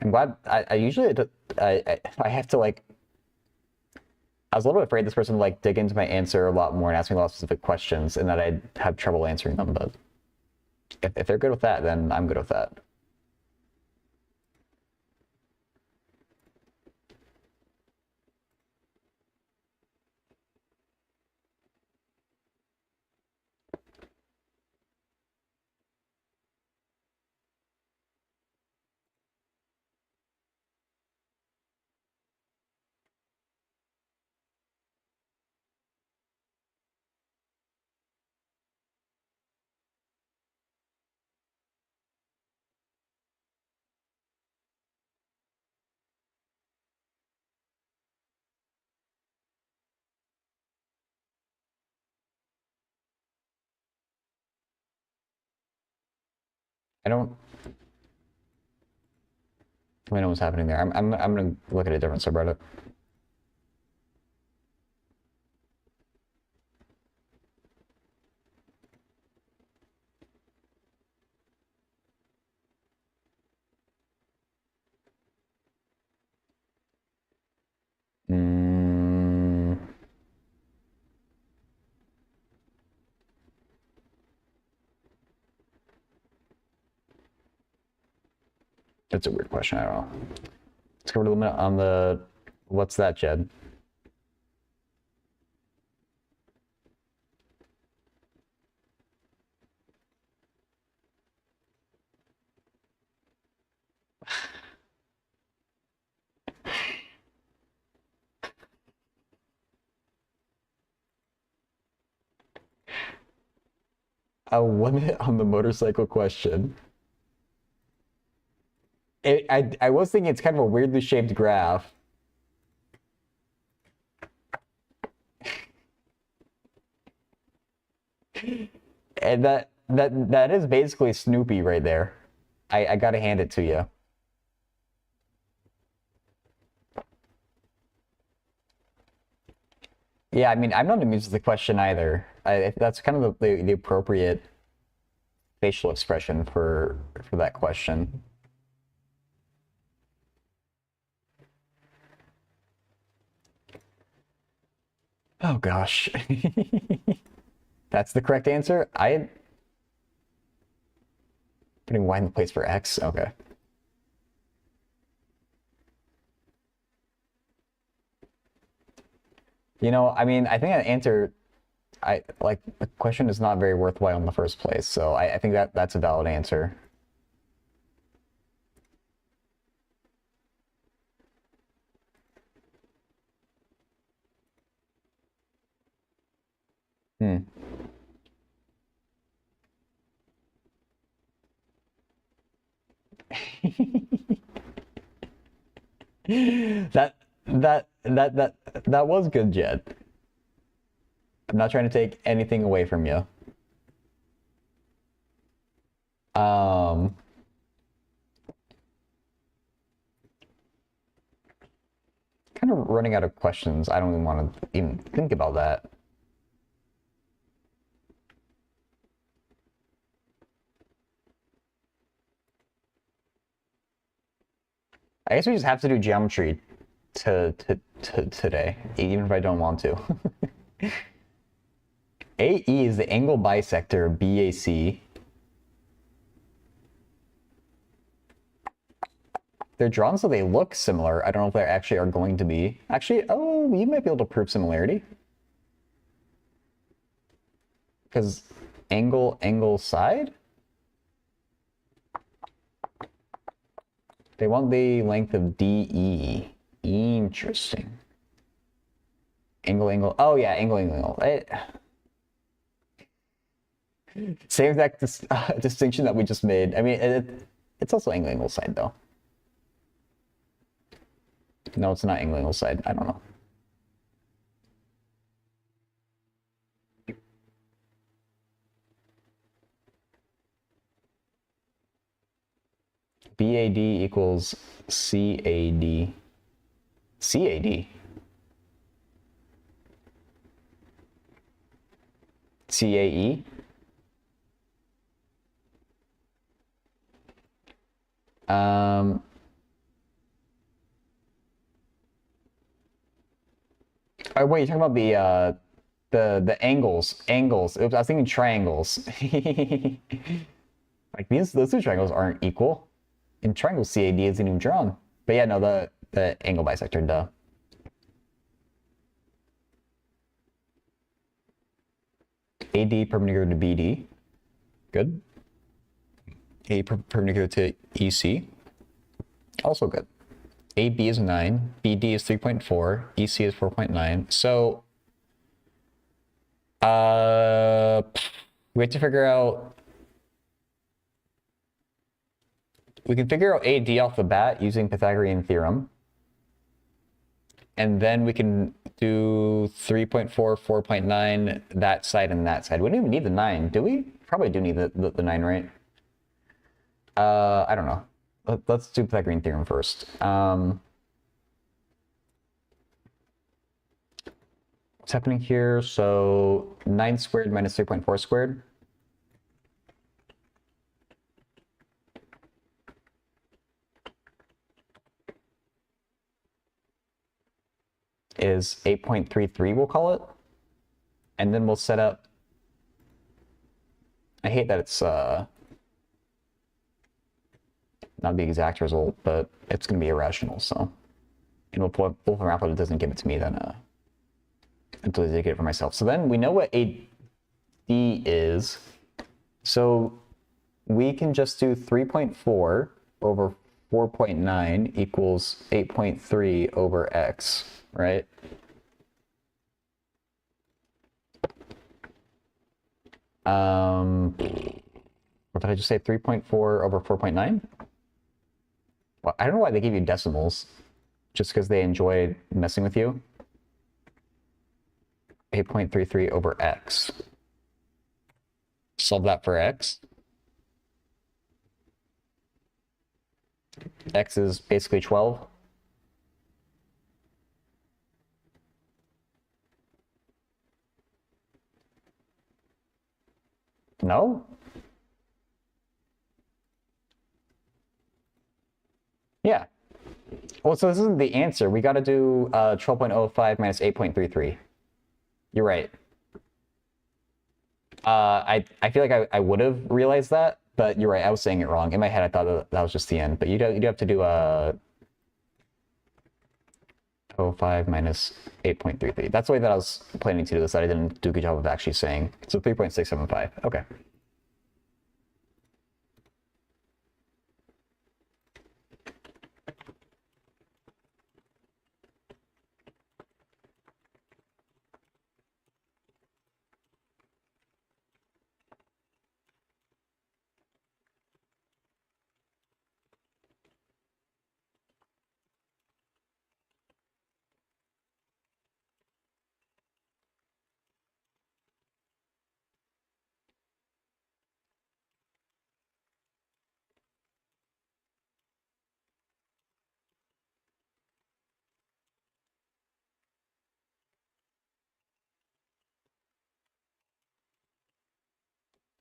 I'm glad. I usually I have to like. I was a little bit afraid this person would like dig into my answer a lot more and ask me a lot of specific questions, and that I'd have trouble answering them. But if they're good with that, then I'm good with that. I don't really know what's happening there. I'm gonna look at a different subreddit. That's a weird question. I don't know. Let's go to the limit on the. What's that, Jed? A limit on the motorcycle question. I was thinking it's kind of a weirdly shaped graph. And that is basically Snoopy right there. I gotta hand it to you. Yeah, I mean, I'm not amused with the question either. That's kind of the appropriate facial expression for that question. Oh gosh. That's the correct answer? Putting y in the place for x? Okay. You know, I mean, I think that answer, the question is not very worthwhile in the first place, so I think that's a valid answer. Hmm. That was good, Jed. I'm not trying to take anything away from you. Um, Kind of running out of questions. I don't even want to even think about that. I guess we just have to do geometry today, even if I don't want to. AE is the angle bisector of BAC. They're drawn so they look similar. I don't know if they actually are going to be. Actually, oh, you might be able to prove similarity. Because angle, side? They want the length of DE. Interesting. Angle. Oh yeah, angle. Same exact distinction that we just made. I mean, it's also angle side though. No, it's not angle side. I don't know. BAD equals CAD. CAD? CAE? Oh, wait, you're talking about the angles. Angles. Oops, I was thinking triangles. Like those two triangles aren't equal. In triangle CAD isn't even drawn. But yeah, no, the angle bisector, duh. AD perpendicular to BD. Good. A perpendicular to EC. Also good. AB is 9, BD is 3.4, EC is 4.9. So we have to figure out. We can figure out AD off the bat using Pythagorean theorem. And then we can do 3.4, 4.9, that side and that side. We don't even need the 9, do we? Probably do need the 9, right? I don't know. Let's do Pythagorean theorem first. What's happening here? So 9 squared minus 3.4 squared is 8.33, we'll call it. And then we'll set up. I hate that it's not the exact result, but it's going to be irrational, so. And we'll pull from out, but it doesn't give it to me, then until I get it for myself. So then we know what AD is. So we can just do 3.4 over 4.9 equals 8.3 over x, right? What did I just say? 3.4 over 4.9? Well, I don't know why they give you decimals. Just because they enjoy messing with you. 8.33 over x. Solve that for x. X is basically 12. No? Yeah. Well, so this isn't the answer. We got to do 12.05 minus 8.33. You're right. I feel like I would have realized that, but you're right. I was saying it wrong. In my head, I thought that was just the end. But you do have to do a 05 minus 8.33. That's the way that I was planning to do this, that I didn't do a good job of actually saying. So 3.675. Okay.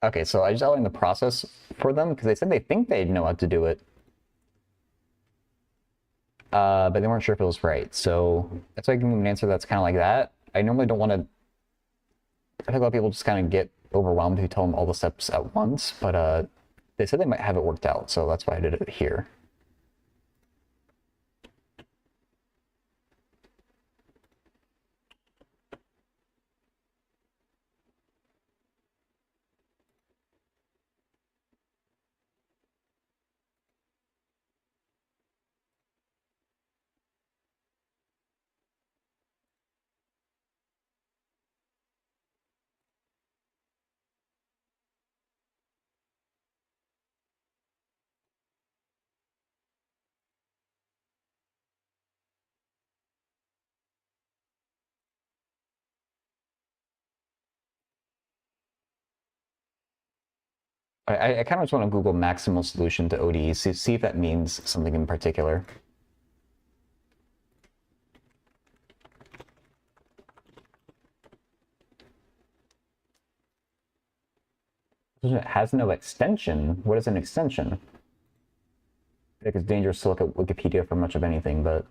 Okay, so I just outlined the process for them because they said they think they know how to do it. But they weren't sure if it was right. So that's why I give them an answer that's kind of like that. I normally don't want to. I think a lot of people just kind of get overwhelmed who tell them all the steps at once, but they said they might have it worked out, so that's why I did it here. I kind of just want to Google maximal solution to ODE, see if that means something in particular. It has no extension. What is an extension? I think it's dangerous to look at Wikipedia for much of anything, but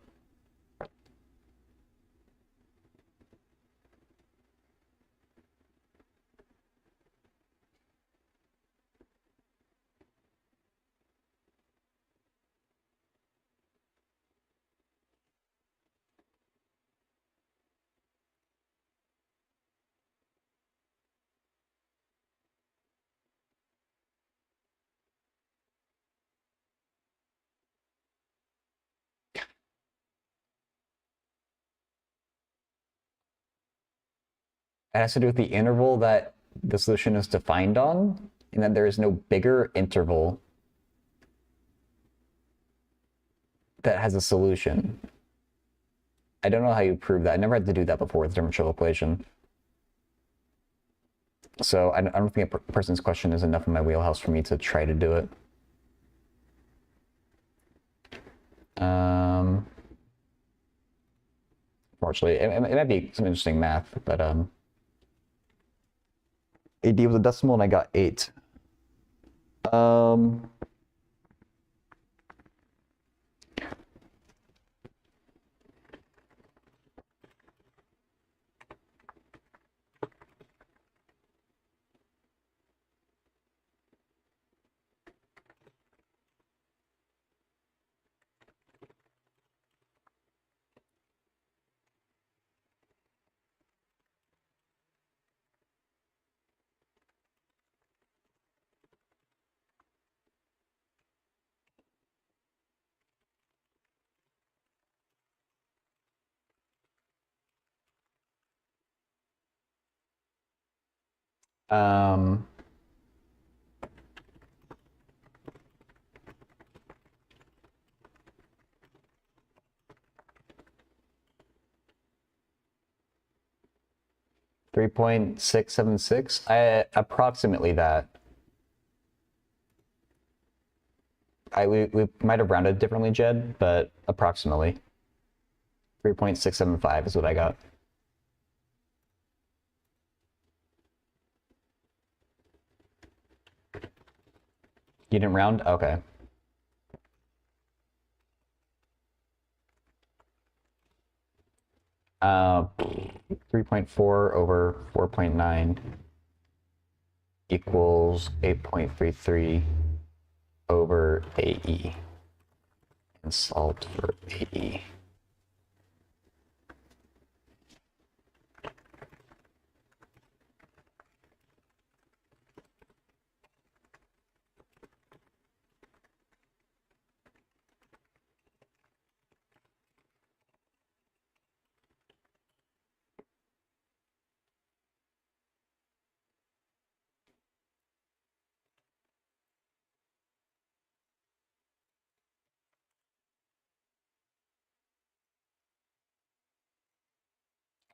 it has to do with the interval that the solution is defined on, and that there is no bigger interval that has a solution. I don't know how you prove that. I never had to do that before with the differential equation. So I don't think a person's question is enough in my wheelhouse for me to try to do it. Fortunately, it might be some interesting math, but AD was a decimal and I got 8. 3.676. Approximately that. We might have rounded differently, Jed, but approximately 3.675 is what I got. You didn't round? Okay. 3.4 over 4.9 equals 8.33 over AE. And solved for AE.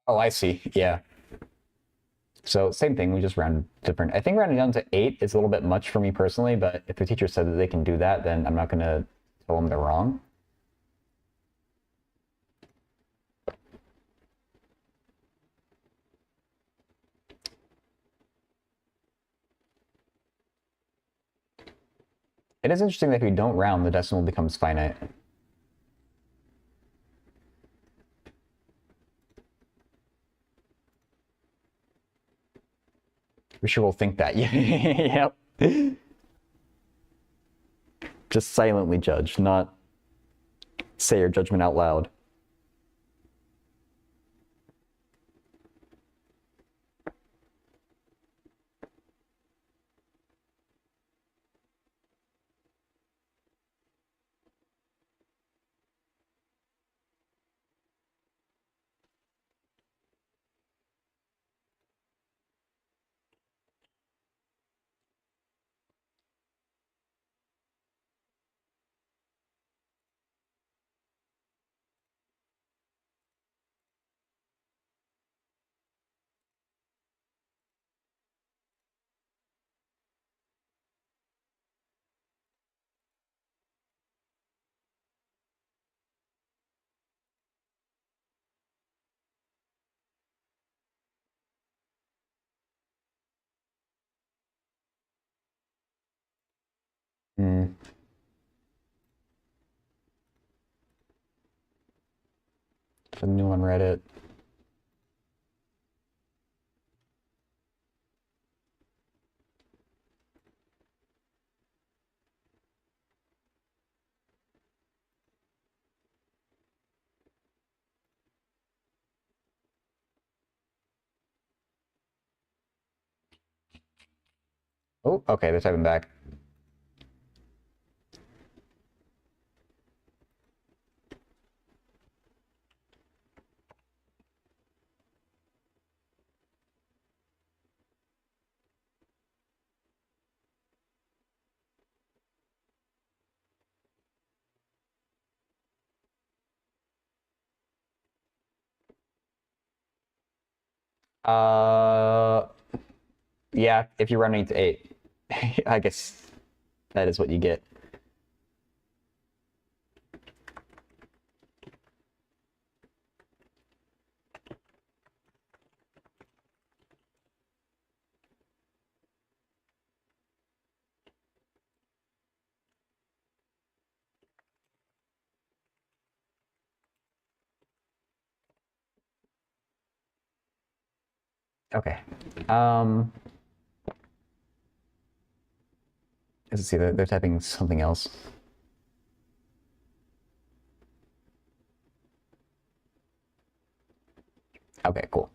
Oh, I see. Yeah. So same thing, we just round different. I think rounding down to 8 is a little bit much for me personally, but if the teacher said that they can do that, then I'm not going to tell them they're wrong. It is interesting that if you don't round, the decimal becomes finite. We sure will think that. Yep. Just silently judge, not say your judgment out loud. Hmm. For the new on Reddit. Oh, okay, they're typing back. Uh, yeah, if you're running to 8. I guess that is what you get. Okay. Let's see, they're typing something else. Okay, cool.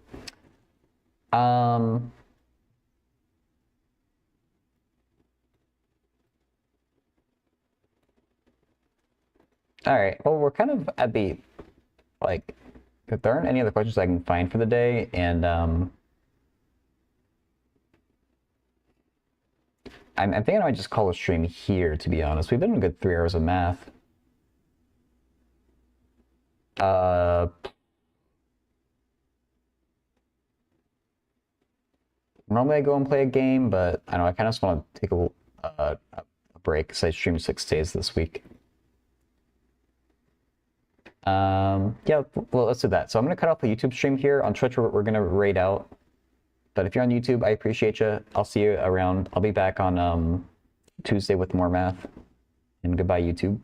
All right. Well, we're kind of at the, like, if there aren't any other questions I can find for the day, and I'm thinking I might just call a stream here, to be honest. We've been a good 3 hours of math. Normally I go and play a game, but I don't know, I kind of just want to take a break because I streamed 6 days this week. Yeah, well, let's do that. So I'm going to cut off the YouTube stream here. On Twitch, we're going to raid out. But if you're on YouTube, I appreciate you. I'll see you around. I'll be back on Tuesday with more math. And goodbye, YouTube.